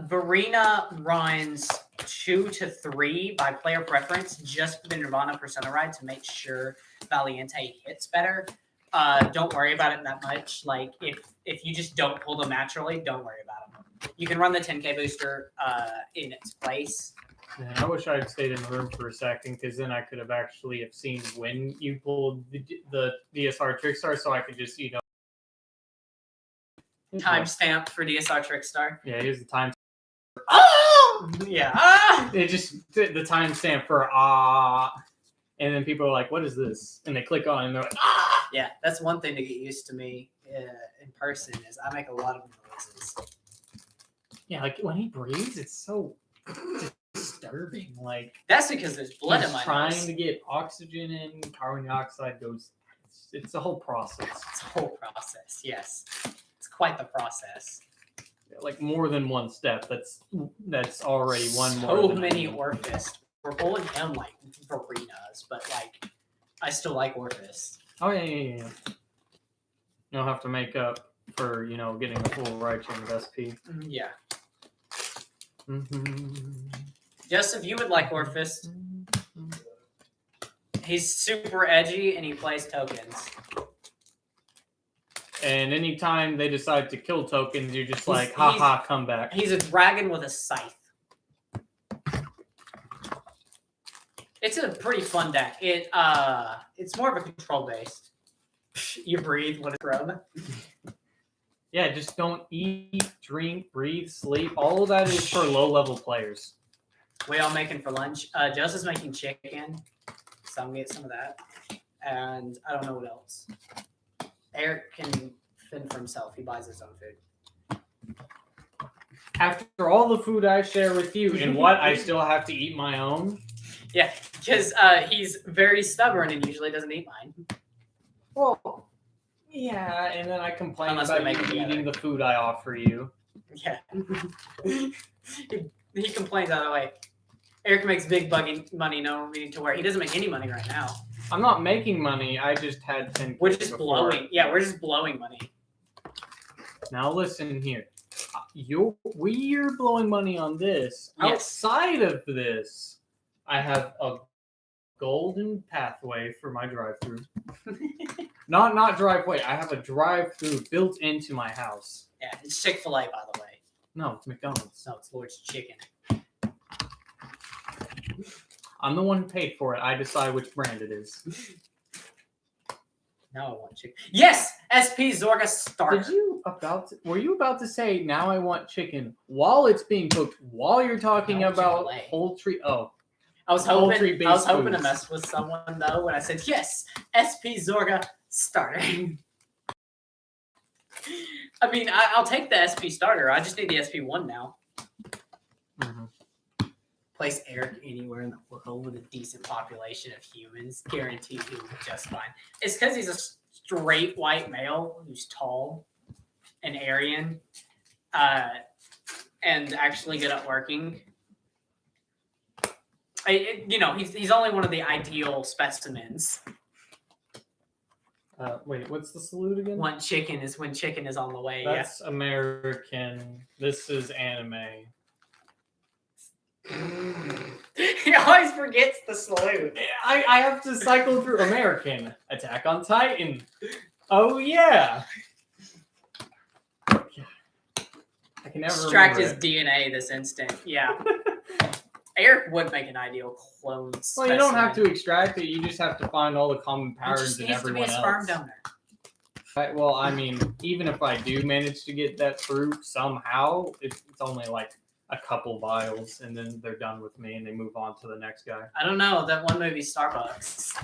Varina runs 2 to 3 by player preference just for the Nirvana Persona ride to make sure Valiente hits better. Don't worry about it that much. Like if you just don't pull them naturally, don't worry about them. You can run the 10k booster in its place. Man, I wish I had stayed in the room for a second, because then I could have actually have seen when you pulled the DSR Trickstar, so I could just, Timestamp for DSR Trickstar. Yeah, here's the time. Oh! Yeah. Ah! It just the timestamp for and then people are like, "What is this?" And they click on it and they're like, "Ah!" Yeah, that's one thing to get used to me in person is I make a lot of noises. Yeah, like when he breathes, it's so disturbing. Like That's because there's blood in he's my trying nose. to get oxygen in, carbon dioxide goes. It's a whole process. It's a whole process. Yes, it's quite the process. Like more than one step. That's already one more. So than I many need. Orphist. We're pulling him like Varinas, but like I still like Orphist. Oh yeah. You'll have to make up for getting a full right chain of SP. Yeah. Mm-hmm. Joseph, you would like Orphist. He's super edgy and he plays tokens. And anytime they decide to kill tokens, you're just He's- like, haha, come back. He's a dragon with a scythe. It's a pretty fun deck. It's more of a control based. You breathe when it's rub. Yeah, just don't eat, drink, breathe, sleep. All of that is for low-level players. We all making for lunch. Joseph's making chicken, so I'm gonna get some of that. And I don't know what else. Eric can fend for himself. He buys his own food. After all the food I share with you, and what I still have to eat my own. Yeah, because he's very stubborn and usually doesn't eat mine. Well, yeah, and then I complain Unless we about make you it together. eating the food I offer you. Yeah. he complains either way. Eric makes big money, no need to worry. He doesn't make any money right now. I'm not making money. I just had 10. We're just blowing. Yeah, we're just blowing money. Now listen here. We're blowing money on this. Yes. Outside of this, I have a golden pathway for my drive-through. Not driveway. I have a drive-through built into my house. Yeah, it's Chick-fil-A, by the way. No, it's McDonald's. No, it's Lord's Chicken. I'm the one who paid for it. I decide which brand it is. Now I want chicken. Yes, SP Zorga starter. Were you about to say now I want chicken while it's being cooked while you're talking No, about Chick-fil-A. poultry? Oh, I was poultry-based hoping to foods. mess with someone though when I said yes, SP Zorga starter. I mean, I'll take the SP starter. I just need the SP one now. Place Eric anywhere in the world with a decent population of humans, guaranteed he will be just fine. It's because he's a straight white male who's tall and Aryan, and actually good at working. He's only one of the ideal specimens. Wait, what's the salute again? One chicken is when chicken is on the way. That's American. This is anime. He always forgets the salute. I have to cycle through American. Attack on Titan. Oh yeah. I can never Extract remember his DNA this instant. Yeah. Eric would make an ideal clone Well, specimen. you don't have to extract it. You just have to find all the common He patterns just in needs to be everyone a sperm else. donor. Well, I mean, even if I do manage to get that through somehow, it's only like a couple vials, and then they're done with me, and they move on to the next guy. I don't know. That one movie, Starbucks.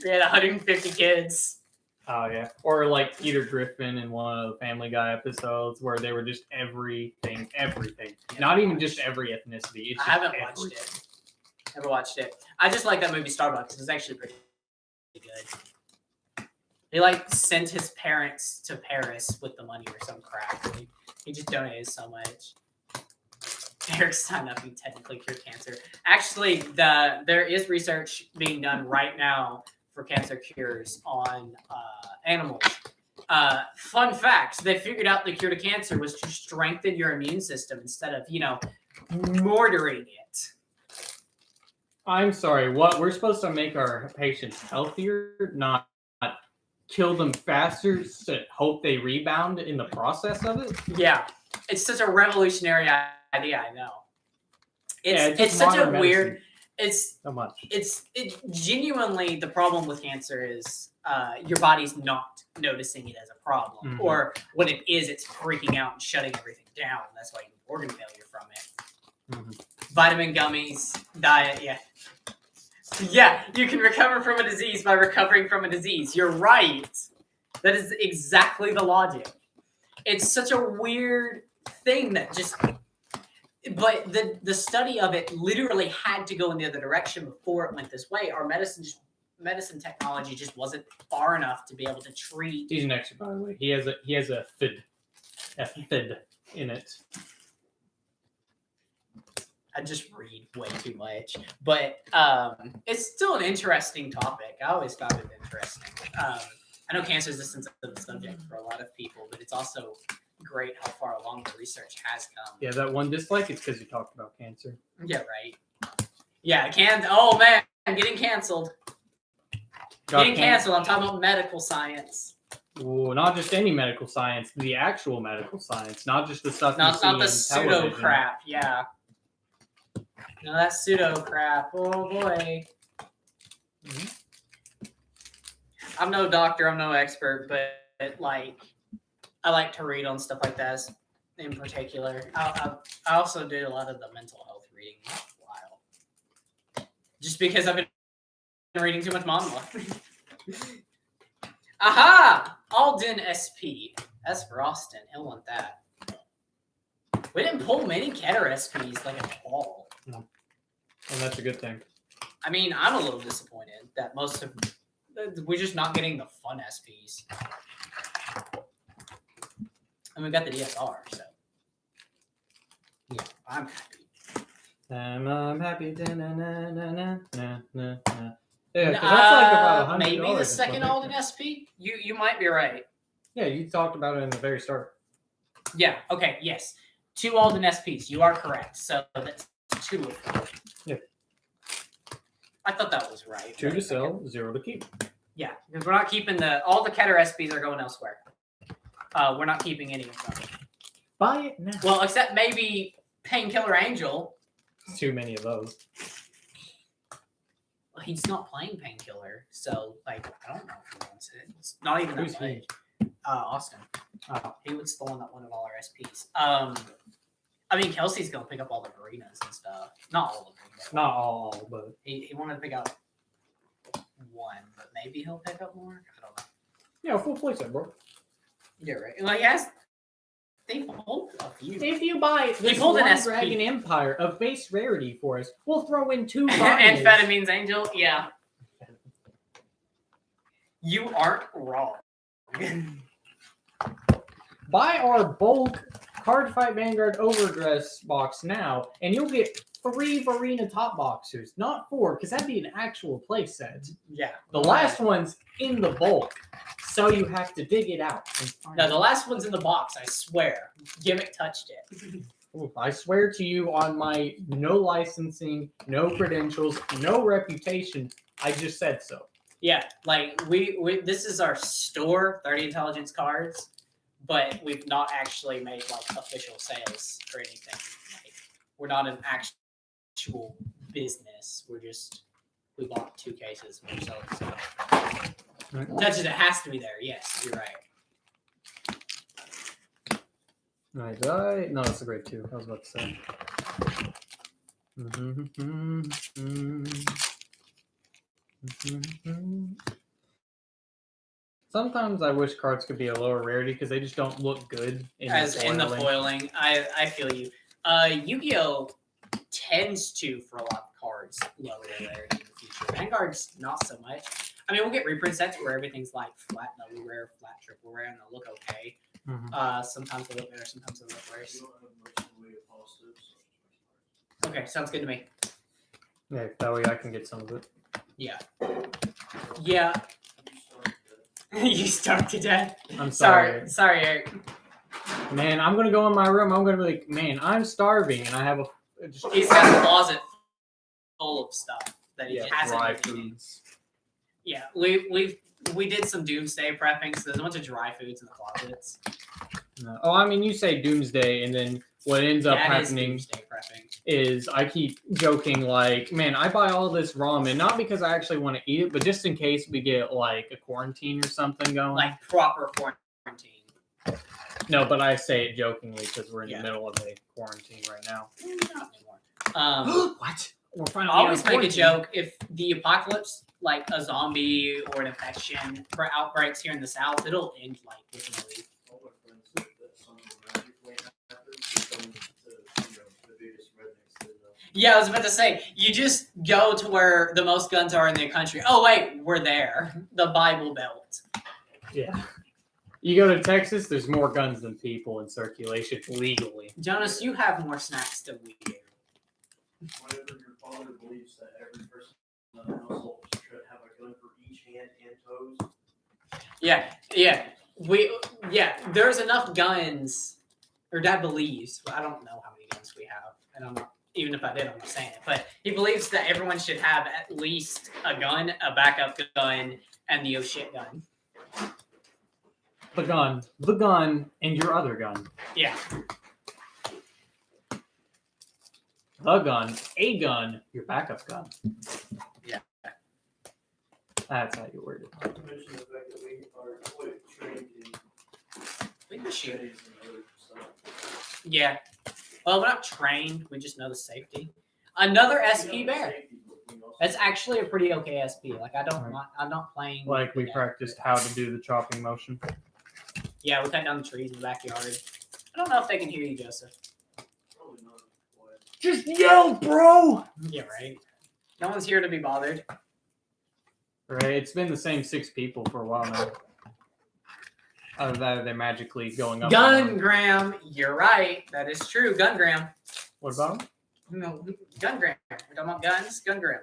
We had 150 kids. Oh yeah, or like Peter Griffin in one of the Family Guy episodes where they were just everything, not even just every ethnicity. It's I just haven't watched it. Never watched it. I just like that movie Starbucks. It's actually pretty good. He sent his parents to Paris with the money or some crap. He just donated so much. Eric's not nothing technically cure cancer. Actually, there is research being done right now for cancer cures on animals. Fun fact: they figured out the cure to cancer was to strengthen your immune system instead of mortaring it. I'm sorry. What we're supposed to make our patients healthier, not kill them faster, to hope they rebound in the process of it. Yeah, it's such a revolutionary idea. I know. It's just such a modern weird. medicine. It's So much. it's genuinely the problem with cancer is your body's not noticing it as a problem, Mhm. or when it is, it's freaking out and shutting everything down. That's why you get organ failure from it. Mhm. Vitamin gummies, diet, yeah, you can recover from a disease by recovering from a disease. You're right. That is exactly the logic. It's such a weird thing that just. But the study of it literally had to go in the other direction before it went this way. Our medicine technology just wasn't far enough to be able to treat. He's an expert, by the way. He has a FID in it. I just read way too much, but it's still an interesting topic. I always found it interesting. I know cancer is a sensitive subject for a lot of people, but it's also great how far along the research has come. Yeah, that one dislike is because you talked about cancer. Yeah, right. Yeah, oh man, I'm getting canceled. Getting canceled. I'm talking about medical science. Ooh, not just any medical science, the actual medical science, not just the stuff you Not see the in pseudo television. crap. Yeah. No, that's pseudo crap. Oh boy. I'm no doctor. I'm no expert, but I like to read on stuff like that in particular. I also did a lot of the mental health reading. Wow. Just because I've been reading too much manga. Aha! Alden SP. That's for Austin. He'll want that. We didn't pull many Keter SPs at all. And that's a good thing. I mean, I'm a little disappointed that we're just not getting the fun SPs. And we got the DSR, so yeah, I'm happy. I'm happy. Yeah, 'cause that's like about $100 maybe the or second something. Alden SP. You might be right. Yeah, you talked about it in the very start. Yeah. Okay. Yes. 2 Alden SPs. You are correct. So that's 2 of them. Yeah. I thought that was right. 2 to sell, 0 to keep. Yeah, because we're not keeping all the Keter SPs are going elsewhere. We're not keeping any of them. Buy it now. Well, except maybe Painkiller Angel. Too many of those. Well, he's not playing Painkiller, so like I don't know if he wants it. It's not even Who's that he? much. Austin. He would stolen that one of all our SPs. I mean, Kelsey's gonna pick up all the Marinas and stuff. Not all of them. But Not all, but he wanted to pick up one, but maybe he'll pick up more. I don't know. yeah, full playset, bro. You're right. Well, yes, they pulled a few. If you buy this pulled an one SP. Dragon Empire of base rarity for us, we'll throw in 2 Vanias. Amphetamines Angel, yeah. You aren't wrong. Buy our bulk Card Fight Vanguard Overdress box now, and you'll get 3 Varina top boxers, not 4, because that'd be an actual play set. Yeah. The last one's in the bulk, so you have to dig it out. And find No, it. the last one's in the box, I swear. Gimmick touched it. Ooh, I swear to you on my no licensing, no credentials, no reputation, I just said so. Yeah, like we this is our store, 30 intelligence cards, but we've not actually made like official sales or anything. Like we're not an actual business. We bought 2 cases and we're selling stuff. That's just, it has to be there. Yes, you're right. Alright, no, that's a great 2. I was about to say. Sometimes I wish cards could be a lower rarity because they just don't look good in In the foiling. foiling. I feel you. Yu-Gi-Oh tends to for a lot of cards lower rarity in the future. Vanguard's not so much. I mean, we'll get reprint sets where everything's like flat double rare, flat triple rare, and they'll look okay. Mhm. Sometimes they look better, sometimes they look worse. Okay, sounds good to me. Yeah, that way I can get some of it. Yeah. Yeah. You starved to death. I'm sorry. Sorry, Eric. Man, I'm gonna go in my room. I'm gonna be like, man, I'm starving, and I have a just He's got a closet full of stuff that he yeah, hasn't dry even eaten. foods. Yeah, we did some doomsday prepping, so there's a bunch of dry foods in the closets. No. Oh, I mean, you say doomsday, and then what ends up That is happening doomsday prepping. is I keep joking like, man, I buy all this ramen not because I actually want to eat it, but just in case we get like a quarantine or something going. Like proper quarantine. No, but I say it jokingly because we're in Yeah. the middle of a quarantine right now. Not anymore. What? We're I finally always out of make a quarantine. joke if the apocalypse, like a zombie or an infection for outbreaks here in the South, it'll end like within a week. Yeah, I was about to say, you just go to where the most guns are in the country. Oh wait, we're there. The Bible Belt. Yeah. You go to Texas, there's more guns than people in circulation legally. Jonas, you have more snacks than we do. Whenever your father believes that every person in the household should have a gun for each hand and toes. Yeah. There's enough guns, or Dad believes. I don't know how many guns we have, and I'm not. Even if I did, I'm not saying it. But he believes that everyone should have at least a gun, a backup gun, and the oh shit gun. The gun, and your other gun. Yeah. The gun, a gun, your backup gun. Yeah. That's how you word it. To mention the fact that we are quite trained in We can shoot. studies and other stuff. Yeah. Well, we're not trained. We just know the safety. Another SP bear. That's actually a pretty okay SP. Like I'm not playing. Like we Yeah. practiced how to do the chopping motion. Yeah, we cut down the trees in the backyard. I don't know if they can hear you, Joseph. Probably not. Why? Just yell, bro! Yeah, right. No one's here to be bothered. Right, it's been the same 6 people for a while now. Either that or they're magically going up. Gungram, you're right. That is true. Gungram. What about them? No, Gungram. We're talking about guns. Gungram.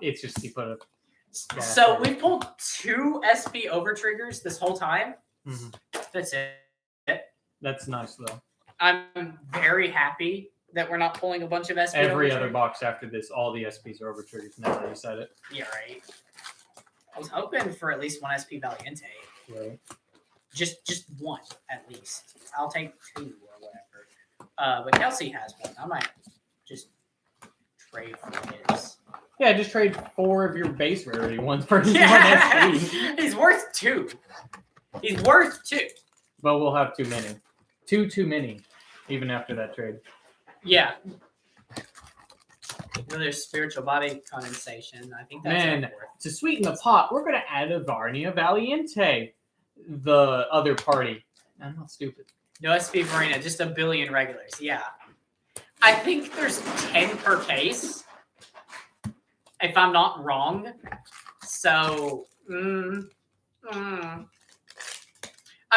It's just he put a. Yeah, So fair. we pulled 2 SP over triggers this whole time. Mhm. That's it. That's nice though. I'm very happy that we're not pulling a bunch of SP. Every over other triggers. box after this, all the SPs are over triggers. Now that you said it. Yeah, right. I was hoping for at least 1 SP Valiente. Right. Just one at least. I'll take 2 or whatever. But Kelsey has one. I might just trade for his. Yeah, just trade 4 of your base rarity ones for his Yeah, 1 SP. he's worth 2. He's worth 2. But we'll have too many. Too many, even after that trade. Yeah. Then there's spiritual body condensation. I think that's Man, worth. to sweeten the pot, we're going to add a Varnia Valiente, the other party. I'm not stupid. No SP Varina, just a billion regulars. Yeah. I think there's 10 per case, if I'm not wrong. So, I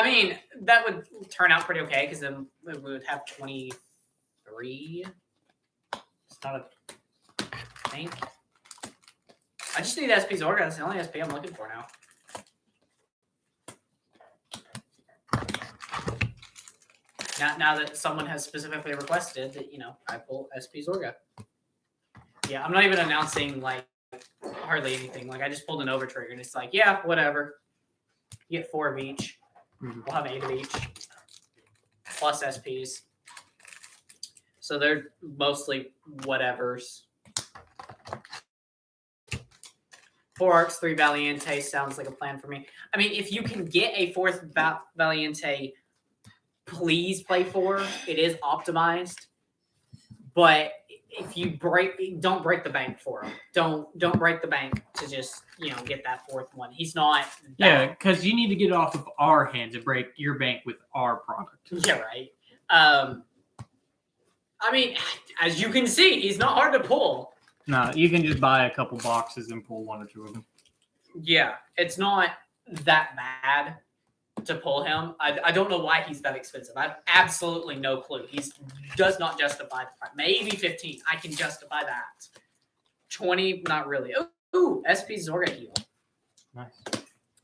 mean, that would turn out pretty okay because then we would have 23. It's not a thing. I just need SP Zorga. That's the only SP I'm looking for now. Now that someone has specifically requested that, I pull SP Zorga. Yeah, I'm not even announcing, like, hardly anything. Like, I just pulled an over trigger, and it's like, yeah, whatever. You get 4 of each. Mhm. We'll have 8 of each. Plus SPs. So they're mostly whatevers. 4 Arcs, 3 Valiente sounds like a plan for me. I mean, if you can get a 4th Valiente, please play 4. It is optimized. But if you don't break the bank for him. Don't break the bank to just, get that 4th one. He's not Yeah, because you need to get it off of our hands and break your bank with our product. Yeah, right. I mean, as you can see, he's not hard to pull. No, you can just buy a couple boxes and pull 1 or 2 of them. Yeah, it's not that bad to pull him. I don't know why he's that expensive. I have absolutely no clue. He does not justify the price. Maybe 15. I can justify that. 20, not really. Ooh, SP Zorga heal. Nice.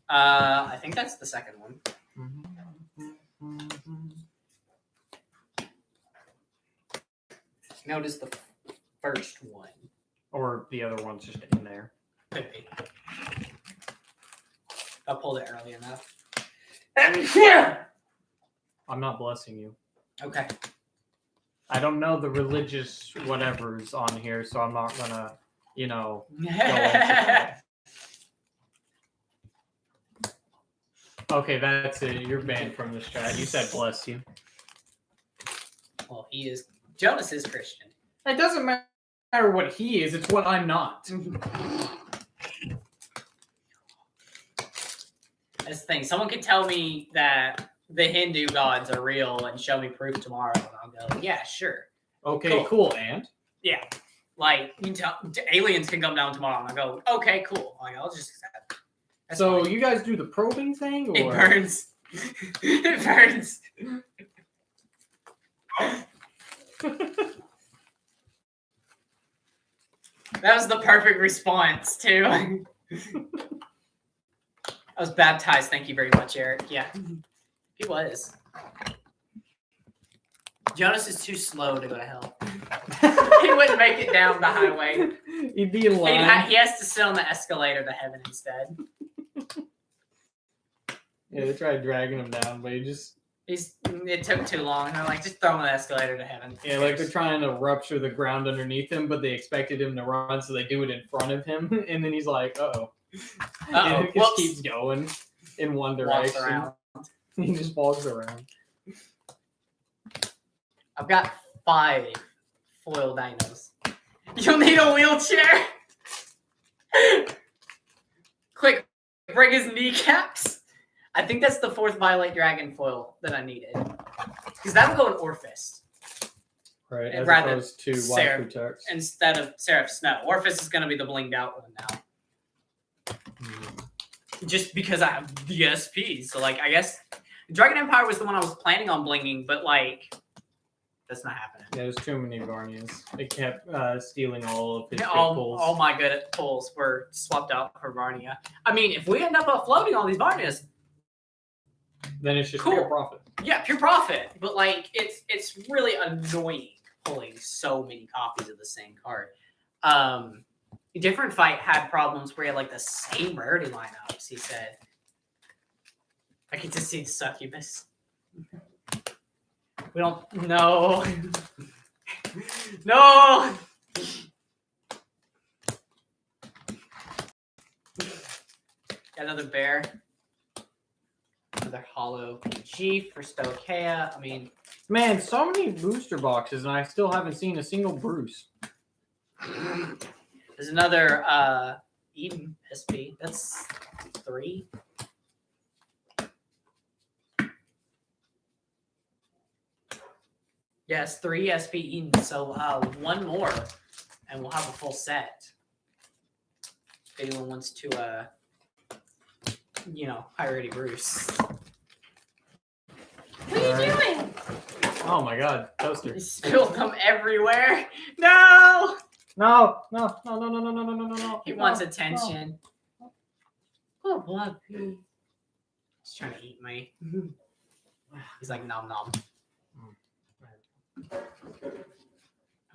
I think that's the second one. Notice the first one. Or the other one's just in there. Could be. I pulled it early enough. I'm not blessing you. Okay. I don't know the religious whatever's on here, so I'm not gonna, go into Okay, that's it. You're banned from this chat. You said bless you. Well, Jonas is Christian. It doesn't matter what he is, it's what I'm not. That's the thing. Someone could tell me that the Hindu gods are real and show me proof tomorrow, and I'll go, yeah, sure. Okay, cool, and? Yeah. Like, you can tell aliens can come down tomorrow, and I go, okay, cool. Like, I'll just accept it. That's So fine. you guys do the probing thing? Or? It burns. It burns. That was the perfect response, too. I was baptized. Thank you very much, Eric. Yeah, he was. Jonas is too slow to go to hell. He wouldn't make it down the highway. He'd be in line. He has to sit on the escalator to heaven instead. Yeah, they tried dragging him down, but he just... It took too long. And they're like, just throw him on the escalator to heaven. Yeah, like they're trying to rupture the ground underneath him, but they expected him to run, so they do it in front of him, and then he's like, uh-oh. And it just Whoops. keeps going in one Walks direction. around. He just walks around. I've got 5 foil dinos. You'll need a wheelchair. Quick, break his kneecaps. I think that's the 4th Violet Dragon foil that I needed. Because that'll go in Orphis Right, And as rather opposed to Sarah- Waifu Tux. instead of Seraph Snow. Orphis is going to be the blinged out one now. Just because I have the SPs. So, like, I guess Dragon Empire was the one I was planning on blinging, but, like, that's not happening. Yeah, there's too many Varnias. It kept stealing all of his big All pulls. my good pulls were swapped out for Varnia. I mean, if we end up uploading all these Varnias, Then it's just Cool. pure profit. yeah, pure profit. But like, it's really annoying pulling so many copies of the same card. Different Fight had problems where he had like the same rarity lineups. He said, "I get to see the succubus." We don't. No. No. Got another bear. Another hollow PG for Stokea. I mean, Man, so many booster boxes, and I still haven't seen a single Bruce. there's another Eden SP. That's 3. Yes, 3 SP Eden. So 1 more, and we'll have a full set. If anyone wants to, Piraty Bruce. What are you doing? Oh my god, toaster. You spilled them everywhere. No! No, no, no, no, no, no, no, no, no, no. He wants attention. Oh, blood. He's trying to eat me. He's like, nom nom.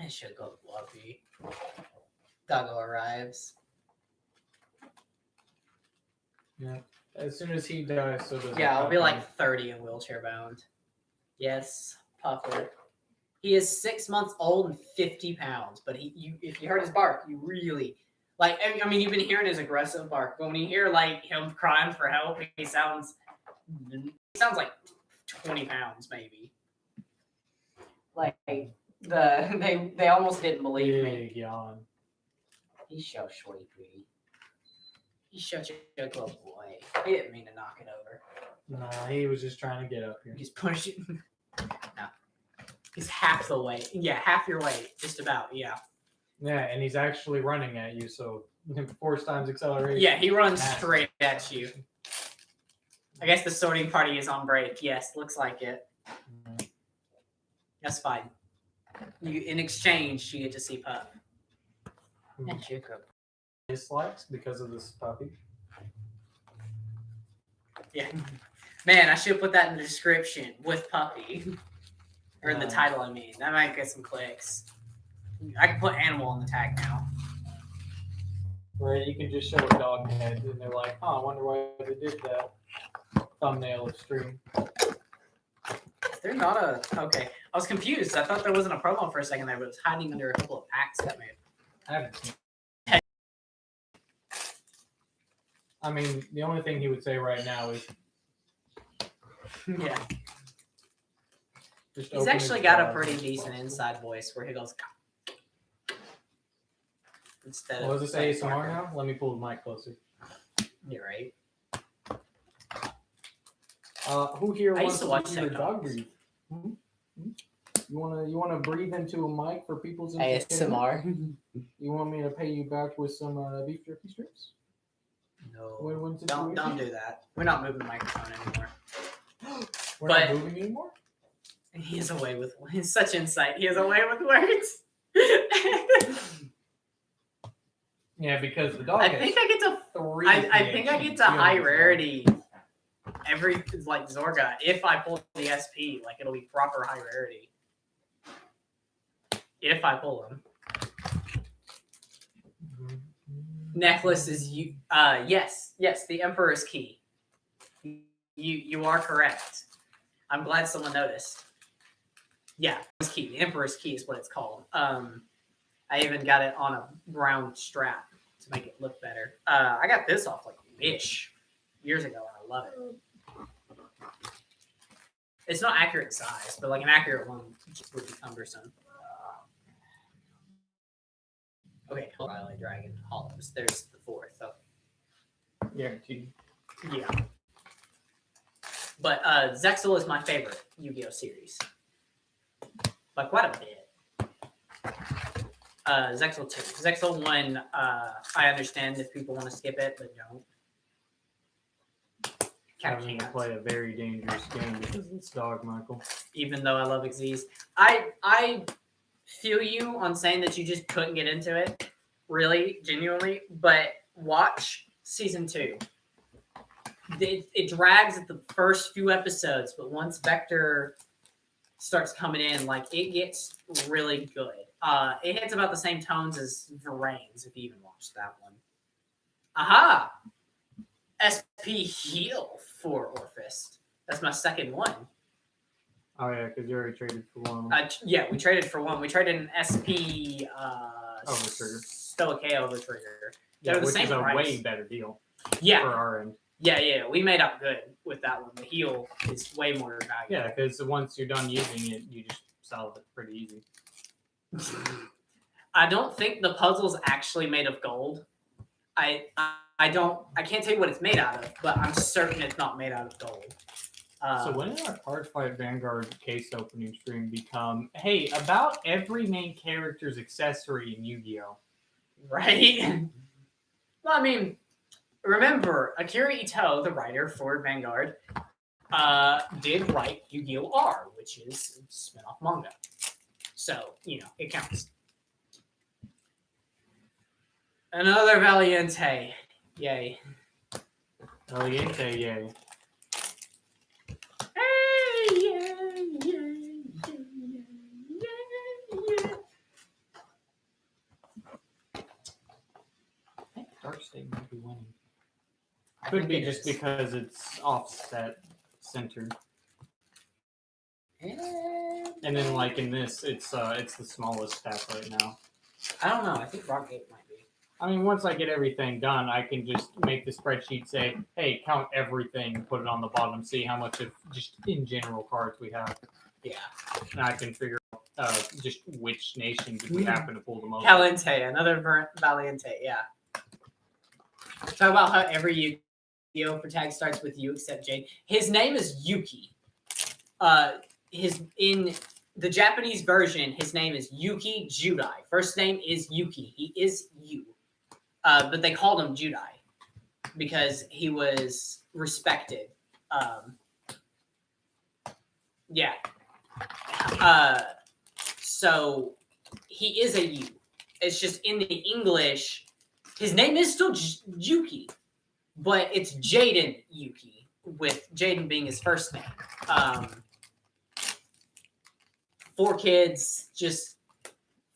I should go Bluffy. Doggo arrives. Yeah. As soon as he dies, so does Yeah, the I'll be puppy. like 30 and wheelchair bound. Yes, Puffer. He is 6 months old and 50 pounds, but if you heard his bark, you really like. I mean, you've been hearing his aggressive bark, but when you hear like him crying for help, he sounds like 20 pounds maybe. Like they almost didn't believe me. Big yawn. He's so sleepy. He's such a good little boy. He didn't mean to knock it over. Nah, he was just trying to get up here. He's pushing. No. He's half the weight. Yeah, half your weight. Just about. Yeah. Yeah, and he's actually running at you, so 4 times acceleration. Yeah, he runs Massive. straight at you. I guess the sorting party is on break. Yes, looks like it. Mhm. That's fine. In exchange, you get to see Pup. Mhm. And Jacob. Dislikes because of this puppy. Yeah. Man, I should put that in the description with puppy. Or in the title, I mean. That might get some clicks. I can put animal on the tag now. Right, you can just show a dog head, and they're like, "Oh, I wonder why they did that." Thumbnail of stream. They're not a... Okay. I was confused. I thought there wasn't a promo for a second there, but it was hiding under a couple of packs that made. I haven't seen. I mean, the only thing he would say right now is Yeah. just. He's open actually his got a jaws pretty as decent possible. inside voice where he goes... Instead Well, of... is this like, ASMR barking. now? Let me pull the mic closer. You're right. Who here I wants used to to watch watch your sitcoms. dog breathe? Hmm? Hmm? You wanna breathe into a mic for people's entertainment? ASMR. You want me to pay you back with some beef jerky strips? No. Win-win Don't situation? do that. We're not moving the microphone anymore. We're but- not moving anymore. He has a way with he's such insight. He has a way with words. Yeah, because the dog. I has think I get to 3. I think I get to PhDs. high rarity every like Zorga if I pull the SP. Like it'll be proper high rarity. If I pull them. Mhm. Necklace is you yes, the Emperor's Key. You are correct. I'm glad someone noticed. Yeah, it's key. The Emperor's Key is what it's called. I even got it on a brown strap to make it look better. I got this off like Wish years ago, and I love it. It's not accurate size, but like an accurate one would be cumbersome. Okay, Violet Dragon Hollows. There's the 4th. Oh, Guaranteed. yeah. But Zexal is my favorite Yu-Gi-Oh series. By quite a bit. Zexal 2. Zexal 1, I understand if people want to skip it, but don't. Kind of Having to can't. play a very dangerous game because of this dog, Michael. Even though I love Xyz. I feel you on saying that you just couldn't get into it. Really, genuinely. But watch season 2. It drags at the first few episodes, but once Vector starts coming in, like it gets really good. It hits about the same tones as Verane's, if you even watched that one. Aha! SP Heal for Orphist. That's my second one. Oh yeah, because you already traded for one. Yeah, we traded for one. We traded an SP Overtrigger. Stoic Overtrigger. Yeah, they're the which same is a price. way better deal Yeah, for our end. yeah. We made up good with that one. The heal is way more valuable. Yeah, because once you're done using it, you just sell it pretty easy. I don't think the puzzle's actually made of gold. I can't tell you what it's made out of, but I'm certain it's not made out of gold. So when did our Card Fight Vanguard case opening stream become, hey, about every main character's accessory in Yu-Gi-Oh? Right? Well, I mean, remember, Akira Ito, the writer for Vanguard, did write Yu-Gi-Oh! R, which is a spin-off manga. So, it counts. Another Valiente. Yay. Valiente, yay. Hey, yay, yay, yay, yay. I think Dark State might be winning. I Could think be it just is. because it's offset centered. And then like in this, it's the smallest stack right now. I don't know. I think Rockgate might be. I mean, once I get everything done, I can just make the spreadsheet say, hey, count everything and put it on the bottom, see how much of just in general cards we have. Yeah. And I can figure out just which nations if we happen to pull the most. Caliente, another Valiente, yeah. Talk about how every Yu-Gi-Oh! Tag starts with U except Jade. His name is Yuki. In the Japanese version, his name is Yuki Judai. First name is Yuki. He is Yu. But they called him Judai because he was respected. Yeah. So he is a Yu. It's just in the English, his name is still Yuki, but it's Jaden Yuki, with Jaden being his first name. 4 kids just,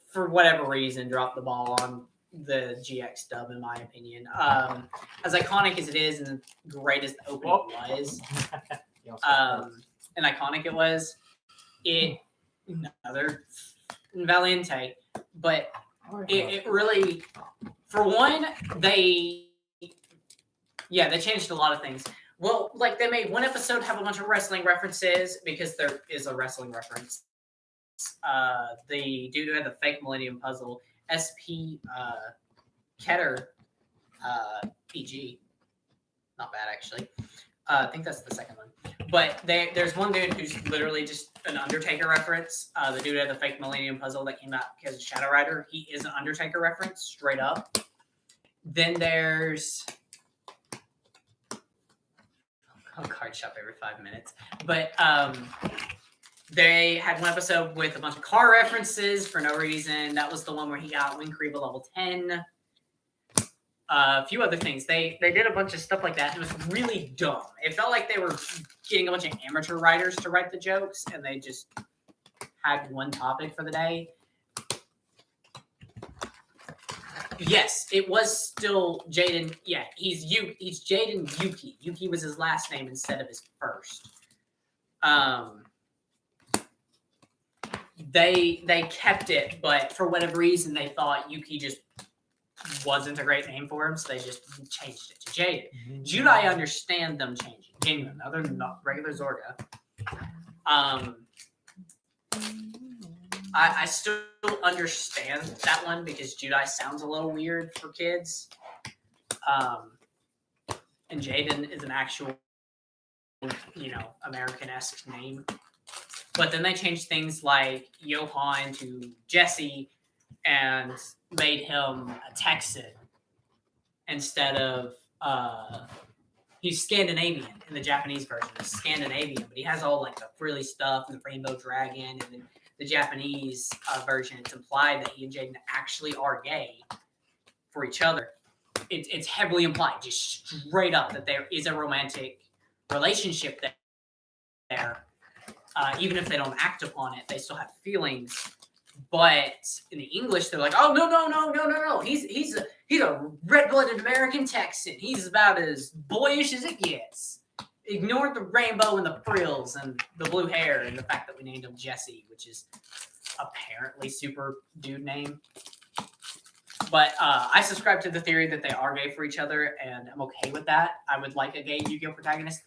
for whatever reason, dropped the ball on the GX dub, in my opinion. As iconic as it is and great as the opening was, and iconic it was, another Valiente, but it really, for one, they changed a lot of things. Well, like they made one episode have a bunch of wrestling references because there is a wrestling reference. The dude who had the fake Millennium Puzzle, SP Keter PG. Not bad, actually. I think that's the second one. But there's one dude who's literally just an Undertaker reference. The dude who had the fake Millennium Puzzle that came out because of Shadow Rider. He is an Undertaker reference, straight up. Then there's... I'll card shop every 5 minutes. But they had one episode with a bunch of car references for no reason. That was the one where he got Wing Kariba level 10. A few other things. They did a bunch of stuff like that. It was really dumb. It felt like they were getting a bunch of amateur writers to write the jokes, and they just had one topic for the day. Yes, it was still Jaden. Yeah, he's Jaden Yuki. Yuki was his last name instead of his first. They kept it, but for whatever reason, they thought Yuki just wasn't a great name for him, so they just changed it to Jaden. Jude, I understand them changing. Genuine, other than not regular Zorga. I still understand that one because Judai sounds a little weird for kids. And Jaden is an actual, American-esque name. But then they changed things like Johan to Jesse and made him a Texan instead of he's Scandinavian in the Japanese version. It's Scandinavian, but he has all like the frilly stuff and the rainbow dragon. And then the Japanese version, it's implied that he and Jaden actually are gay for each other. It's heavily implied, just straight up, that there is a romantic relationship there. Even if they don't act upon it, they still have feelings. But in the English, they're like, "Oh no! He's a red-blooded American Texan. He's about as boyish as it gets." ignored the rainbow and the frills and the blue hair and the fact that we named him Jesse, which is apparently super dude name. But I subscribe to the theory that they are gay for each other, and I'm okay with that. I would like a gay Yu-Gi-Oh protagonist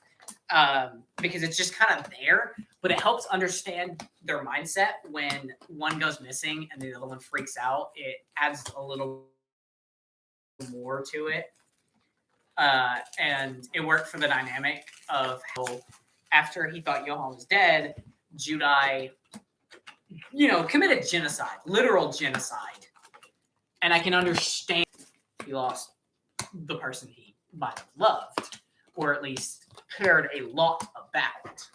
because it's just kind of there, but it helps understand their mindset when one goes missing and the other one freaks out. It adds a little more to it. And it worked for the dynamic of how after he thought Johan was dead, Judai, committed genocide, literal genocide. And I can understand he lost the person he might have loved, or at least cared a lot about.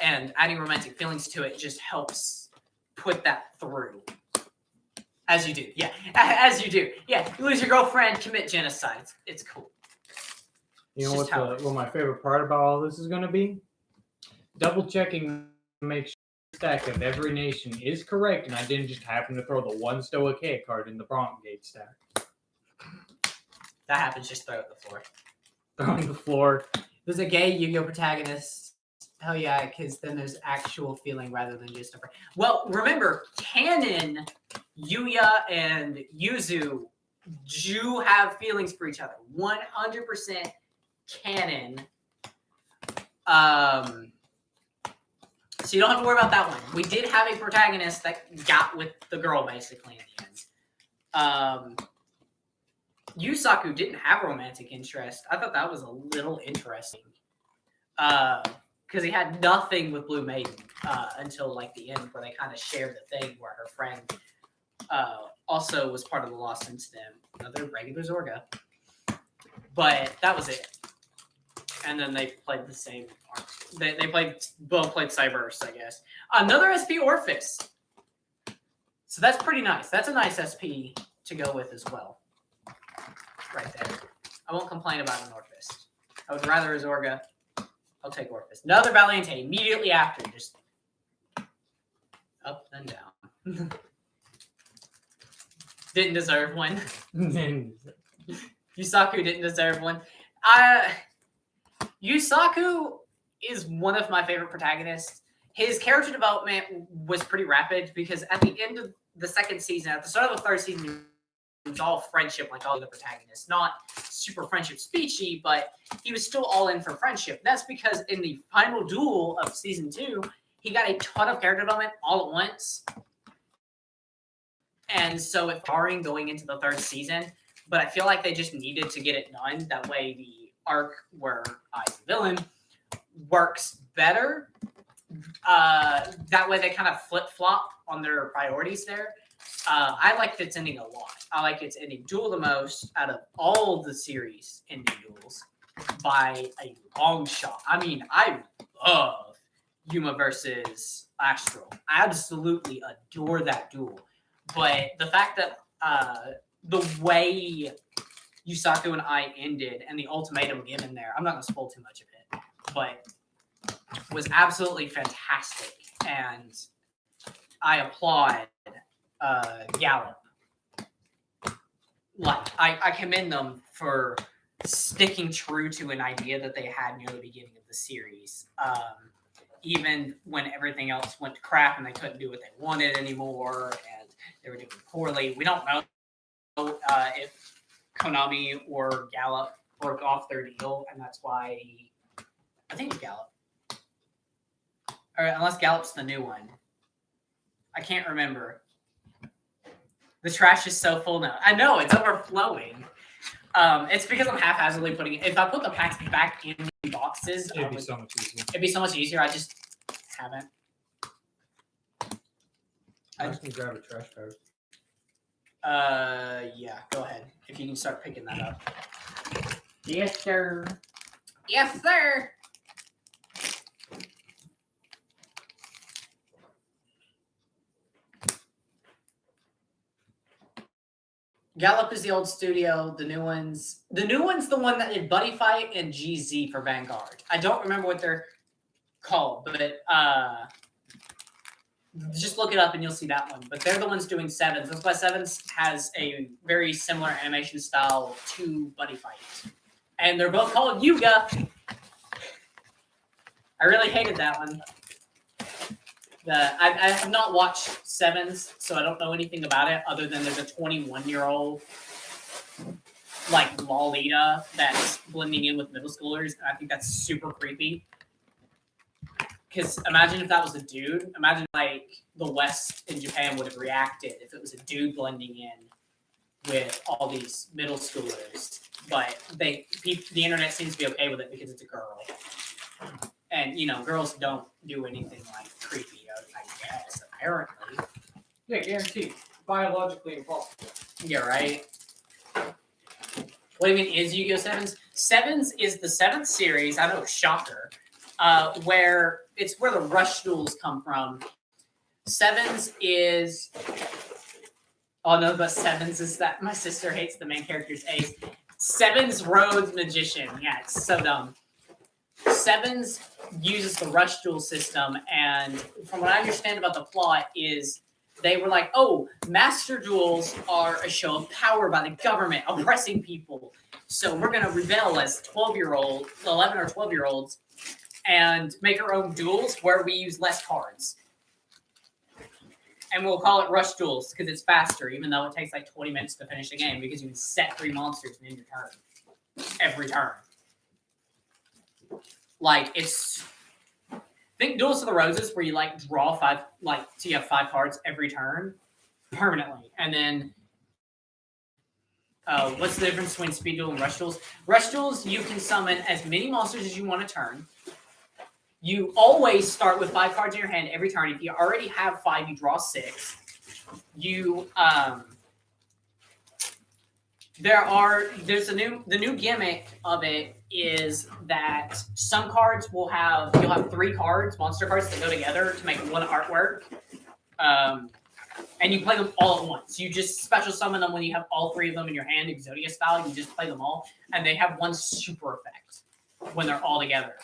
And adding romantic feelings to it just helps put that through. As you do, yeah. As you do, yeah. You lose your girlfriend, commit genocide. It's cool. You know It's just what my favorite part about all this is going to be? Double checking to make sure the stack of every nation is correct, and I didn't just happen to throw the one Stoic card in the Bronx Gate stack. That happens. Just throw it at the floor. Throw on the floor. There's a gay Yu-Gi-Oh protagonist. Hell yeah, because then there's actual feeling rather than just a. Well, remember, canon, Yuya and Yuzu do have feelings for each other. 100% canon. So you don't have to worry about that one. We did have a protagonist that got with the girl basically in the end. Yusaku didn't have romantic interest. I thought that was a little interesting. Because he had nothing with Blue Maiden until like the end, where they kind of shared the thing where her friend also was part of the Lost Incident, another regular Zorga. But that was it. And then they played the same arc. They both played Cyberse, I guess. Another SP Orphis. So that's pretty nice. That's a nice SP to go with as well. Right there. I won't complain about an Orphis. I would rather a Zorga. I'll take Orphis. Another Valiente immediately after. Just up and down. Didn't deserve one. Yusaku didn't deserve one. Yusaku is one of my favorite protagonists. His character development was pretty rapid because at the end of the second season, at the start of the third season, it was all friendship like all the protagonists. Not super friendship speechy, but he was still all in for friendship. That's because in the final duel of season 2, he got a ton of character development all at once. And so it's jarring going into the third season, but I feel like they just needed to get it done. That way the arc where I's the villain works better. That way they kind of flip-flop on their priorities there. I liked its ending a lot. I like its ending duel the most out of all the series ending duels by a long shot. I mean, I love Yuma versus Astral. I absolutely adore that duel. But the fact that the way Yusaku and I ended and the ultimatum given there, I'm not going to spoil too much of it, but was absolutely fantastic. And I applaud Gallop. Like, I commend them for sticking true to an idea that they had near the beginning of the series. Even when everything else went to crap and they couldn't do what they wanted anymore and they were doing poorly. We don't know if Konami or Gallop broke off their deal, and that's why I think it's Gallop. Or unless Gallop's the new one. I can't remember. The trash is so full now. I know, it's overflowing. It's because I'm haphazardly putting it. If I put the packs back in the boxes, It'd be so much easier. it'd be so much easier. I just haven't. I just need to grab a trash card. Yeah, go ahead. If you can start picking that up. Yes, sir. Yes, sir. Gallop is the old studio. The new one's the one that did Buddy Fight and GZ for Vanguard. I don't remember what they're called, but just look it up and you'll see that one. But they're the ones doing Sevens. That's why Sevens has a very similar animation style to Buddy Fight. and they're both called Yuga. I really hated that one. I have not watched Sevens, so I don't know anything about it other than there's a 21-year-old like Lolita that's blending in with middle schoolers, and I think that's super creepy. Because imagine if that was a dude. Imagine like the West in Japan would have reacted if it was a dude blending in with all these middle schoolers. But the internet seems to be okay with it because it's a girl. And, you know, girls don't do anything like creepy, I guess, apparently. Yeah, guaranteed. Biologically impossible. Yeah, right? What do you mean is Yu-Gi-Oh! Sevens? Sevens is the 7th series, I know, shocker, where it's where the Rush duels come from. Sevens is... Oh, no, but Sevens is that... My sister hates the main character's Ace. Sevens Rhodes Magician. Yeah, it's so dumb. Sevens uses the Rush duel system, and from what I understand about the plot is they were like, oh, master duels are a show of power by the government oppressing people. So we're going to rebel as 12-year-old, 11 or 12-year-olds and make our own duels where we use less cards. And we'll call it Rush Duels because it's faster, even though it takes like 20 minutes to finish the game because you can set 3 monsters and end your turn. Every turn. Like, it's... Think Duels of the Roses where you, like, draw 5... Like, so you have 5 cards every turn permanently. And then... what's the difference between Speed Duel and Rush Duels? Rush Duels, you can summon as many monsters as you want a turn. You always start with 5 cards in your hand every turn. If you already have 5, you draw 6. You, there's the new gimmick of it is that some cards you'll have 3 cards, monster cards that go together to make one artwork. And you play them all at once. You just special summon them when you have all 3 of them in your hand, Exodia style. You just play them all, and they have one super effect when they're all together.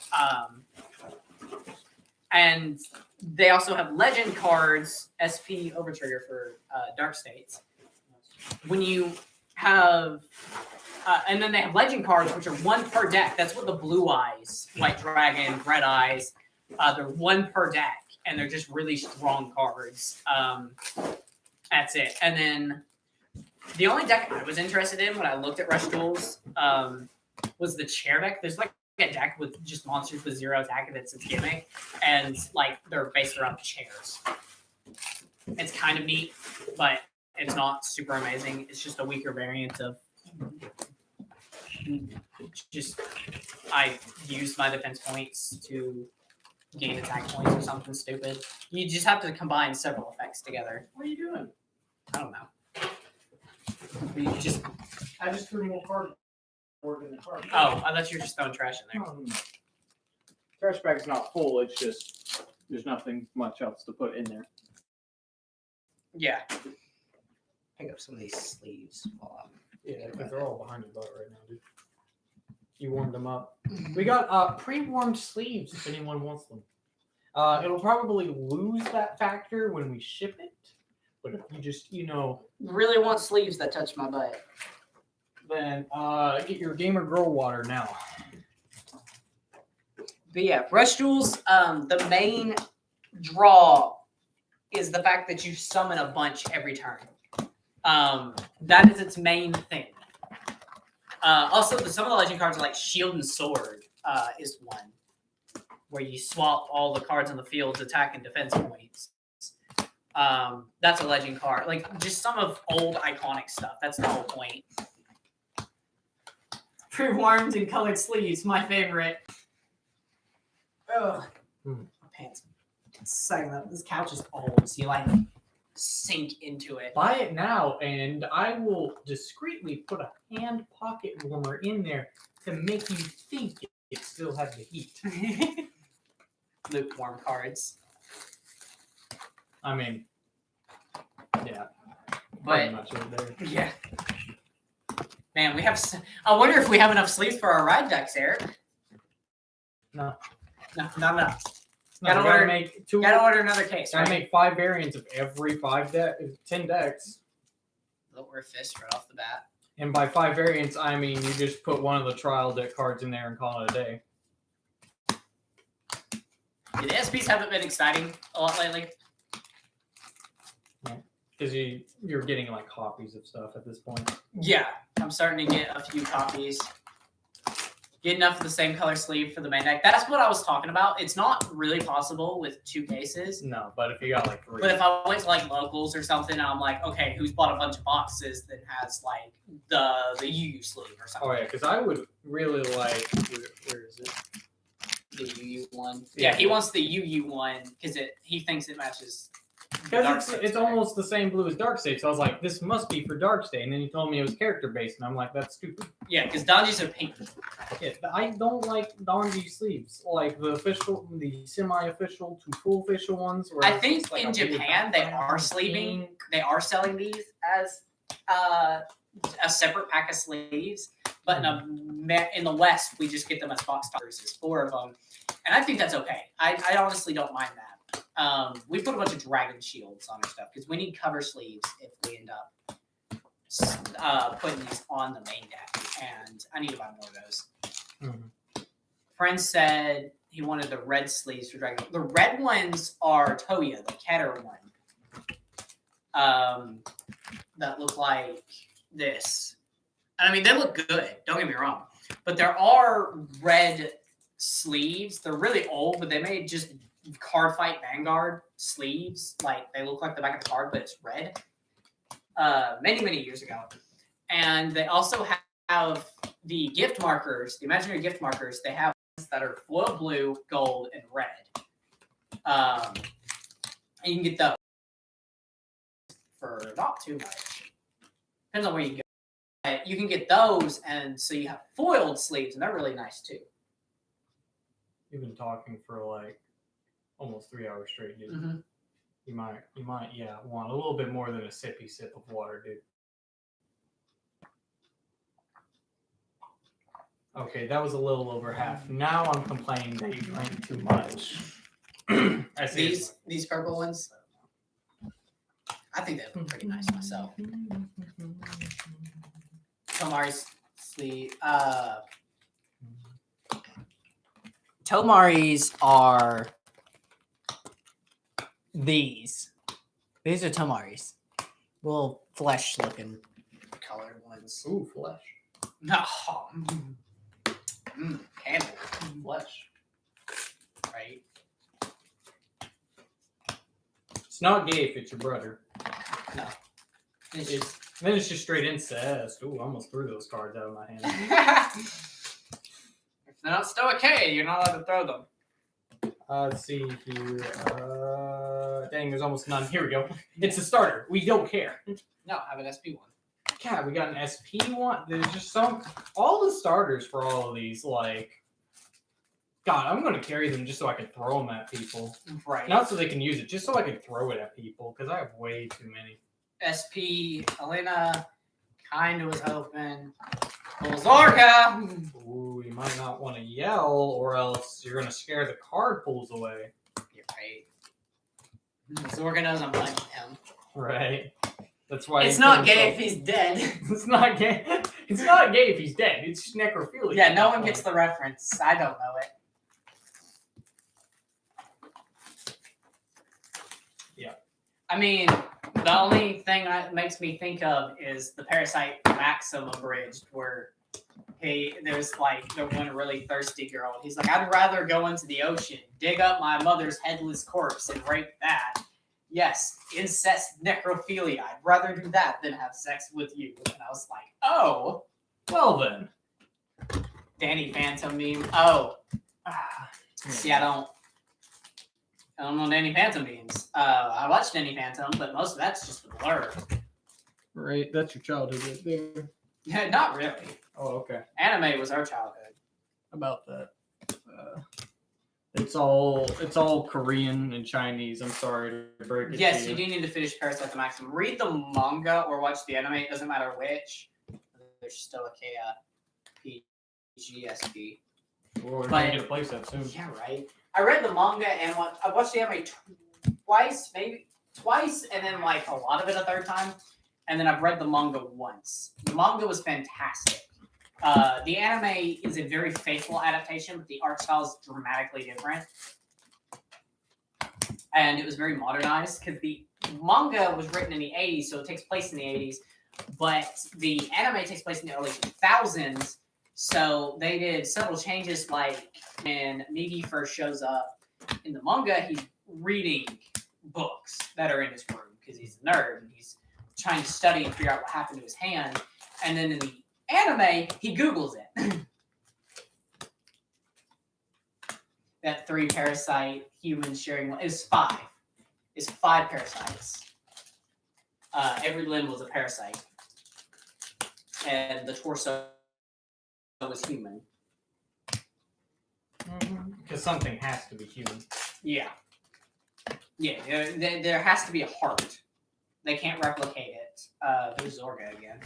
And they also have legend cards, SP Overtrigger for Dark States. When you have, and then they have legend cards, which are 1 per deck. That's what the Blue Eyes, White Dragon, Red Eyes, they're 1 per deck, and they're just really strong cards. That's it. And then the only deck I was interested in when I looked at Rush Duels was the chair deck. There's like a deck with just monsters with 0 attack, and it's a gimmick, and like they're based around chairs. It's kind of neat, but it's not super amazing. It's just a weaker variant of just I used my defense points to gain attack points or something stupid. You just have to combine several effects together. What are you doing? I don't know. I just threw more cards. More than the card. Oh, I thought you were just throwing trash in there. Trash bag's not full. It's just there's nothing much else to put in there. Yeah. Pick up some of these sleeves. Yeah, because they're all behind your butt right now, dude. You warmed them up. We got pre-warmed sleeves if anyone wants them. It'll probably lose that factor when we ship it, but if you just Really want sleeves that touch my butt. then get your Gamer Girl water now. But yeah, Rush Duels, the main draw is the fact that you summon a bunch every turn. That is its main thing. Also, some of the legend cards are like Shield and Sword is one, where you swap all the cards on the field's attack and defense points. That's a legend card. Like, just some of old iconic stuff. That's the whole point. Pre-warmed and colored sleeves, my favorite. Ugh. My pants. Sucking up. This couch is old, so you like sink into it. Buy it now, and I will discreetly put a hand pocket warmer in there to make you think it still has the heat. Lukewarm cards. I mean, yeah. But Pretty much over there. yeah. Man, we have. I wonder if we have enough sleeves for our ride decks, Eric. No. No, not enough. No, Gotta we gotta order- make two. Gotta order another case, Gotta right? make 5 variants of every 10 decks. Lower fist right off the bat. And by 5 variants, I mean you just put one of the trial deck cards in there and call it a day. Yeah, the SPs haven't been exciting a lot lately. Because you're getting like copies of stuff at this point. Yeah, I'm starting to get a few copies. Get enough of the same color sleeve for the main deck. That's what I was talking about. It's not really possible with 2 cases. No, but if you got like 3. But if I went to like locals or something, and I'm like, okay, who's bought a bunch of boxes that has like the UU sleeve or something? Oh yeah, because I would really like. Where is it? The UU one. Yeah. Yeah, he wants the UU one because he thinks it matches. Because it's almost the same blue as Darkstay, so I was like, this must be for Darkstay, and then you told me it was character based, and I'm like, that's stupid. Yeah, because Donji's are pink. Yeah, I don't like Donji sleeves, like the official, the semi-official to full official ones. Where I it's think just like in a blue Japan they background, are sleeving. pink. They are selling these as a separate pack of sleeves, but in the West we just get them as box toppers. There's 4 of them, and I think that's okay. I honestly don't mind that. We put a bunch of dragon shields on our stuff because we need cover sleeves if we end up putting these on the main deck, and I need to buy more of those. Mhm. Friend said he wanted the red sleeves for dragon. The red ones are Toya, the Keter one. That look like this. And I mean, they look good. Don't get me wrong, but there are red sleeves. They're really old, but they made just Card Fight Vanguard sleeves. Like they look like the back of the card, but it's red. Many years ago, and they also have the gift markers, the imaginary gift markers. They have ones that are foil blue, gold, and red. And you can get those for not too much. Depends on where you go. You can get those, and so you have foiled sleeves, and they're really nice too. You've been talking for like almost 3 hours straight, dude. Mm-hmm. You might, yeah, want a little bit more than a sippy sip of water, dude. Okay, that was a little over half. Now I'm complaining that you drank too much. I see. These purple ones, I think they look pretty nice myself. Tomari's sleeve. Tomari's are these. These are Tomari's. Little flesh looking colored ones. Ooh, flesh. No. Candle. Flesh. Right? It's not gay if it's your brother. No. It's It's then it's just straight incest. Ooh, I almost threw those cards out of my hand. if they're not still okay, you're not allowed to throw them. Let's see here. Dang, there's almost none. Here we go. It's a starter. We don't care. No, have an SP one. God, we got an SP one. There's just all the starters for all of these. Like, God, I'm gonna carry them just so I can throw them at people. Right. Not so they can use it, just so I can throw it at people because I have way too many. SP, Elena, kinda was hoping. Zorka! Ooh, you might not want to yell, or else you're gonna scare the card pools away. You're right. Zorka knows I'm punching him. Right. That's why It's he not put gay himself- if he's dead. It's not gay. It's not gay if he's dead. It's just necrophilia. Yeah, no one gets the reference. I don't know it. Yeah. I mean, the only thing that makes me think of is the Parasite Maxim abridged, where there's like the one really thirsty girl. He's like, I'd rather go into the ocean, dig up my mother's headless corpse, and rape that. Yes, incest necrophilia. I'd rather do that than have sex with you. And I was like, oh, Well then. Danny Phantom meme. Oh, see, I don't know Danny Phantom memes. I watched Danny Phantom, but most of that's just a blur. Right, that's your childhood right there. Not really. Oh, okay. Anime was our childhood. About that. It's all Korean and Chinese. I'm sorry to break it Yes, to you do need to finish Parasite the Maximum. Read the manga or watch the anime. It doesn't matter which. There's still a PGSP. Well, we're But- gonna get a playset soon. Yeah, right. I read the manga and I watched the anime twice, and then like a lot of it a third time. and then I've read the manga once. The manga was fantastic. The anime is a very faithful adaptation, but the art style is dramatically different. And it was very modernized because the manga was written in the 80s, so it takes place in the 80s, but the anime takes place in the early 2000s. So they did several changes, like when Migi first shows up in the manga, he's reading books that are in his room because he's a nerd and he's trying to study and figure out what happened to his hand. And then in the anime, he Googles it. That 3 parasite humans sharing one is 5. It's 5 parasites. Every limb was a parasite, and the torso was human. Because something has to be human. Yeah. Yeah, there has to be a heart. They can't replicate it. There's Zorga again.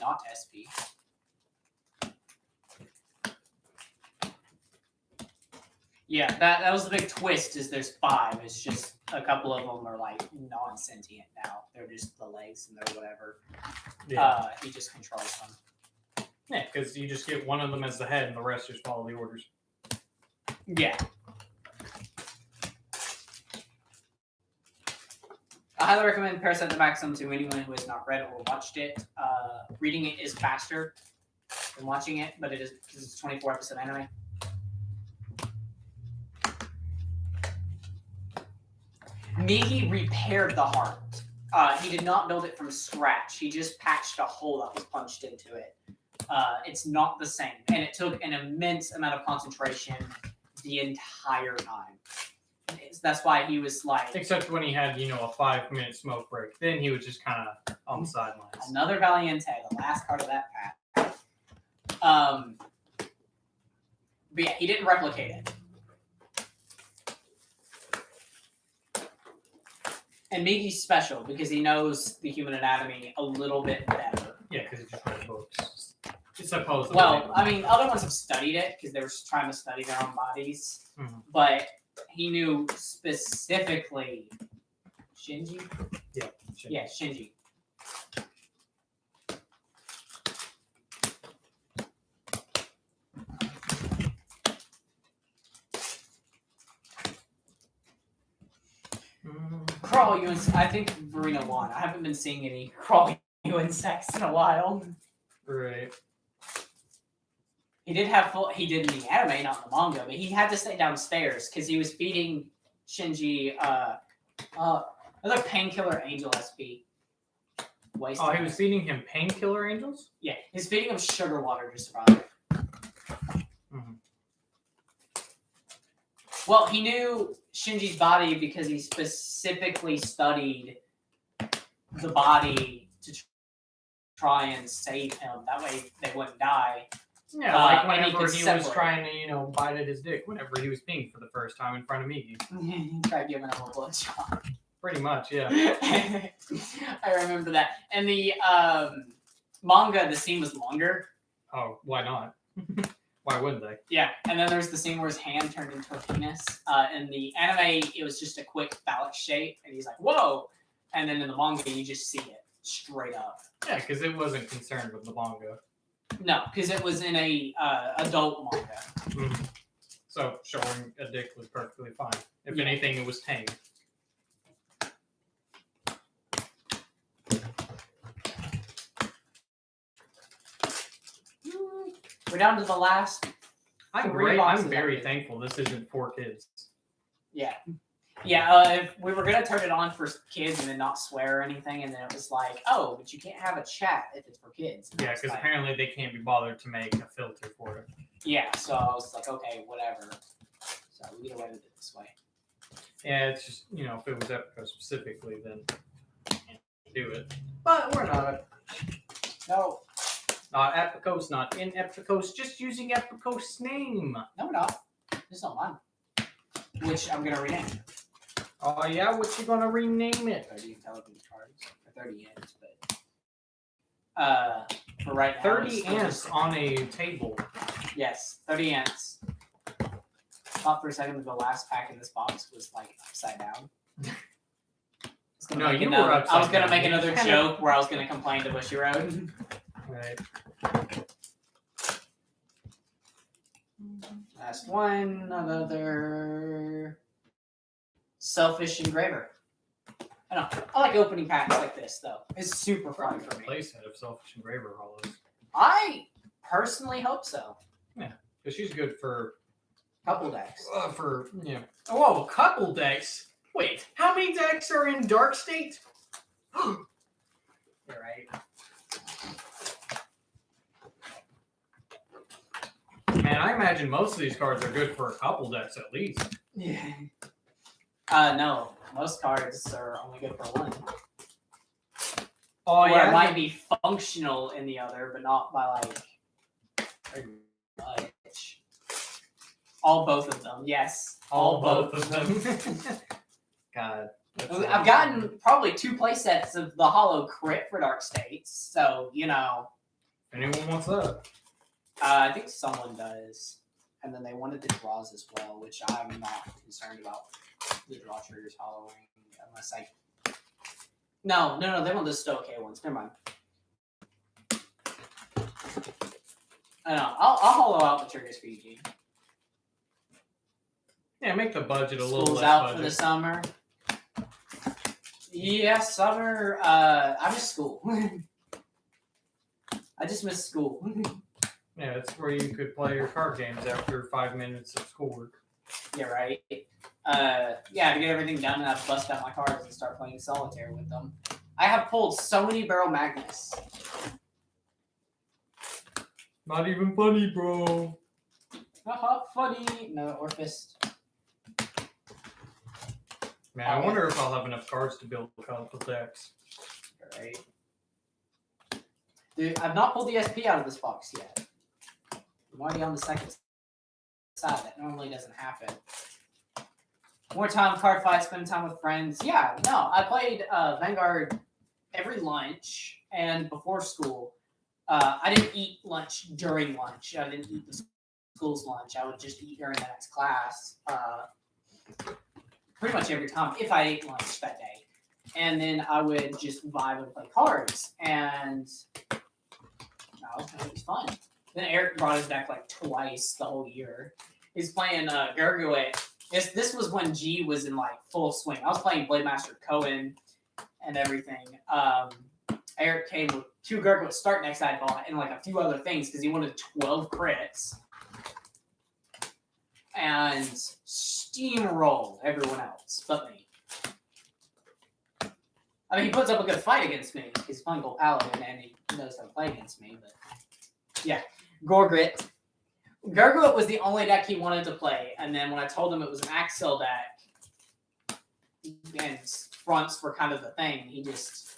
Not SP. Yeah, that was the big twist is there's 5. It's just a couple of them are like non-sentient now. They're just the legs and they're whatever. Yeah. He just controls them. Yeah, because you just get one of them as the head and the rest just follow the orders. Yeah. I highly recommend Parasite the Maximum to anyone who has not read or watched it. Reading it is faster than watching it, but it is because it's a 24-episode anime. Migi repaired the heart. He did not build it from scratch. He just patched a hole that was punched into it. It's not the same, and it took an immense amount of concentration the entire time. That's why he was like... Except when he had, a 5-minute smoke break. Then he was just kind of on the sidelines. Another Valiente, the last part of that pack. But yeah, he didn't replicate it. And Migi's special because he knows the human anatomy a little bit better. Yeah, because he just read books. Supposedly. Well, I mean, other ones have studied it because they were trying to study their own bodies. Mhm. But he knew specifically Shinji. Yeah. Yeah, Shinji. Crawl you I think Verena won. I haven't been seeing any crawl you insects in a while. Right. He did have full. He did in the anime, not in the manga, but he had to stay downstairs because he was feeding Shinji another painkiller angel SP. Wasted. Oh, he was feeding him painkiller angels? Yeah, he's feeding him sugar water to survive. Mhm. Well, he knew Shinji's body because he specifically studied the body to try and save him. That way they wouldn't die. Yeah, like and he whenever could he was separate. trying to, bite at his dick whenever he was peeing for the first time in front of Migi. He tried giving him a blowjob. Pretty much, yeah. I remember that. And the manga, the scene was longer. Oh, why not? Why wouldn't they? Yeah, and then there's the scene where his hand turned into a penis. In the anime, it was just a quick phallic shape, and he's like, "Whoa!" And then in the manga, you just see it straight up. Yeah, because it wasn't concerned with the manga. No, because it was in a adult manga. Mhm. So showing a dick was perfectly fine. If Yeah. anything, it was tame. We're down to the last. I'm Three great. boxes I'm very of it. thankful this isn't for kids. Yeah. Yeah, if we were gonna turn it on for kids and then not swear or anything, and then it was like, oh, but you can't have a chat if it's for kids. And I Yeah, was because like, apparently they can't be bothered to make a filter for it. yeah, so I was like, okay, whatever. So we get away with it this way. Yeah, it's just, if it was Epico specifically, then do it. But we're not. No, Not Epicos, not in Epicos, just using Epicos' name. no, we're not. This is not mine. Which I'm gonna rename. Oh, yeah? What you gonna rename it? 30 intelligence cards or 30 ants, but for right now, 30 it's still ants just- on a table. Yes, 30 ants. Thought for a second that the last pack in this box was like upside down. No, you were I was upside gonna down. make You another just joke where I was gonna complain to Bushy Road. Right. Last one, another selfish engraver. I don't know. I like opening packs like this though. It's super fun for me. Playset of Selfish Engraver Hollows. I personally hope so. Because she's good for Couple decks. Whoa, couple decks. Wait, how many decks are in Dark State? You're right. Man, I imagine most of these cards are good for a couple decks at least. Yeah. No. Most cards are only good for one. Oh Or yeah, it might be functional in the other, but not by like very much. All both of them, yes. all both of them. God, I've gotten probably 2 play sets of the Hollow Crit for Dark States, so you know. Anyone wants that? I think someone does. And then they wanted the draws as well, which I'm not concerned about the draw triggers hollowing unless I. No, they want the Stoke ones. Never mind. I know. I'll hollow out the triggers for you, G. Yeah, make the budget a little School's less out budget. for the summer. Yeah, summer. I miss school. I just miss school. Yeah, it's where you could play your card games after 5 minutes of schoolwork. Yeah, right. Yeah, to get everything done, and I've bust out my cards and start playing solitaire with them. I have pulled so many Barrel Magnus. Not even funny, bro. Haha, funny. No, or fist. Man, I wonder if I'll have enough cards to build a couple decks. Right. Dude, I've not pulled the SP out of this box yet. I'm already on the second side. That normally doesn't happen. More time, card fight, spend time with friends. Yeah, no, I played Vanguard every lunch and before school. I didn't eat lunch during lunch. I didn't eat the school's lunch. I would just eat during the next class. Pretty much every time if I ate lunch that day. And then I would just vibe and play cards. And it was fun. Then Eric brought his deck like twice the whole year. He's playing Garguet. This was when G was in like full swing. I was playing Blade Master Cohen and everything. Eric came with 2 Garguet start decks I bought and like a few other things because he wanted 12 crits. And steamrolled everyone else but me. I mean, he puts up a good fight against me. He's playing Gold Paladin and he knows how to play against me. But yeah, Gorgrit. Gargoyle was the only deck he wanted to play, and then when I told him it was an Axel deck, and fronts were kind of the thing, he just...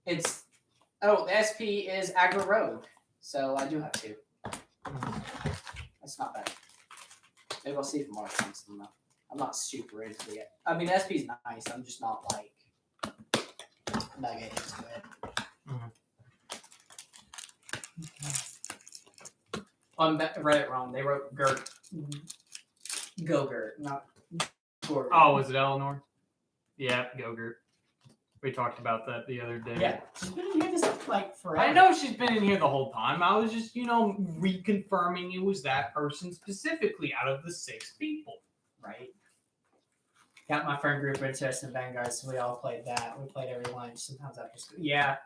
It's... Oh, the SP is Aggro Rogue, so I do have 2. That's not bad. Maybe I'll see if Mark comes to them, though. I'm not super into it. I mean, SP's nice, I'm just not, like, not getting into it. I read it wrong. They wrote Gert. Go-Gurt, not Gort. Oh, was it Eleanor? Yeah, Gogurt. We talked about that the other day. Yeah. She's been in here this like forever. I know she's been in here the whole time. I was just, reconfirming it was that person specifically out of the 6 people. Right. Got my friend group interested in Vanguard, so we all played that. We played every lunch, sometimes after school. Yeah.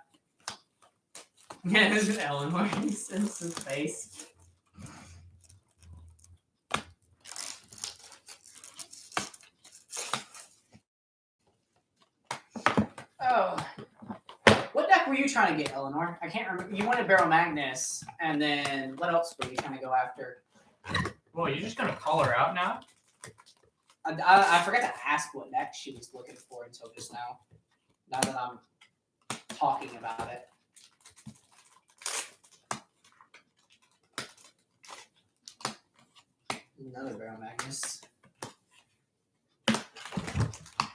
Yeah, this is Eleanor. He sends his face. Oh. What deck were you trying to get, Eleanor? I can't remember. You wanted Barrel Magnus, and then what else were you trying to go after? Well, you're just going to call her out now? I forgot to ask what deck she was looking for until just now. Now that I'm talking about it. Another Barrel Magnus.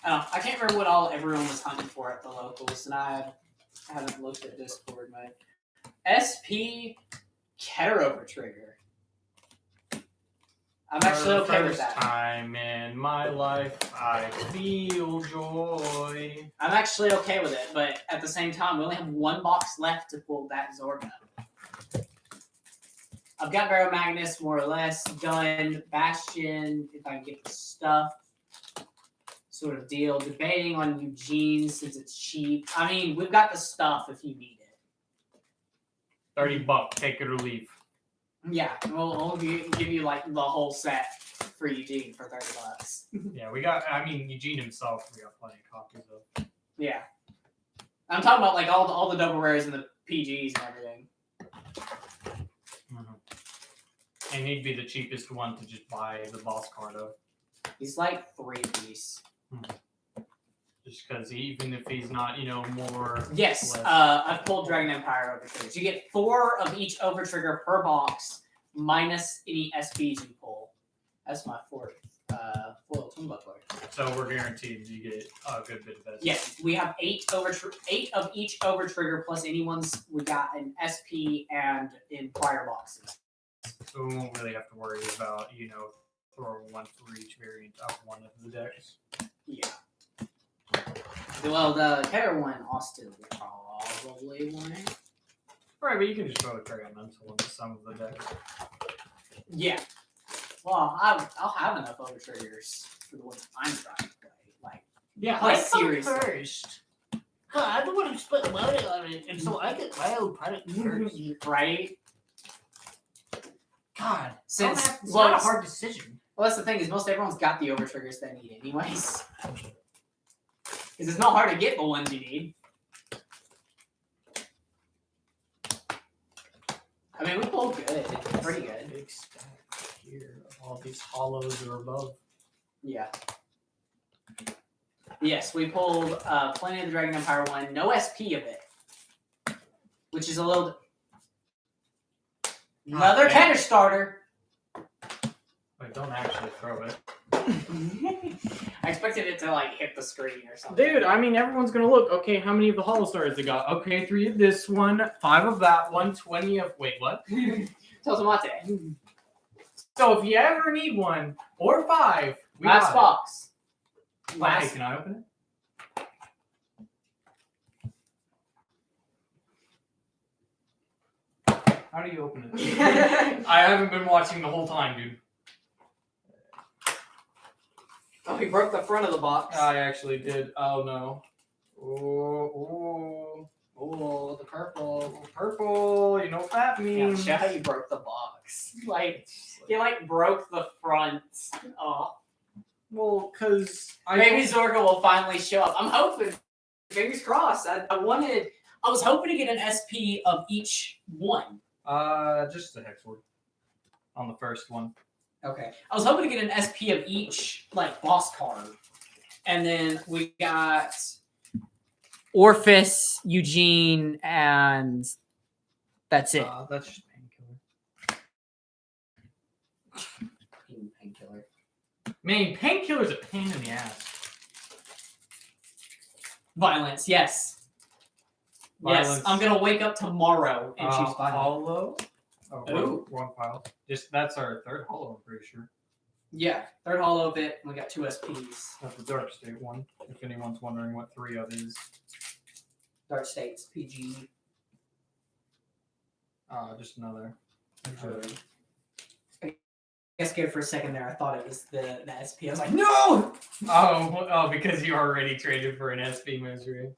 I can't remember what everyone was hunting for at the locals, and I haven't looked at Discord, but SP Keterover Trigger. I'm actually For the okay with first that. time in my life, I feel joy. I'm actually okay with it, but at the same time, we only have one box left to pull that Zorga. I've got Barrow Magnus more or less done. Bastion, if I can get the stuff, sort of deal. Debating on Eugene since it's cheap. I mean, we've got the stuff if you need it. $30, take it or leave. Yeah, we'll give you like the whole set for Eugene for $30. Yeah, we got. I mean, Eugene himself, we got plenty of copies of. Yeah, I'm talking about like all the double rares and the PGs and everything. And he'd be the cheapest one to just buy the boss card of. He's like 3 piece. Just because even if he's not, more. Yes, less- I've pulled Dragon Empire Overtriggers. You get 4 of each Overtrigger per box, minus any SPs you pull. That's my 4th foil Twin Buckler. So we're guaranteed you get a good bit of that. Yes, we have 8 of each Overtrigger plus anyone's we got in SP and in prior boxes. So we won't really have to worry about, throwing one for each variant of one of the decks. Yeah. Well, the Terror one, Austin would probably win. Right, but you can just throw a Trigonomental into some of the decks. Yeah. Well, I'll have enough Overtriggers for the ones I'm trying to play. Like, Yeah, Play I come seriously. first. God, I'm the one who spent the money on it, and so I get my own product first. right? God, Since it's not a most- hard decision. Well, that's the thing is most everyone's got the Overtriggers they need anyways. Because it's not hard to get the ones you need. I mean, we pulled good. Pretty good. Big stack here of all these hollows or above. Yeah. Yes, we pulled plenty of the Dragon Empire one. No SP of it. Which is a little... Another man. Kenner starter. Wait, don't actually throw it. I expected it to like hit the screen or something. Dude, I mean, everyone's gonna look. Okay, how many of the hollow stars they got? Okay, 3 of this one, 5 of that one, 20 of. Wait, what? Totomate. So if you ever need one or 5, we Last got box. it. Hey, Last. can I open it? How do you open it? I haven't been watching the whole time, dude. Oh, he broke the front of the box. I actually did. Oh no. Oh, Oh, the purple. purple. You know what that Yeah, means? show how you broke the box. Like, you like broke the front. Oh. Well, cause Maybe Zorga will finally show up. I'm hoping. Fingers crossed. I was hoping to get an SP of each one. Just a Hexward on the first one. Okay. I was hoping to get an SP of each, like, boss card. And then we got Orphis, Eugene, and that's it. That's just painkiller. Painkiller. Man, painkiller's a pain in the ass. Violence, yes. Yes, Violence. I'm gonna wake up tomorrow and choose violence. hollow. Oh, Ooh. wrong pile. That's our 3rd hollow, I'm pretty sure. Yeah, 3rd hollow of it. We got 2 SPs. That's the Dark State one. If anyone's wondering what 3 of is. Dark States, PG. Just another. I guess good for a second there. I thought it was the SP. I was like, no! Oh, because you already traded for an SP misery.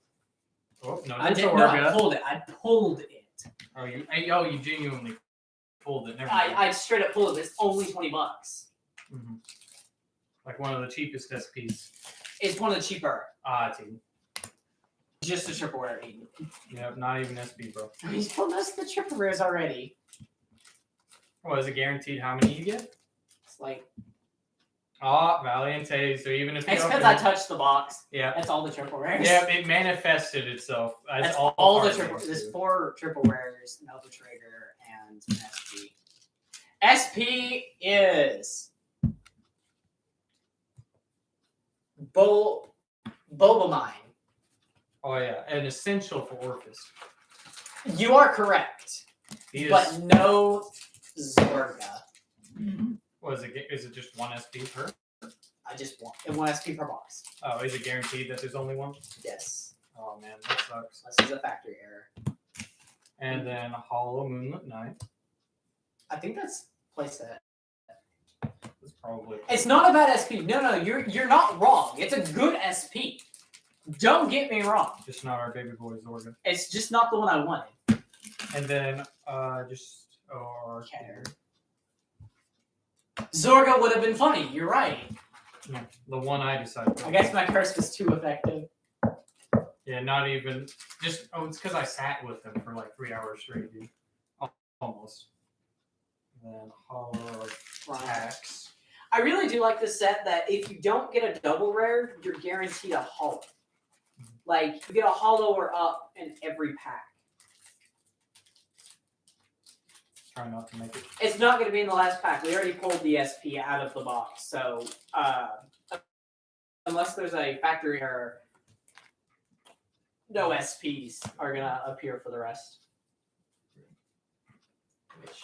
Oh no, I that's didn't. a No, I Orga. pulled it. I pulled it. You genuinely pulled it. Never mind. I straight up pulled it. It's only $20. Mhm. Like one of the cheapest SPs. It's one of the cheaper. Team. Just a triple rare. Yep, not even SP, bro. He's pulled most of the triple rares already. What, is it guaranteed how many you get? It's like Valiente. So even if you it's because open I it- touched the box. Yeah. That's all the triple rares. Yeah, it manifested itself as That's all all the card triple. names There's do. 4 triple rares, an Elder Trigger, and an SP. SP is Bulbamine. Oh yeah, an essential for Orphis. You are correct, He is but no Zorga. Was it? Is it just one SP per? I just want and 1 SP per box. Oh, is it guaranteed that there's only one? Yes. Oh man, that sucks. This is a factory error. And then Hollow Moonlit Night. I think that's playset. That's probably. It's not a bad SP. No, you're not wrong. It's a good SP. Don't get me wrong. Just not our baby boy Zorga. It's just not the one I wanted. And then just our Okay. Zorga would have been funny. You're right. Yeah, the one I decided. I guess my curse was too effective. Yeah, not even. Just it's because I sat with him for like 3 hours straight, dude. Almost. And then Hollow Axe. I really do like this set that if you don't get a double rare, you're guaranteed a hollow. Like, you get a hollow or up in every pack. Try not to make it. It's not going to be in the last pack. We already pulled the SP out of the box. So, unless there's a factory error, no SPs are going to appear for the rest. Which...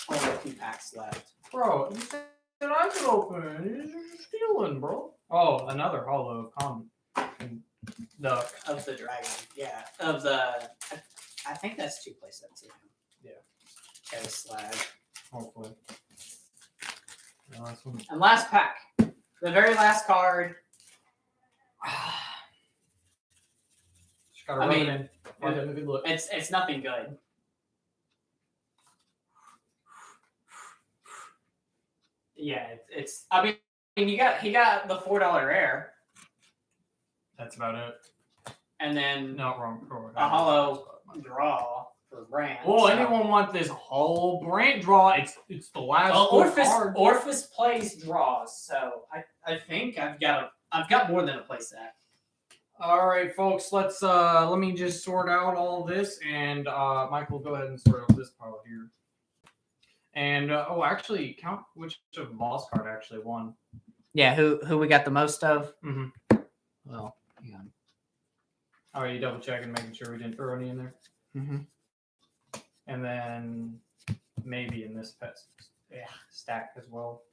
only a few packs left. Bro, you said I could open it. You're stealing, bro. Oh, another Hollow Con. Duck. Of the dragon, yeah. Of the, I think that's 2 playsets. Yeah. Okay, slag. Hopefully. The last one. And last pack, the very last card. Just gotta I rub mean, it in. Give it a good look. It's nothing good. Yeah, it's. I mean, he got the $4 rare, That's about it. and then No, wrong. a hollow draw for Brand. Oh, anyone want this Hollow Brand draw? It's the last card. Orphis plays draws, so I think I've got more than a playset. All right, folks. Let me just sort out all this, and Michael, go ahead and sort out this pile here. And actually, count which of boss card actually won. Yeah, who we got the most of? Mhm. Well, yeah. Oh, you double checking, making sure we didn't throw any in there, Mm-hmm. and then maybe in this stack as well.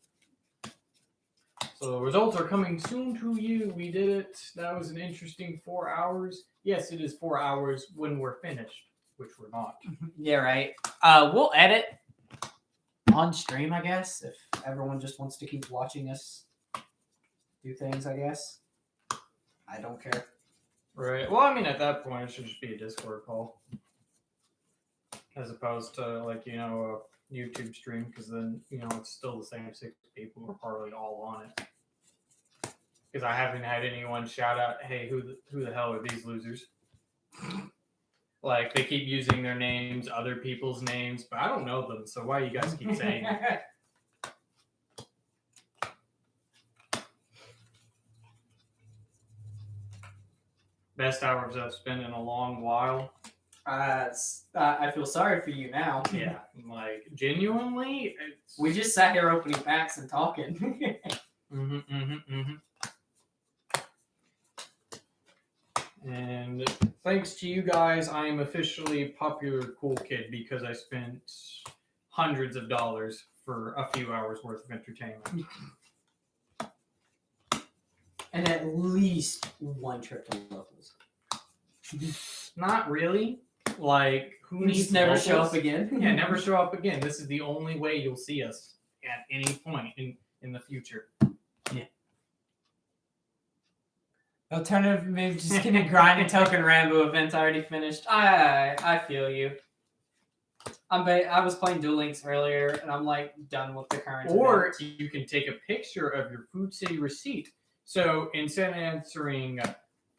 So the results are coming soon to you. We did it. That was an interesting 4 hours. Yes, it is 4 hours when we're finished, which we're not. Yeah, right. We'll edit on stream, I guess, if everyone just wants to keep watching us do things, I guess. I don't care. Right. Well, I mean, at that point, it should just be a Discord call, as opposed to like a YouTube stream, because then it's still the same 6 people who are probably all on it. Because I haven't had anyone shout out, "Hey, who the hell are these losers?" Like they keep using their names, other people's names, but I don't know them. So why you guys keep saying it? Best hours I've spent in a long while. I feel sorry for you now. Yeah, like genuinely, We just sat here opening packs and talking. And thanks to you guys, I am officially popular cool kid because I spent hundreds of dollars for a few hours worth of entertainment. And at least 1 trip to locals. Not really. Like, who We needs just never show locals? up again. Yeah, never show up again. This is the only way you'll see us at any point in the future. Alternative, maybe just give me grind and token Rambo events already finished. I feel you. I was playing Duel Links earlier, and I'm like done with the current. Or event. you can take a picture of your Food City receipt. So instead of answering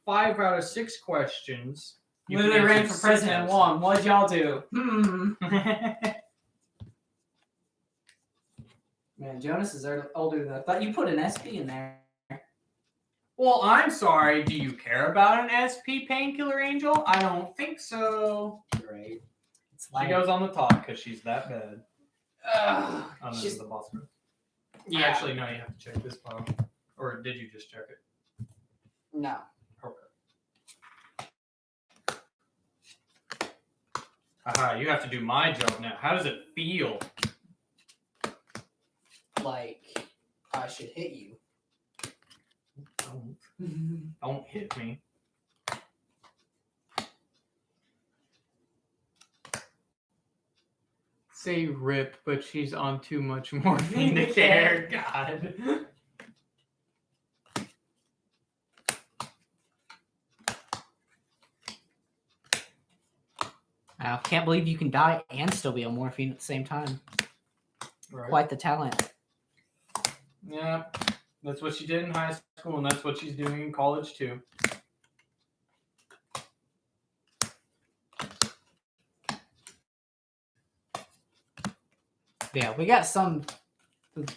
5 out of 6 questions, you Literally can ran answer for 6 president out of one. What'd y'all do? 6. Man, Jonas is older than I thought. You put an SP in there. Well, I'm sorry. Do you care about an SP Painkiller Angel? I don't think so. Great. It's She goes on the top because she's that bad. Ugh, Oh, this she's- is the boss room. yeah. Actually, no, you have to check this file. Or did you just check it? No. Okay. Haha, you have to do my job now. How does it feel? Like I should hit you. Don't hit me. Say rip, but she's on too much morphine to care. God. I can't believe you can die and still be on morphine at the same time. Right. Quite the talent. Yeah, that's what she did in high school, and that's what she's doing in college too. Yeah, we got some.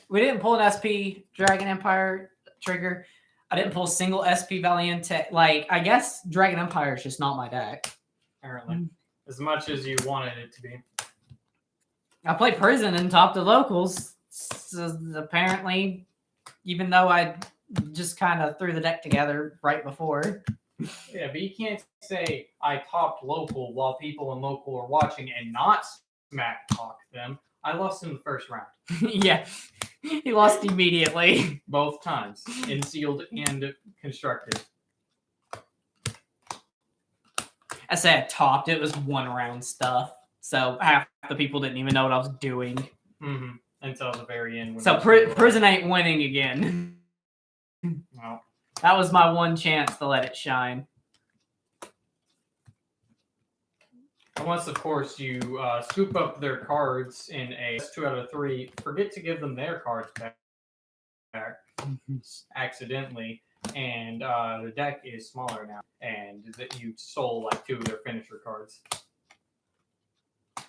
We didn't pull an SP Dragon Empire trigger. I didn't pull a single SP Valiente. Like, I guess Dragon Empire is just not my deck. Apparently, as much as you wanted it to be. I played Prison and topped the locals. So apparently, even though I just kind of threw the deck together right before. Yeah, but you can't say I topped local while people in local are watching and not smack talk them. I lost in the first round. Yeah, he lost immediately. Both times. In sealed and constructed. I say I topped. It was one round stuff. So half the people didn't even know what I was doing. Mm-hmm. Until the very end. When So Prison ain't winning again. Well, That was my one chance to let it shine. unless, of course, you scoop up their cards in a 2 out of 3, forget to give them their cards back accidentally, and the deck is smaller now, and that you stole like 2 of their finisher cards.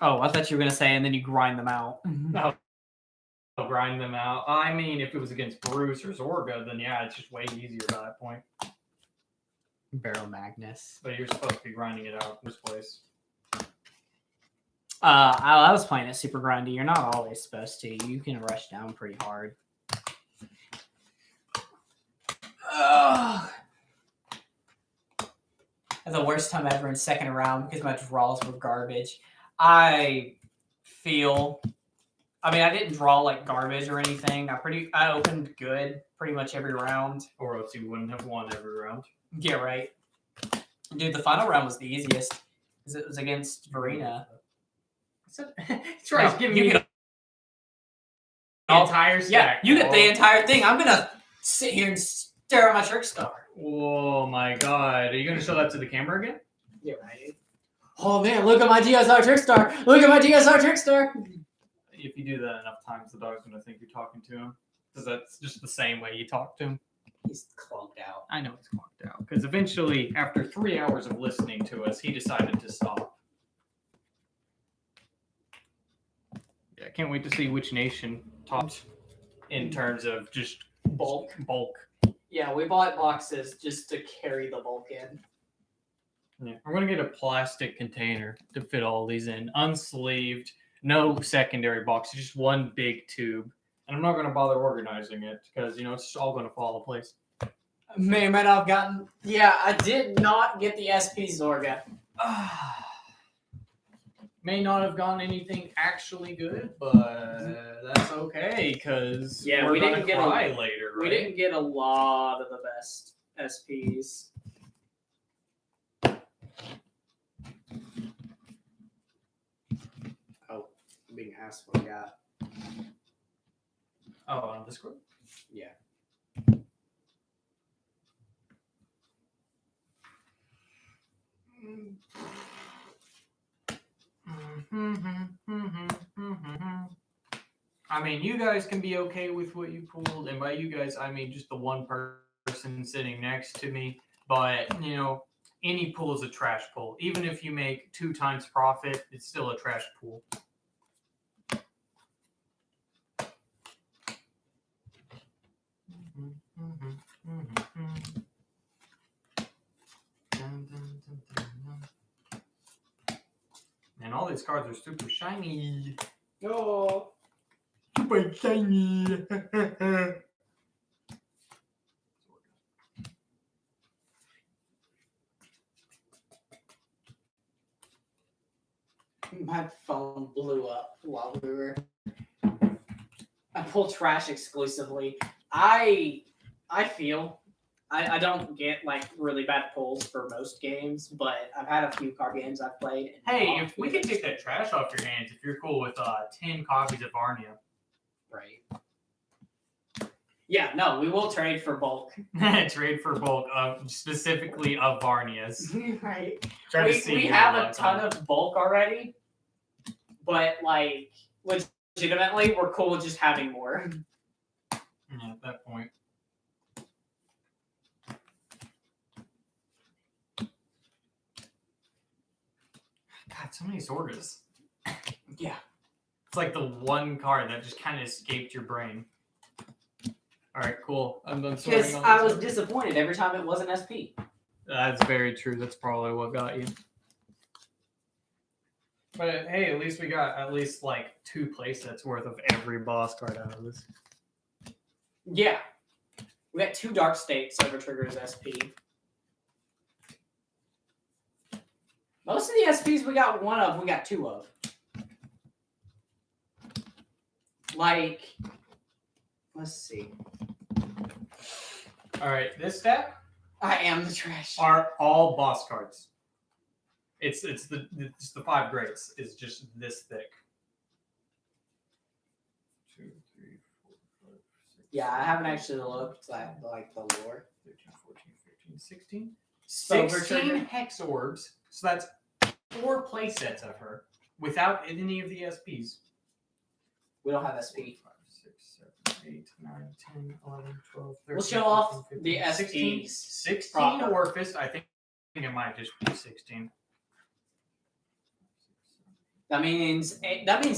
Oh, I thought you were gonna say, and then you grind them out. No. Grind them out. I mean, if it was against Bruce or Zorga, then yeah, it's just way easier by that point. Barrel Magnus. But you're supposed to be grinding it out in this place. I was playing it super grindy. You're not always supposed to. You can rush down pretty hard. Ugh. That's the worst time ever in second round because my draws were garbage. I mean, I didn't draw like garbage or anything. I opened good pretty much every round. Or else you wouldn't have won every round. Yeah, right. Dude, the final round was the easiest because it was against Verena. That's right. No, Give you me get the all- entire Yeah, stack. you get the entire thing. I'm gonna sit here and stare at my trick star. Oh my god. Are you going to show that to the camera again? Yeah, right. Oh man, look at my GSR trick star. Look at my GSR trick star. If you do that enough times, the dog's going to think you're talking to him. Because that's just the same way you talk to him. He's clunked out. I know he's clocked out. Because eventually, after 3 hours of listening to us, he decided to stop. Yeah, I can't wait to see which nation topped in terms of just Bulk. Bulk. Yeah, we bought boxes just to carry the bulk in. Yeah. I'm going to get a plastic container to fit all these in. Unsleeved. No secondary box. Just one big tube. And I'm not going to bother organizing it because, it's all going to fall in place. May or may not have gotten. Yeah, I did not get the SP Zorga. May not have gotten anything actually good, but that's okay because Yeah, we're we gonna didn't get cry later, right? We didn't get a lot of the best SPs. Oh, I'm being asked what I got. Oh, on Discord. Yeah. I mean, you guys can be okay with what you pulled, and by you guys, I mean just the one person sitting next to me. But any pull is a trash pull. Even if you make 2 times profit, it's still a trash pull. And all these cards are super shiny. Oh. Super shiny. My phone blew up while we were. I pull trash exclusively. I feel I don't get like really bad pulls for most games, but I've had a few card games I've played. And Hey, bought if we could take that trash off your hands, if you're cool with 10 copies of Varnia. right. Yeah, no, we will trade for bulk. Trade for bulk, specifically of Varnias. Right. Try to see We what have you a like ton on of bulk already, but like legitimately, we're cool with just having more. Yeah, at that point. God, so many Zorgas. Yeah. It's like the one card that just kind of escaped your brain. All right, cool. I'm done sorting Because all I this was out. disappointed every time it wasn't SP. That's very true. That's probably what got you. But hey, at least we got at least like 2 playsets worth of every boss card out of this. Yeah. We got 2 Dark States over triggers SP. Most of the SPs we got 1 of, we got 2 of. Like, let's see. All right, this deck I am the trash. are all boss cards. It's the 5 greats. It's just this thick. 2, 3, 4, 5, 6. Yeah, I haven't actually looked at like the lore. 13, 14, 15, 16. Over 16 trigger. hex orbs. So that's 4 play sets of her without any of the SPs. We don't have SP. 5, 6, 7, 8, 9, 10, 11, 12, 13. We'll show off 14, the 15, 16. SPs. 16 proper. Orphist. I think it might just be 16. That means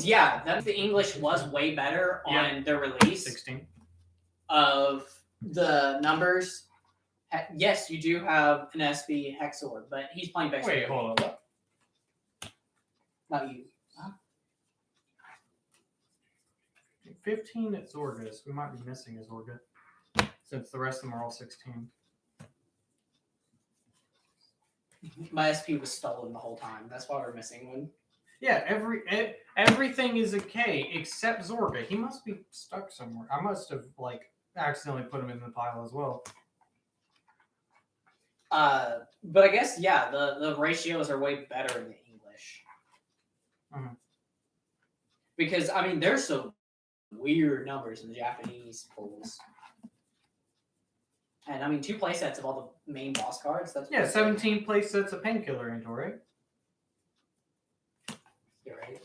yeah, that the English was way better on Yeah. the release 16. of the numbers. Yes, you do have an SP Hexor, but he's playing Vex. Wait, hold on. What? Not you. 15 at Zorgas. We might be missing a Zorga since the rest of them are all 16. My SP was stolen the whole time. That's why we're missing one. Yeah, everything is a K except Zorga. He must be stuck somewhere. I must have like accidentally put him in the pile as well. But I guess yeah, the ratios are way better in the English. Mhm. Because I mean, there's some weird numbers in the Japanese pulls. And I mean, 2 playsets of all the main boss cards. That's Yeah, pretty 17 play sets of Painkiller into, right? good. You're right.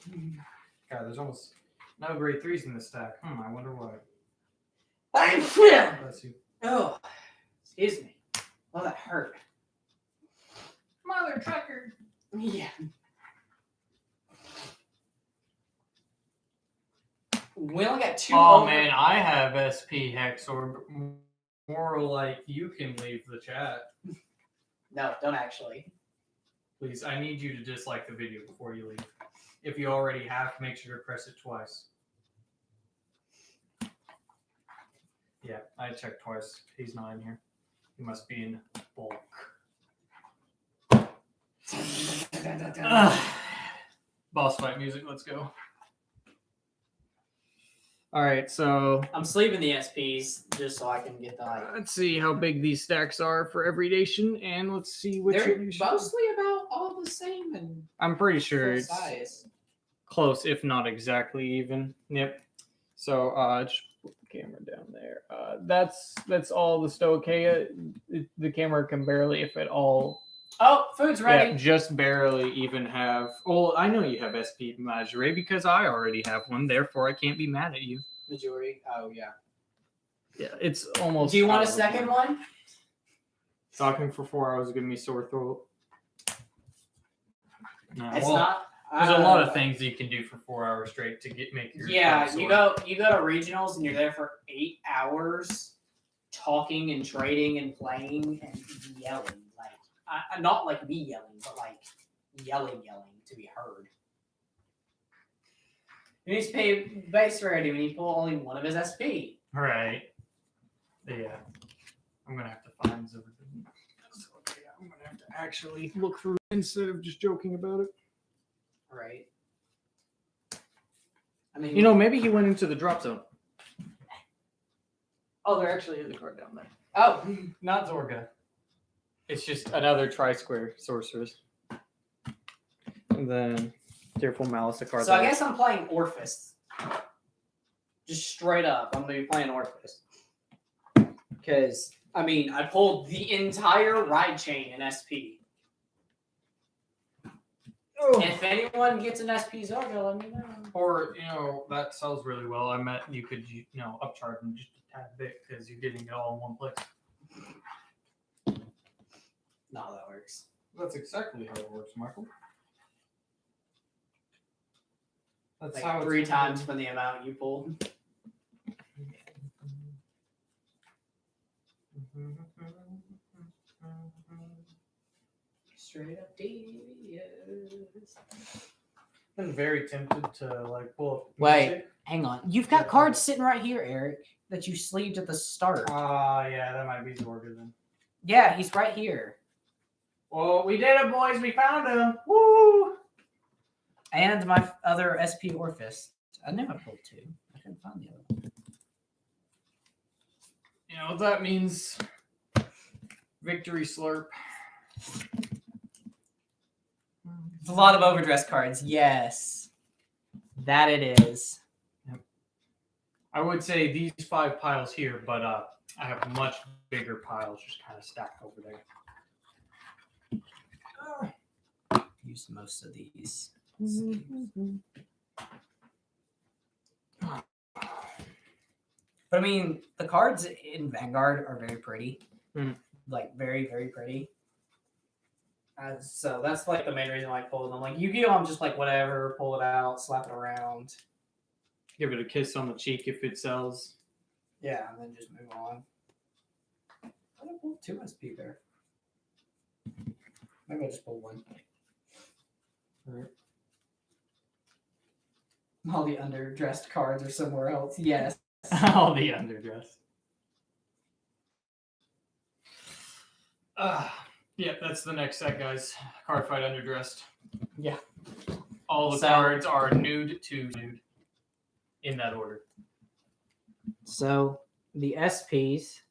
God, there's almost no grade 3s in this stack. I wonder why. Oh, Bless you. excuse me. Oh, that hurt. Mother trucker. Yeah. We only got 2. Oh over- man, I have SP Hexor. More like you can leave the chat. No, don't actually. Please, I need you to dislike the video before you leave. If you already have, make sure to press it twice. Yeah, I checked twice. He's not in here. He must be in bulk. Boss fight music, let's go. All right, so I'm sleeving the SPs just so I can get the. let's see how big these stacks are for every nation, and let's see which. They're edition- mostly about all the same and I'm pretty sure full it's size. close, if not exactly even. Yep. So just put the camera down there. That's all the Stoicheia. The camera can barely, if at all, Oh, food's ready. just barely even have. Well, I know you have SP Majore because I already have one. Therefore, I can't be mad at you. Majority. Oh yeah. Yeah, it's almost. Do you want a out of second line. one? Talking for 4 hours giving me sore throat. No, It's well, not. there's a lot of things you can do for 4 hours straight to make your. Yeah, throat you sore. go to regionals and you're there for 8 hours, talking and trading and playing and yelling. Like, not like me yelling, but like yelling to be heard. He needs to pay base rarity when you pull only one of his SP. Right. Yeah. I'm gonna have to find everything. Okay, I'm gonna have to actually look through instead of just joking about it. Right. I mean, You know, maybe he went into the drop zone. Oh, there actually is a card down there. oh, Not Zorga. It's just another tri-square sorceress. And then Tearful Malice, a card. so I guess I'm playing Orphis. Just straight up, I'm gonna be playing Orphis. Because I mean, I pulled the entire ride chain in SP. If anyone gets an SP Zorga, let me know. Or, that sells really well. I bet you could, upcharge them just a tad bit because you're getting it all in one place. No, that works. That's exactly how it works, Michael. That's Like how it's 3 gonna times be. for the amount you pulled. Straight up devious. Been very tempted to pull up. Wait. music. Hang on. You've got cards sitting right here, Eric, that you sleeved at the start. Yeah, that might be Zorga then. Yeah, he's right here. Well, we did it, boys. We found him. Woo! And my other SP Orphis. I knew I pulled 2. I couldn't find the other one. You know what that means? Victory slurp. It's a lot of overdress cards. Yes. That it is. I would say these 5 piles here, but I have much bigger piles just kind of stacked over there. Use most of these. But I mean, the cards in Vanguard are very pretty. Mhm. Like, very, very pretty. So that's like the main reason why I pulled them. Like, Yu-Gi-Oh! I'm just like, whatever, pull it out, slap it around. Give it a kiss on the cheek if it sells. Yeah, and then just move on. I don't pull 2 SP there. Maybe I just pulled 1. Alright. All the underdressed cards are somewhere else. Yes. All the underdress. Yeah, that's the next set, guys. Card fight underdressed. Yeah. All the So- cards are nude to nude. In that order. So the SPs.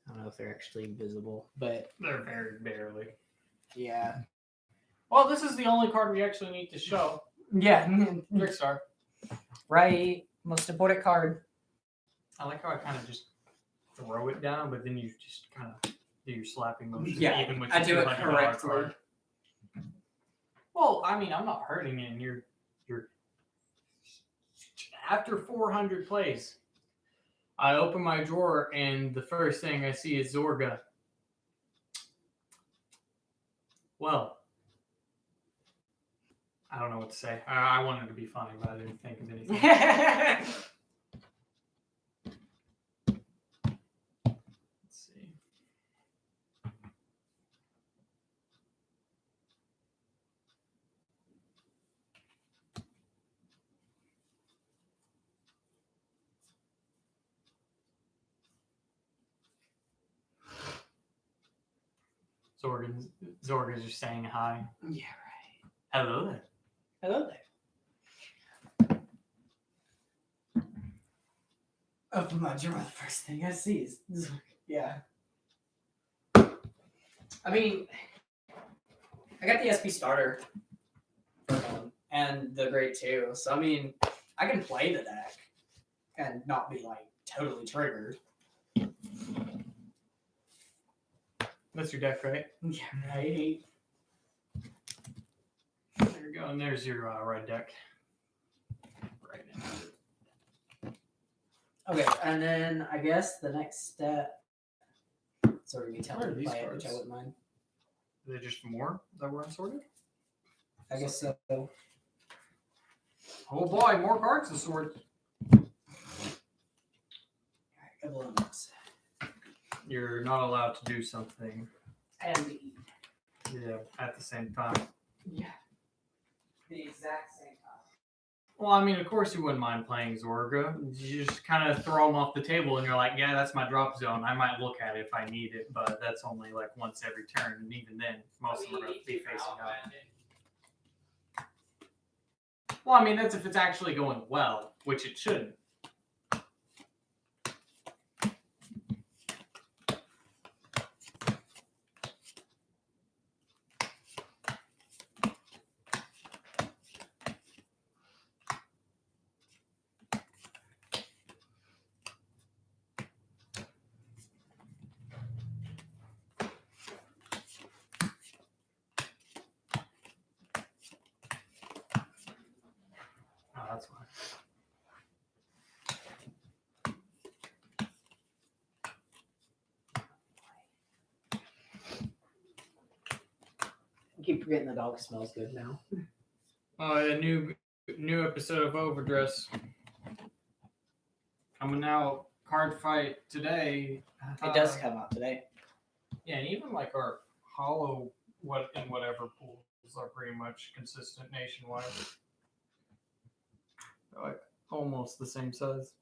I don't know if they're actually visible, but They're very barely. yeah. Well, this is the only card we actually need to show. Yeah. Trickstar. Right. Most important card. I like how I kind of just throw it down, but then you just kind of do your slapping motion. Yeah, even with I the do it $200 correctly. card. Well, I mean, I'm not hurting it, and you're after 400 plays. I open my drawer, and the first thing I see is Zorga. Well, I don't know what to say. I wanted to be funny, but I didn't think of anything. Let's see. Zorga's just saying hi. Yeah, Hello there. Hello there. Open my drawer. The first thing I see is yeah. I mean, I got the SP starter and the grade 2, so I mean, I can play the deck and not be like totally triggered. That's your deck, right? Yeah, right. There you go. And there's your red deck. Right into it. Okay, and then I guess the next step. Sort of be Where telling are to these play it, which I cards? wouldn't mind. Are they just more that were unsorted? I guess so. Oh boy, more cards to sort. Evidence. You're not allowed to do something And at the same time. yeah, the exact same time. Well, I mean, of course you wouldn't mind playing Zorga. You just kind of throw them off the table and you're like, yeah, that's my drop zone. I might look at it if I need it, but that's only like once every turn. And even then, most of them are going to be facing up. Well, I mean, that's if it's actually going well, which it shouldn't. Oh, that's fine. I keep forgetting the dog smells good now. A new episode of Overdress coming out. Card fight today. It does come out today. Yeah, and even like our hollow whatever pools are pretty much consistent nationwide. They're like almost the same size.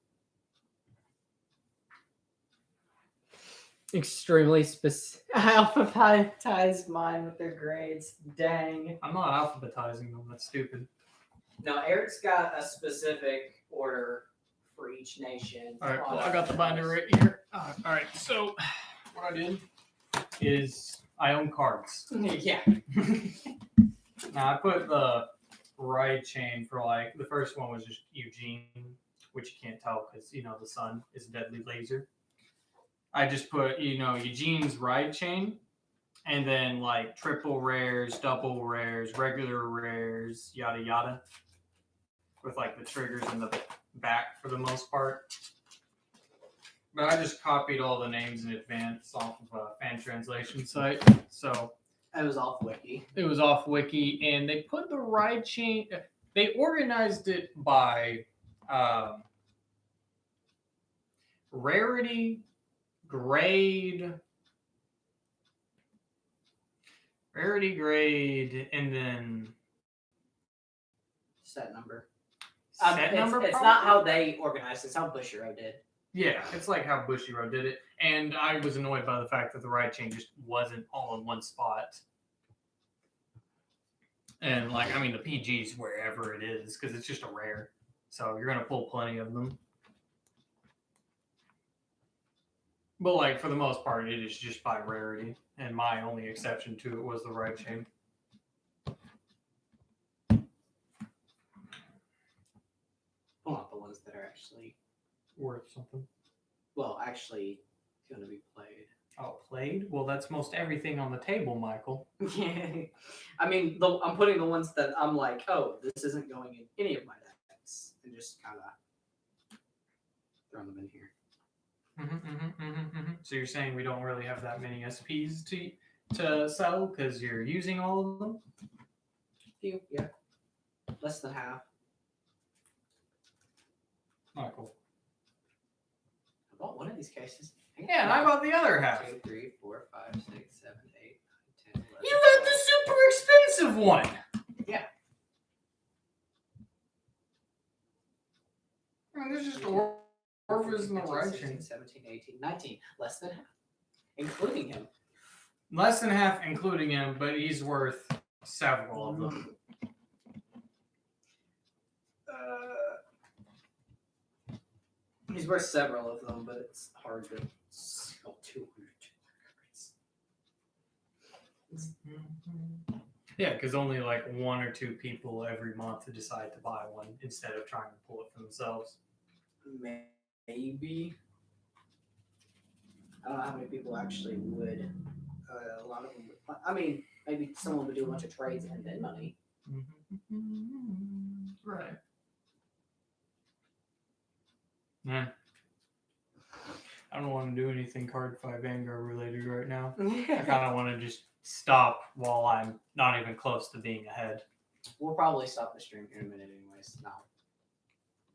Extremely specific. I alphabetized mine with their grades. Dang. I'm not alphabetizing them. That's stupid. No, Eric's got a specific order for each nation. All right, well, I got the binder right here. All right, so what I did is I own cards. Yeah. Now I put the ride chain for like the first one was just Eugene, which you can't tell because you know the sun is a deadly laser. I just put Eugene's ride chain, and then like triple rares, double rares, regular rares, yada yada, with like the triggers in the back for the most part. But I just copied all the names in advance off of a fan translation site, so I was off wiki. it was off wiki, and they put the ride chain. They organized it by rarity, grade, and then Set number. set number. It's not how they organized. It's how Bushiro did. Yeah, it's like how Bushiroad did it, and I was annoyed by the fact that the ride chain just wasn't all in one spot. And like, I mean, the PG's wherever it is because it's just a rare, so you're gonna pull plenty of them. But like for the most part, it is just by rarity, and my only exception to it was the ride chain. Well, not the ones that are actually, Worth something. well, actually going to be played. Oh, played? Well, that's most everything on the table, Michael. Yeah. I mean, I'm putting the ones that I'm like, oh, this isn't going in any of my decks, and just kind of throwing them in here. So you're saying we don't really have that many SPs to sell because you're using all of them? Few, yeah. Less than half. Michael. I bought one of these cases. Yeah, and I bought the other half. 2, 3, 4, 5, 6, 7, 8, 9, 10, 11. You got the super expensive one. Yeah. Man, there's just Orphans in the 15, right 16, chain. 17, 18, 19. Less than half. Including him. Less than half, including him, but he's worth several of them. He's worth several of them, but it's hard to sell 200 cards. Yeah, because only like 1 or 2 people every month decide to buy one instead of trying to pull it for themselves. Maybe. I don't know how many people actually would. A lot of them would. I mean, maybe someone would do a bunch of trades and then money. Right. Yeah. I don't want to do anything Card 5 Vanguard related right now. I kind of want to just stop while I'm not even close to being ahead. We'll probably stop the stream here in a minute, anyways. And I'll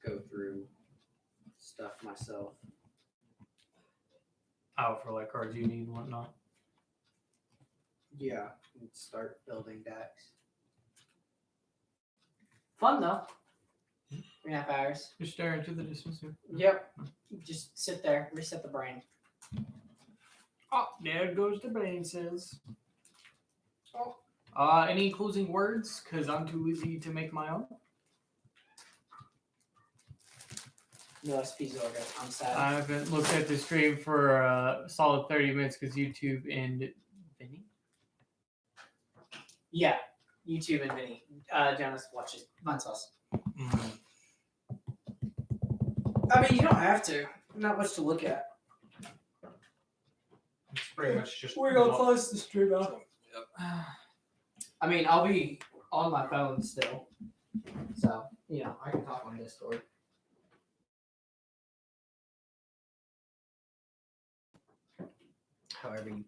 go through stuff myself. Out for like cards you need and whatnot. Yeah, and start building decks. Fun though. 3.5 hours. You're staring into the distance here. Yep. Just sit there, reset the brain. Oh, there goes the brain cells. Any closing words? Because I'm too lazy to make my own. No SP Zorga. I'm sad. I haven't looked at the stream for a solid 30 minutes because YouTube and Vinny. Yeah, YouTube and Vinny. Jonas watches Vine Sauce. I mean, you don't have to. Not much to look at. It's pretty much just. close the stream out. I mean, I'll be on my phone still, so I can talk on Discord. However you